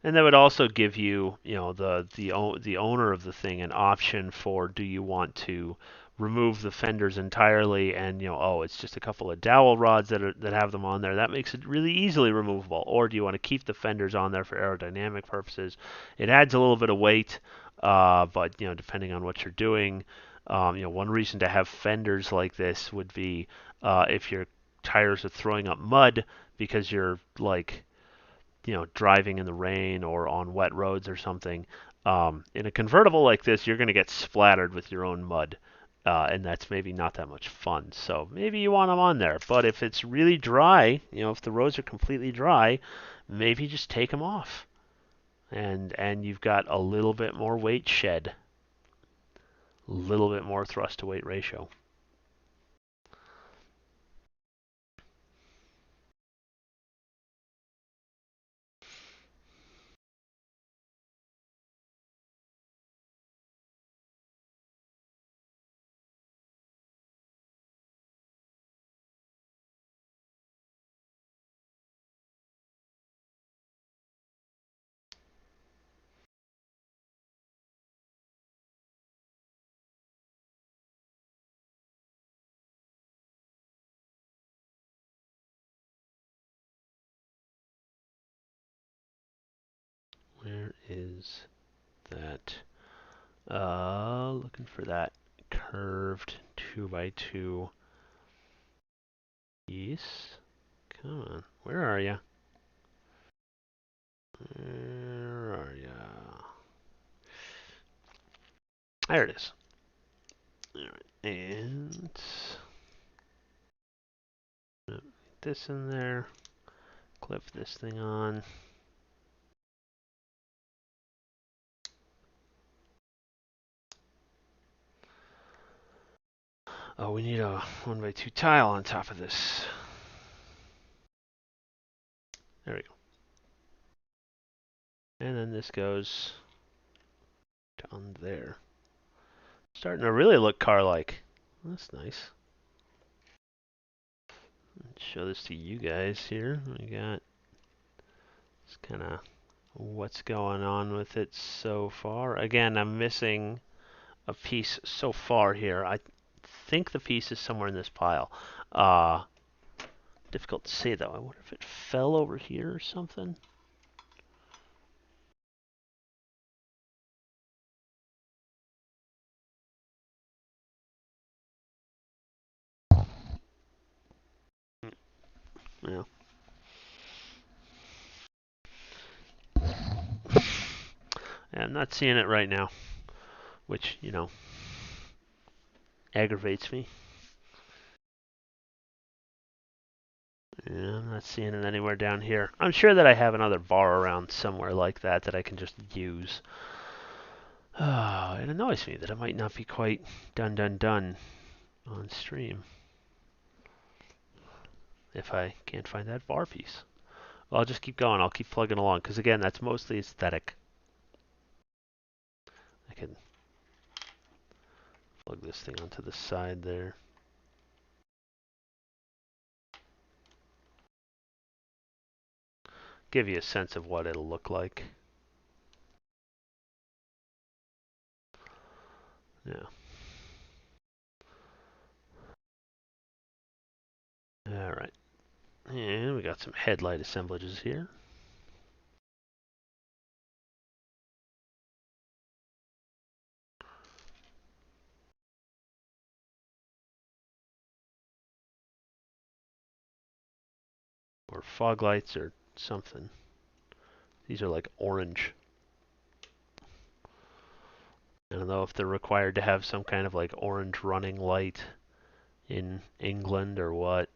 And that would also give you, the owner of the thing an option for, do you want to remove the fenders entirely, and it's just a couple of dowel rods that have them on there. That makes it really easily removable. Or do you want to keep the fenders on there for aerodynamic purposes? It adds a little bit of weight, but depending on what you're doing, one reason to have fenders like this would be if your tires are throwing up mud because you're like driving in the rain or on wet roads or something. In a convertible like this, you're going to get splattered with your own mud, and that's maybe not that much fun. So maybe you want them on there. But if it's really dry, if the roads are completely dry, maybe just take them off, and you've got a little bit more weight shed, a little bit more thrust to weight ratio. Where is that? Looking for that curved 2x2 piece. Come on, where are you? Where are ya? There it is. All right, and put this in there. Clip this thing on. Oh, we need a 1x2 tile on top of this. There we go. And then this goes down there. Starting to really look car-like. That's nice. Let's show this to you guys here. We got this kind of what's going on with it so far. Again, I'm missing a piece so far here. I think the piece is somewhere in this pile. Difficult to say though. I wonder if it fell over here or something. Yeah. I'm not seeing it right now, which, aggravates me. Yeah, I'm not seeing it anywhere down here. I'm sure that I have another bar around somewhere like that I can just use. It annoys me that it might not be quite done on stream if I can't find that bar piece. Well, I'll just keep going. I'll keep plugging along because, again, that's mostly aesthetic. I can plug this thing onto the side there. Give you a sense of what it'll look like. Yeah. All right. And we got some headlight assemblages here. or fog lights or something. These are like orange. I don't know if they're required to have some kind of like orange running light in England or what.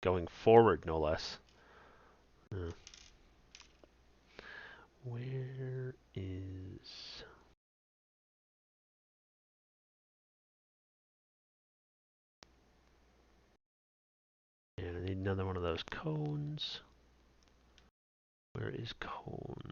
Going forward, no less. Where is... And I need another one of those cones. Where is cone?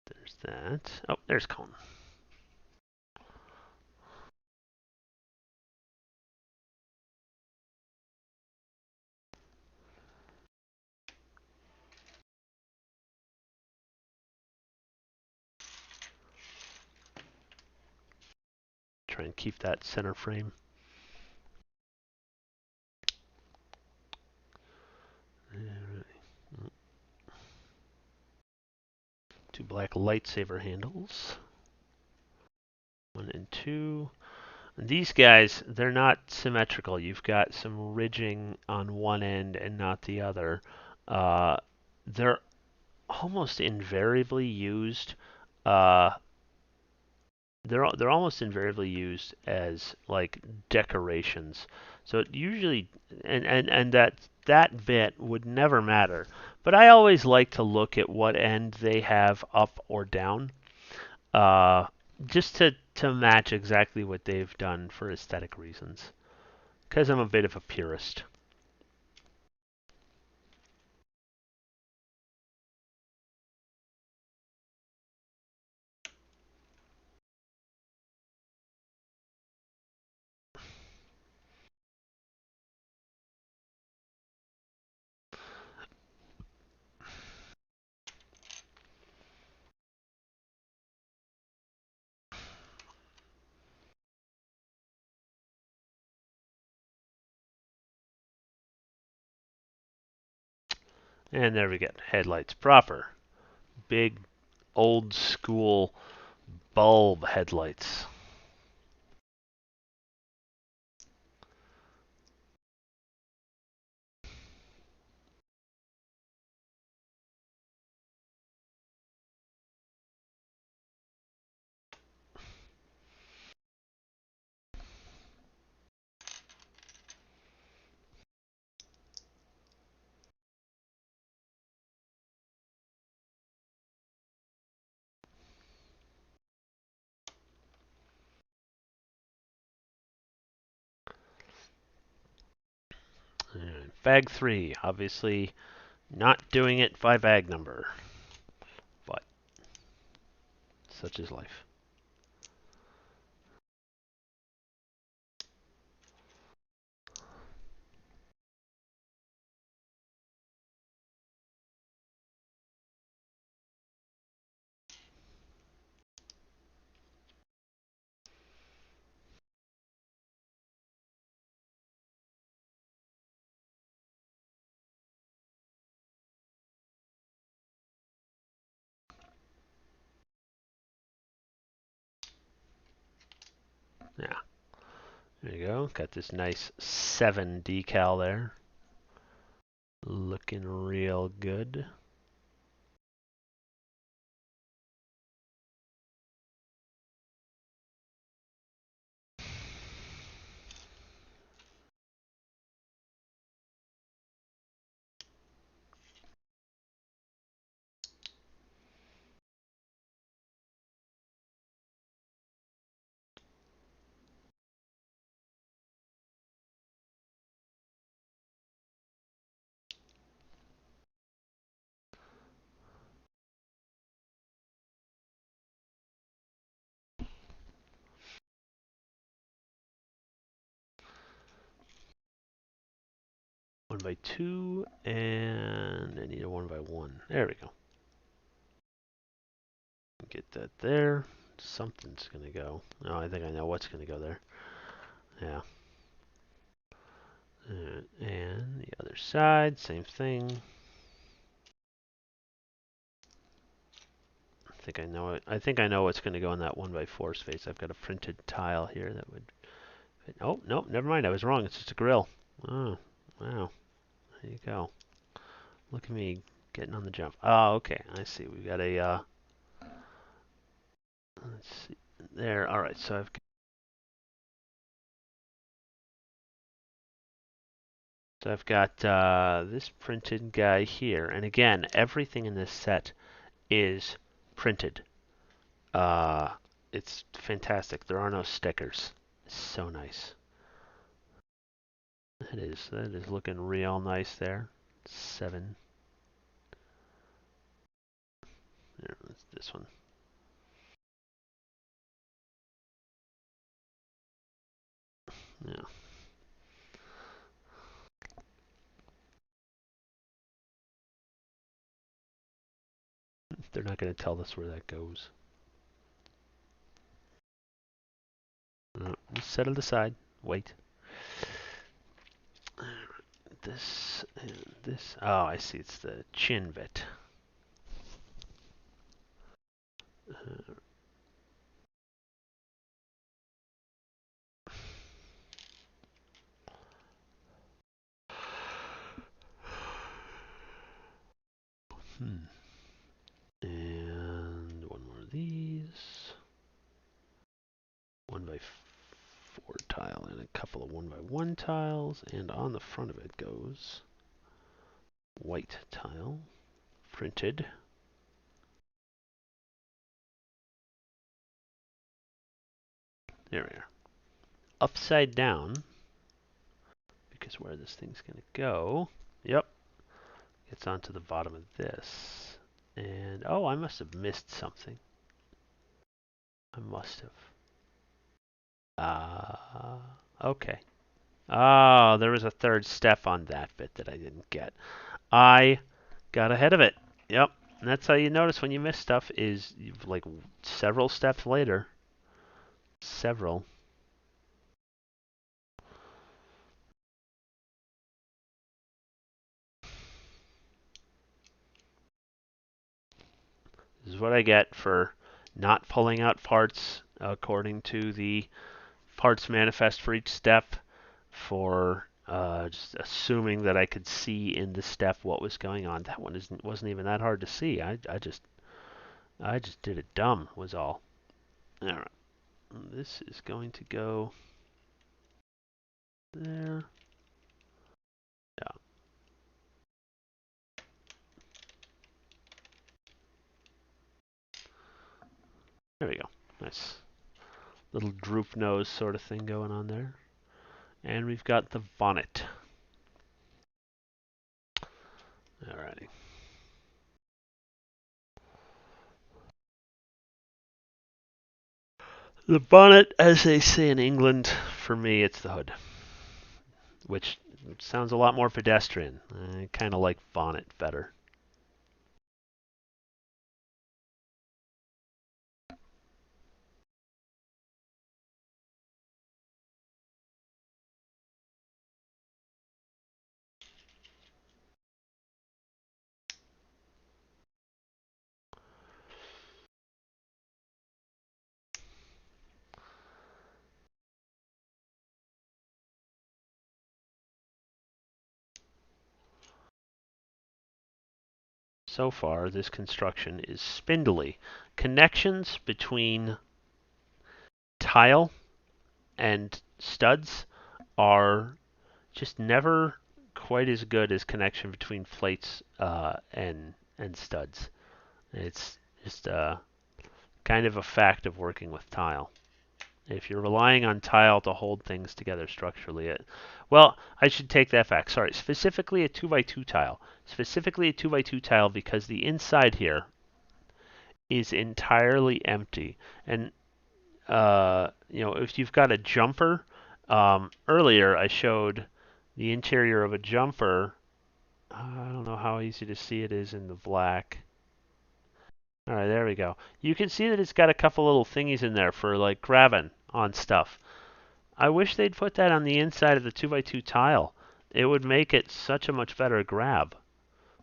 There's that. Oh, there's cone. Try and keep that center frame. Two black lightsaber handles. 1 and 2. And these guys, they're not symmetrical. You've got some ridging on one end and not the other. They're almost invariably used. They're almost invariably used as like decorations. So it usually and that bit would never matter. But I always like to look at what end they have up or down, just to match exactly what they've done for aesthetic reasons. Because I'm a bit of a purist. And there we go. Headlights proper. Big old school bulb headlights. And bag 3, obviously not doing it by bag number, but such is life. Yeah, there you go. Got this nice 7 decal there. Looking real good. One by 2, and I need a 1 by 1. There we go. Get that there. Something's gonna go. Oh, I think I know what's gonna go there. Yeah. And the other side, same thing. I think I know it. I think I know what's going to go in that 1x4 space. I've got a printed tile here that would fit. Oh, no, never mind. I was wrong. It's just a grill. Oh, wow. There you go. Look at me getting on the jump. Oh, okay. I see. We've got a, let's see. There. All right. So I've got this printed guy here. And again, everything in this set is printed. Uh, it's fantastic. There are no stickers. It's so nice. That is looking real nice there. 7. There, this one. Yeah. They're not going to tell us where that goes. Just set it aside. Wait. This and this. Oh, I see. It's the chin bit. Uh, hmm. And one more of these. 1x4 tile and a couple of 1x1 tiles. And on the front of it goes white tile. Printed. There we are. Upside down. Because where this thing's going to go. Yep. It's onto the bottom of this. And, oh, I must have missed something. I must have. Okay. Oh, there was a third step on that bit that I didn't get. I got ahead of it. Yep. And that's how you notice when you miss stuff is you've like several steps later. Several. This is what I get for not pulling out parts according to the parts manifest for each step, for just assuming that I could see in the step what was going on. That one wasn't even that hard to see. I just did it dumb was all. All right, this is going to go there. Yeah, there we go. Nice little droop nose sort of thing going on there. And we've got the bonnet. Alrighty. The bonnet, as they say in England, for me, it's the hood, which sounds a lot more pedestrian. I kind of like bonnet better. So far, this construction is spindly. Connections between tile and studs are just never quite as good as connection between plates and studs. It's just kind of a fact of working with tile. If you're relying on tile to hold things together structurally, well, I should take that back. Sorry, specifically a 2x2 tile. Specifically a 2x2 tile because the inside here is entirely empty. And, if you've got a jumper, earlier I showed the interior of a jumper. I don't know how easy to see it is in the black. All right, there we go. You can see that it's got a couple little thingies in there for like grabbing on stuff. I wish they'd put that on the inside of the 2x2 tile. It would make it such a much better grab.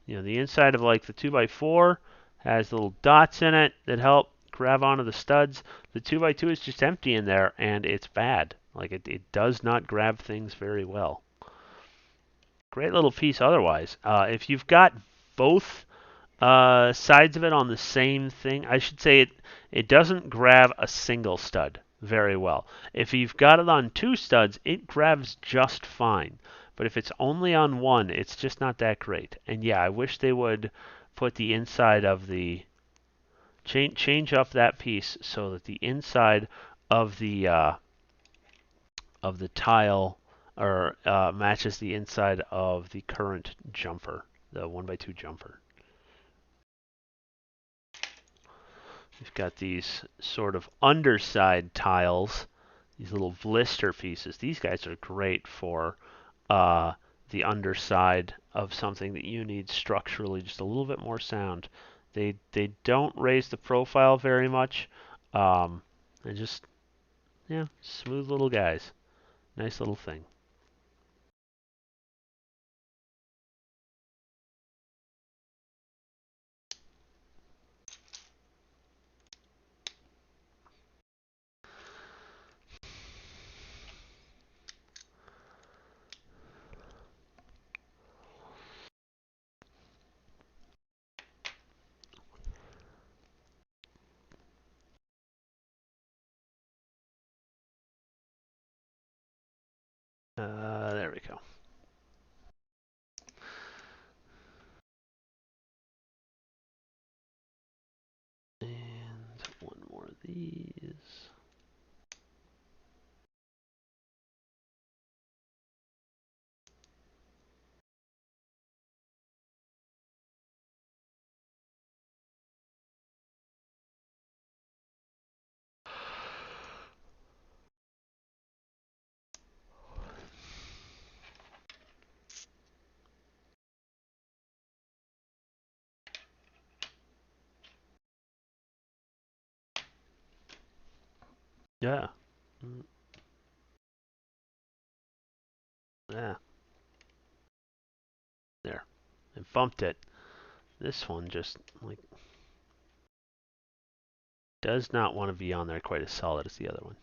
You know, the inside of like the 2x4 has little dots in it that help grab onto the studs. The 2x2 is just empty in there and it's bad. Like it does not grab things very well. Great little piece otherwise. If you've got both sides of it on the same thing, I should say it doesn't grab a single stud very well. If you've got it on two studs, it grabs just fine. But if it's only on one, it's just not that great. And yeah, I wish they would put the inside of the change up that piece so that the inside of the tile or matches the inside of the current jumper, the 1x2 jumper. We've got these sort of underside tiles, these little blister pieces. These guys are great for the underside of something that you need structurally just a little bit more sound. They don't raise the profile very much. And just, yeah, smooth little guys. Nice little thing. There we go. And one more of these. Yeah. Yeah. There. I bumped it. This one just like does not want to be on there quite as solid as the other one.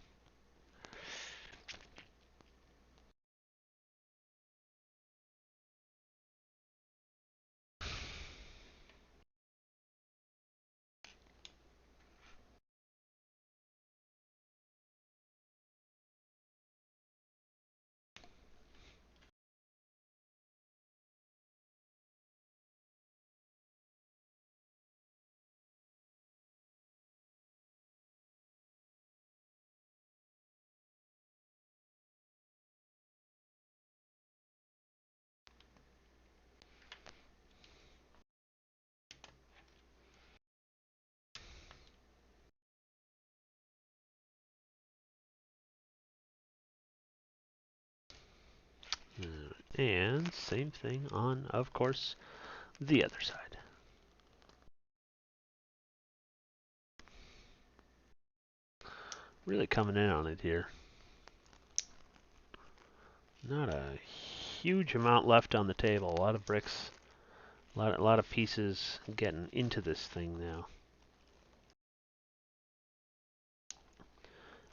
And same thing on, of course, the other side. Really coming in on it here. Not a huge amount left on the table. A lot of bricks, a lot of pieces getting into this thing now.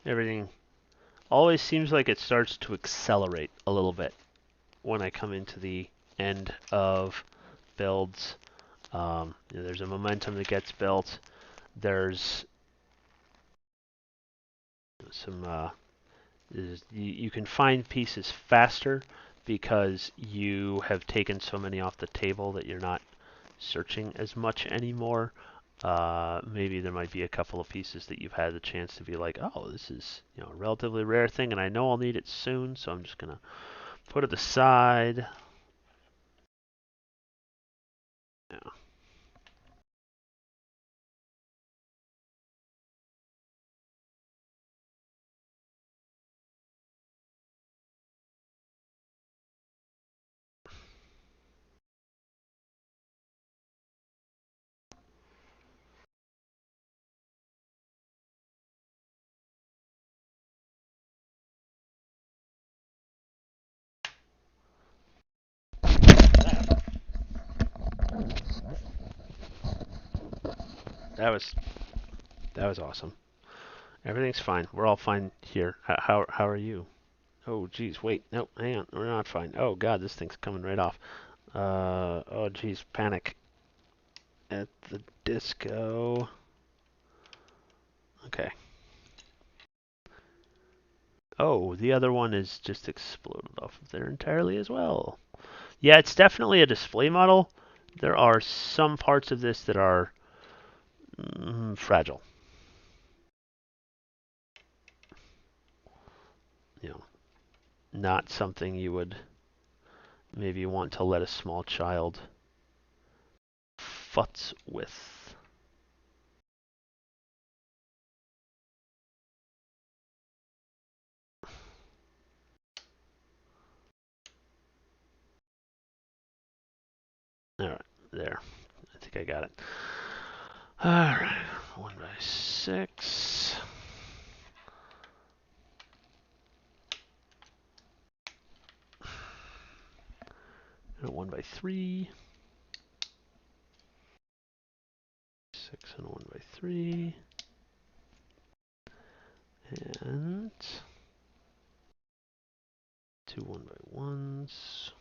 Everything always seems like it starts to accelerate a little bit when I come into the end of builds. There's a momentum that gets built. There's some you can find pieces faster because you have taken so many off the table that you're not searching as much anymore. Maybe there might be a couple of pieces that you've had the chance to be like, oh, this is a relatively rare thing, and I know I'll need it soon, so I'm just gonna put it aside. Yeah. That was awesome. Everything's fine. We're all fine here. How are you? Oh, geez, wait. No, hang on. We're not fine. Oh, God, this thing's coming right off. Oh, geez, panic at the disco. Okay. Oh, the other one is just exploded off of there entirely as well. Yeah, it's definitely a display model. There are some parts of this that are fragile. You know, not something you would maybe want to let a small child futz with. All right, there. I think I got it. All right, 1x6. And a 1x3. 6 and a 1x3. And two 1x1s.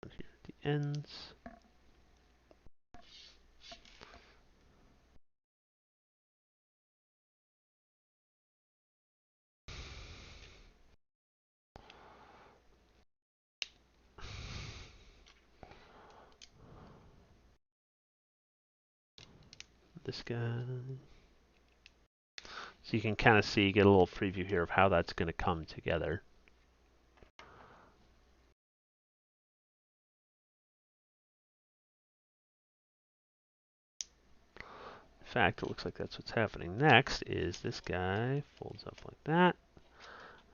Here at the ends. This guy. So you can kind of see, get a little preview here of how that's going to come together. In fact, it looks like that's what's happening. Next is this guy folds up like that.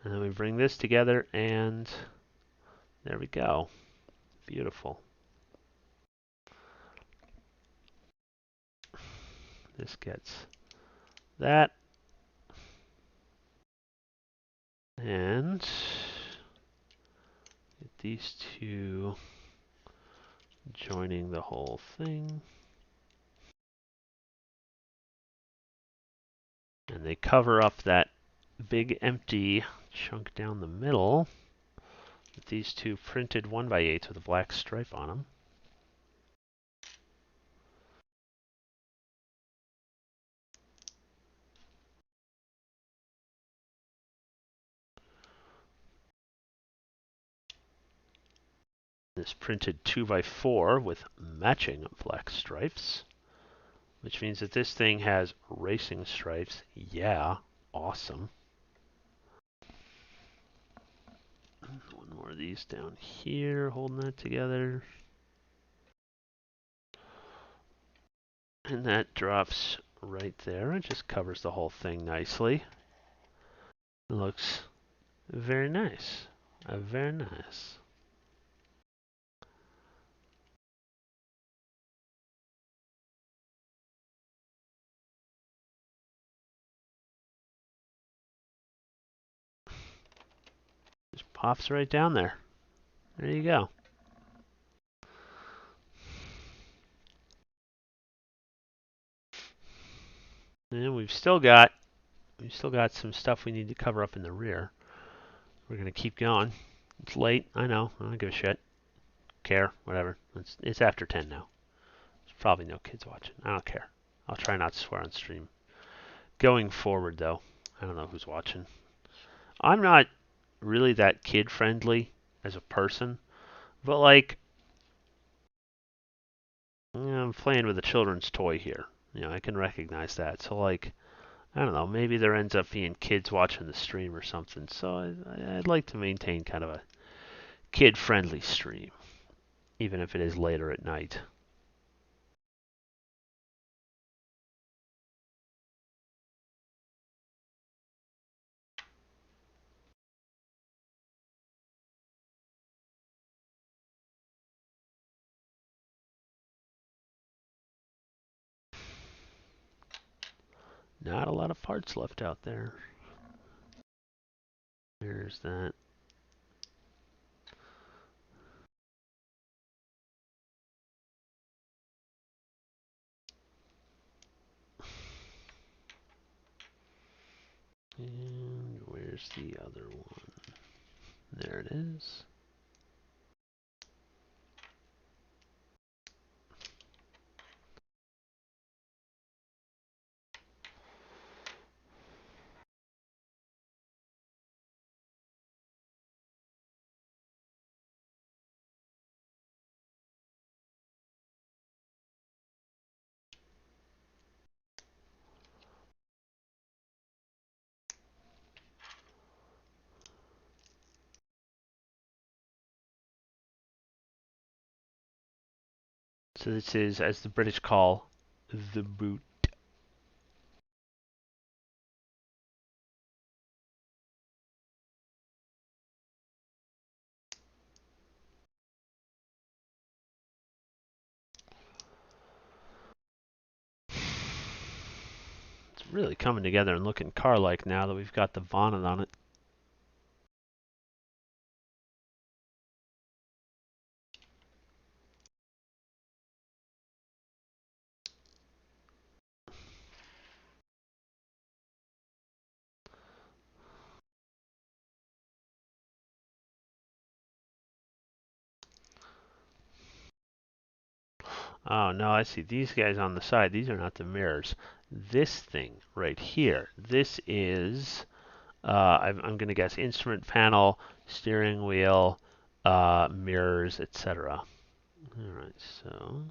And then we bring this together and there we go. Beautiful. This gets that. And get these two joining the whole thing. And they cover up that big empty chunk down the middle with these two printed 1x8s with a black stripe on them. This printed 2x4 with matching black stripes, which means that this thing has racing stripes. Yeah, awesome. One more of these down here, holding that together. And that drops right there. It just covers the whole thing nicely. It looks very nice. Very nice. Just pops right down there. There you go. And we've still got some stuff we need to cover up in the rear. We're gonna keep going. It's late, I know. I don't give a shit. Care, whatever. It's after 10 now. There's probably no kids watching. I don't care. I'll try not to swear on stream. Going forward, though, I don't know who's watching. I'm not really that kid friendly as a person, but like, I'm playing with a children's toy here. I can recognize that. So like, I don't know. Maybe there ends up being kids watching the stream or something. So I'd like to maintain kind of a kid-friendly stream, even if it is later at night. Not a lot of parts left out there. There's that. Where's the other one? There it is. So this is, as the British call, the boot. It's really coming together and looking car-like now that we've got the bonnet on it. Oh no, I see these guys on the side. These are not the mirrors. This thing right here, this is, I'm going to guess, instrument panel, steering wheel, mirrors, etc. Alright, so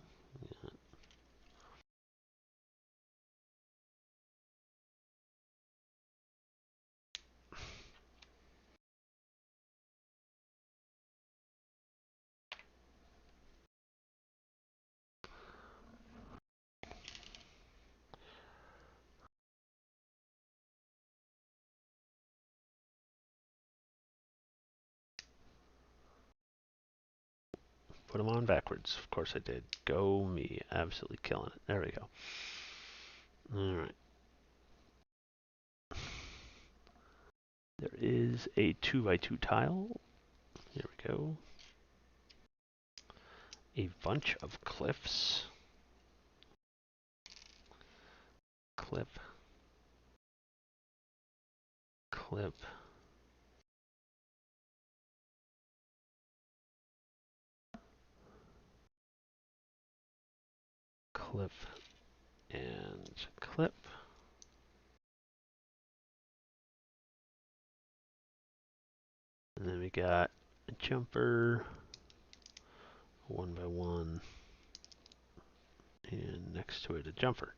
put them on backwards. Of course I did. Go me. Absolutely killing it. There we go. Alright. There is a 2x2 tile. Here we go. A bunch of cliffs. Clip. Clip. Clip. And clip. And then we got a jumper. 1x1. And next to it a jumper.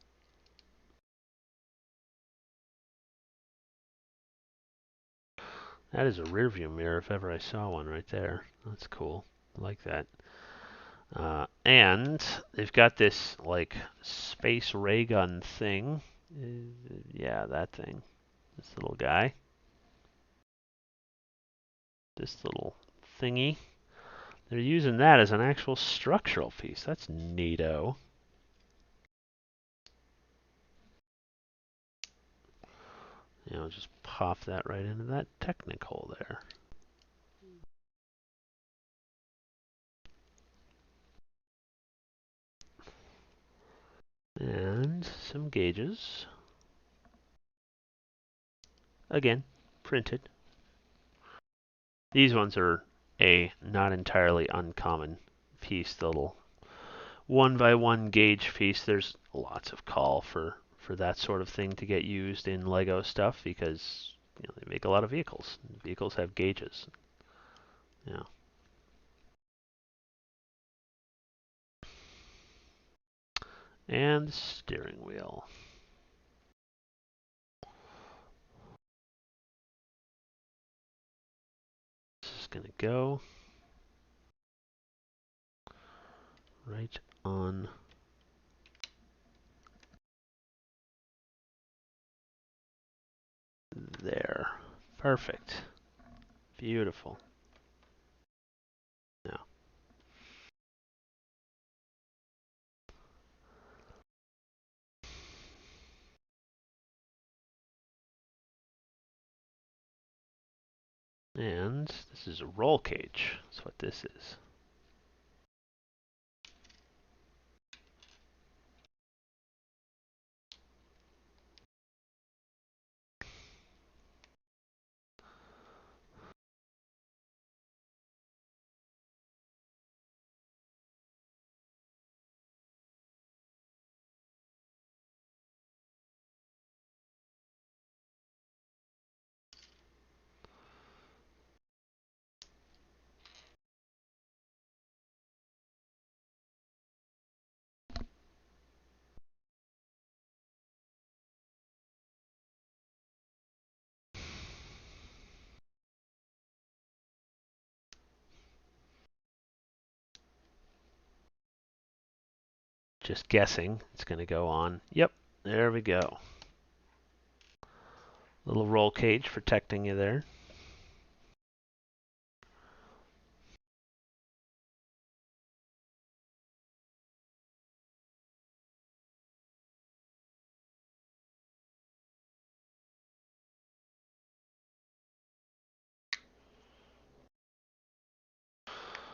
That is a rear view mirror if ever I saw one right there. That's cool. I like that. And they've got this like space ray gun thing. Yeah, that thing. This little guy. This little thingy. They're using that as an actual structural piece. That's neato. You know, just pop that right into that technical there. And some gauges. Again, printed. These ones are a not entirely uncommon piece, the little 1x1 gauge piece. There's lots of call for that sort of thing to get used in Lego stuff because they make a lot of vehicles. Vehicles have gauges. Yeah. And the steering wheel. This is going to go right on there. Perfect. Beautiful. Now, and this is a roll cage. That's what this is. just guessing. It's going to go on. Yep, there we go. Little roll cage protecting you there.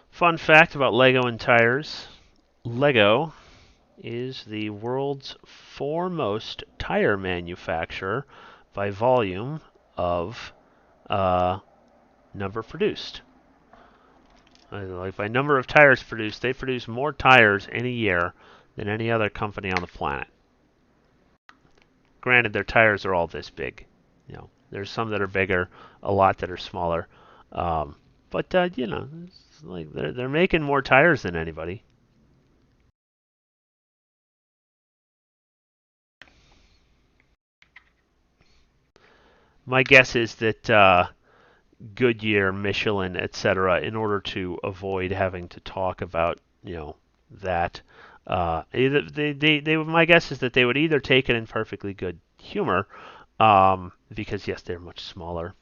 Fun fact about Lego and tires. Lego is the world's foremost tire manufacturer by volume of number produced. Like by number of tires produced, they produce more tires in a year than any other company on the planet. Granted, their tires are all this big. You know, there's some that are bigger, a lot that are smaller. But you know, it's like they're making more tires than anybody. My guess is that Goodyear, Michelin, etc., in order to avoid having to talk about, you know, that, either my guess is that they would either take it in perfectly good humor, because yes, they're much smaller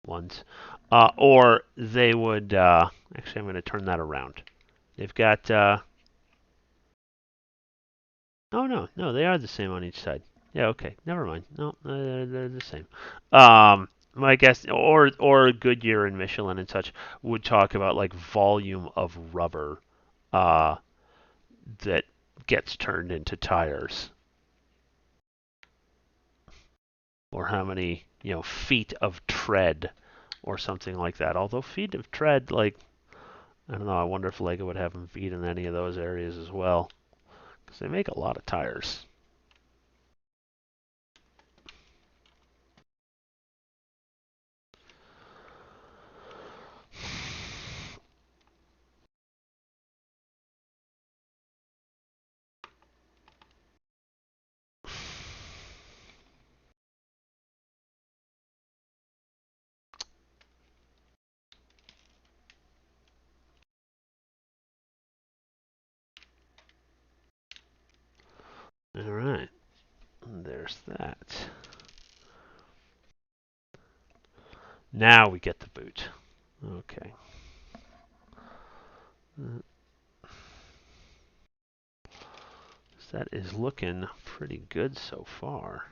ones, or they would. Actually, I'm going to turn that around. They've got. Oh no, they are the same on each side. Yeah, okay, never mind. No, they're the same. My guess, or Goodyear and Michelin and such would talk about like volume of rubber, uh, that gets turned into tires, or how many feet of tread, or something like that. Although feet of tread, like I don't know, I wonder if Lego would have them feet in any of those areas as well, because they make a lot of tires. All right, there's that. Now we get the boot. Okay. That is looking pretty good so far.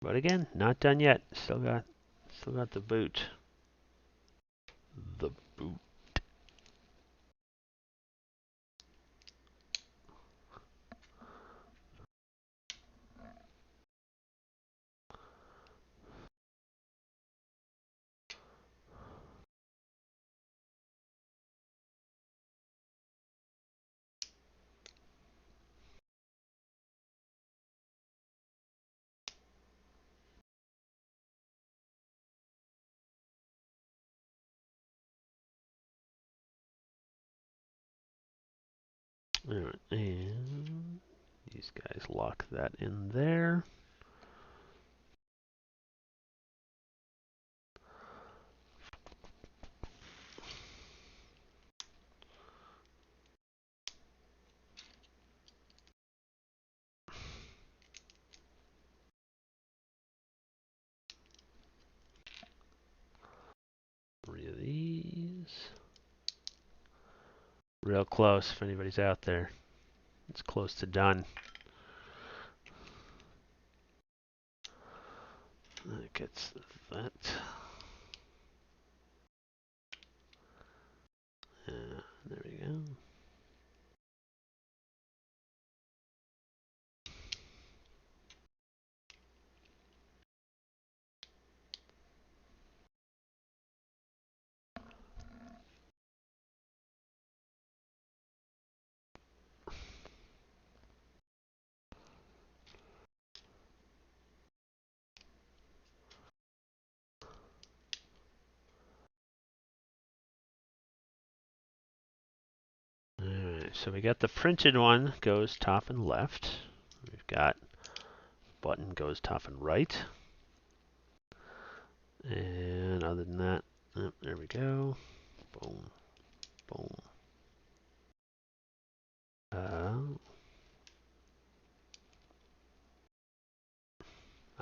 But again, not done yet. Still got the boot. The boot. All right, and these guys lock that in there. Three of these. Real close if anybody's out there. It's close to done. That gets that. There we go. Alright, so we got the printed one goes top and left. We've got button goes top and right. And other than that, there we go. Boom, boom.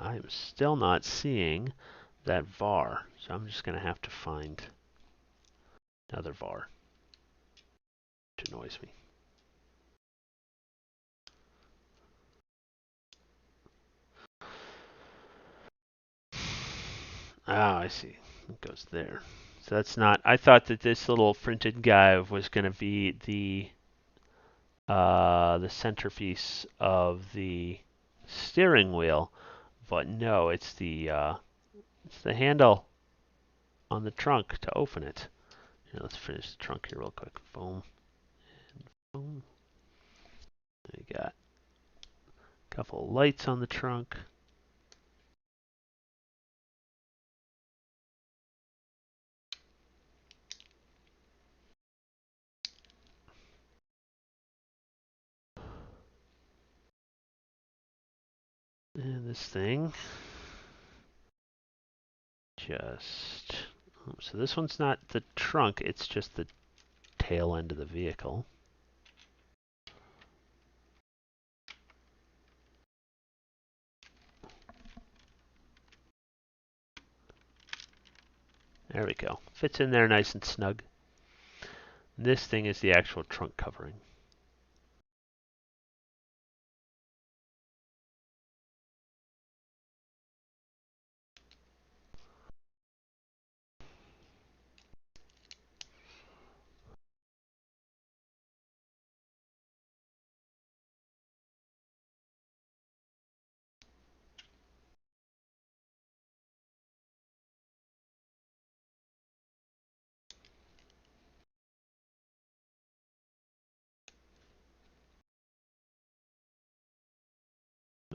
I'm still not seeing that var, so I'm just going to have to find another var, which annoys me. Ah, I see. It goes there. So that's not. I thought that this little printed guy was going to be the centerpiece of the steering wheel, but no, it's the handle on the trunk to open it. Here, let's finish the trunk here real quick. Boom, and boom. We got a couple of lights on the trunk. And this thing just. So this one's not the trunk, it's just the tail end of the vehicle. There we go. Fits in there nice and snug. This thing is the actual trunk covering.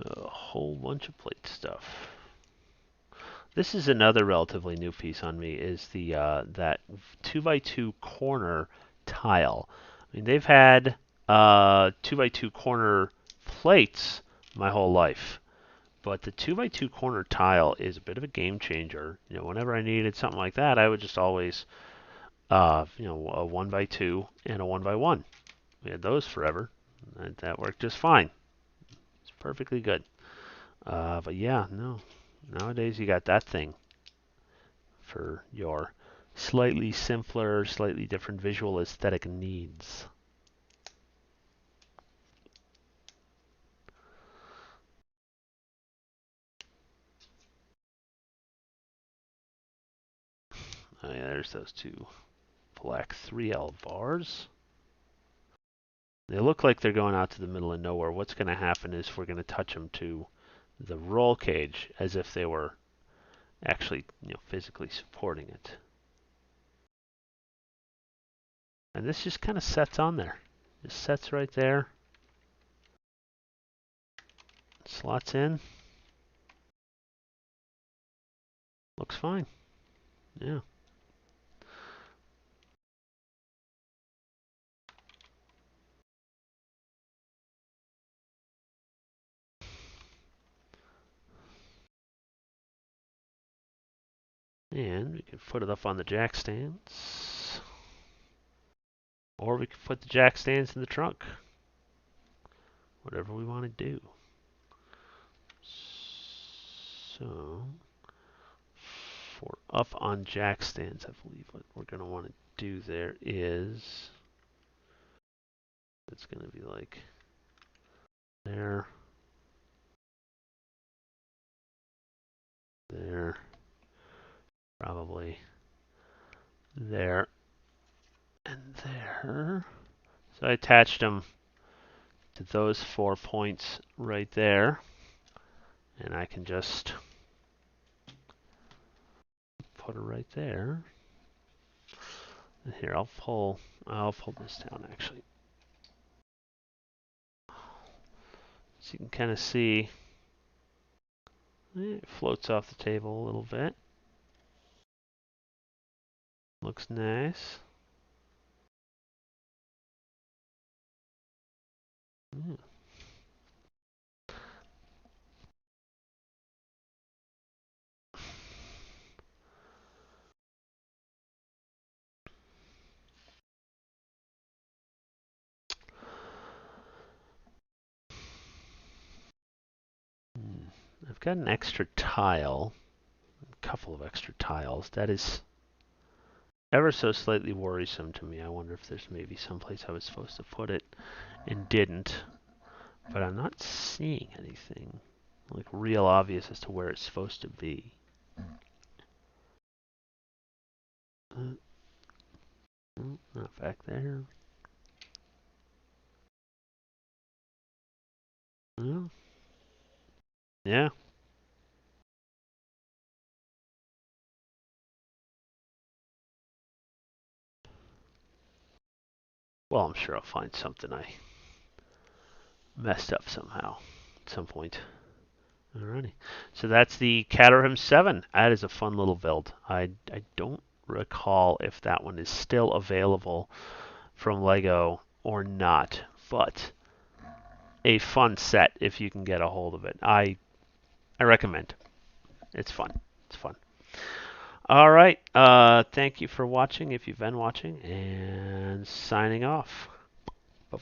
A whole bunch of plate stuff. This is another relatively new piece on me, is the that 2x2 corner tile. I mean, they've had 2x2 corner plates my whole life, but the 2x2 corner tile is a bit of a game changer. You know, whenever I needed something like that, I would just always, you know, a 1x2 and a 1x1. We had those forever, and that worked just fine. It's perfectly good. But yeah, no. Nowadays you got that thing for your slightly simpler, slightly different visual aesthetic needs. Oh yeah, there's those two black 3L bars. They look like they're going out to the middle of nowhere. What's going to happen is we're going to touch them to the roll cage as if they were actually, you know, physically supporting it. And this just kind of sets on there. Just sets right there. Slots in. Looks fine. Yeah. And we can put it up on the jack stands. Or we can put the jack stands in the trunk. Whatever we want to do. So, for up on jack stands, I believe what we're going to want to do there is, it's going to be like there, there, probably there, and there. So I attached them to those 4 points right there, and I can just put it right there. And here, I'll pull this down actually. So you can kind of see it floats off the table a little bit. Looks nice. Yeah. I've I've got an extra tile, a couple of extra tiles. That is ever so slightly worrisome to me. I wonder if there's maybe someplace I was supposed to put it and didn't. But I'm not seeing anything like real obvious as to where it's supposed to be. Not back there. No. Yeah. Well, I'm sure I'll find something I messed up somehow at some point. Alrighty. So that's the Caterham 7. That is a fun little build. I don't recall if that one is still available from Lego or not, but a fun set if you can get a hold of it. I recommend. It's fun. It's fun. All right. Thank you for watching if you've been watching, and signing off. Bye-bye.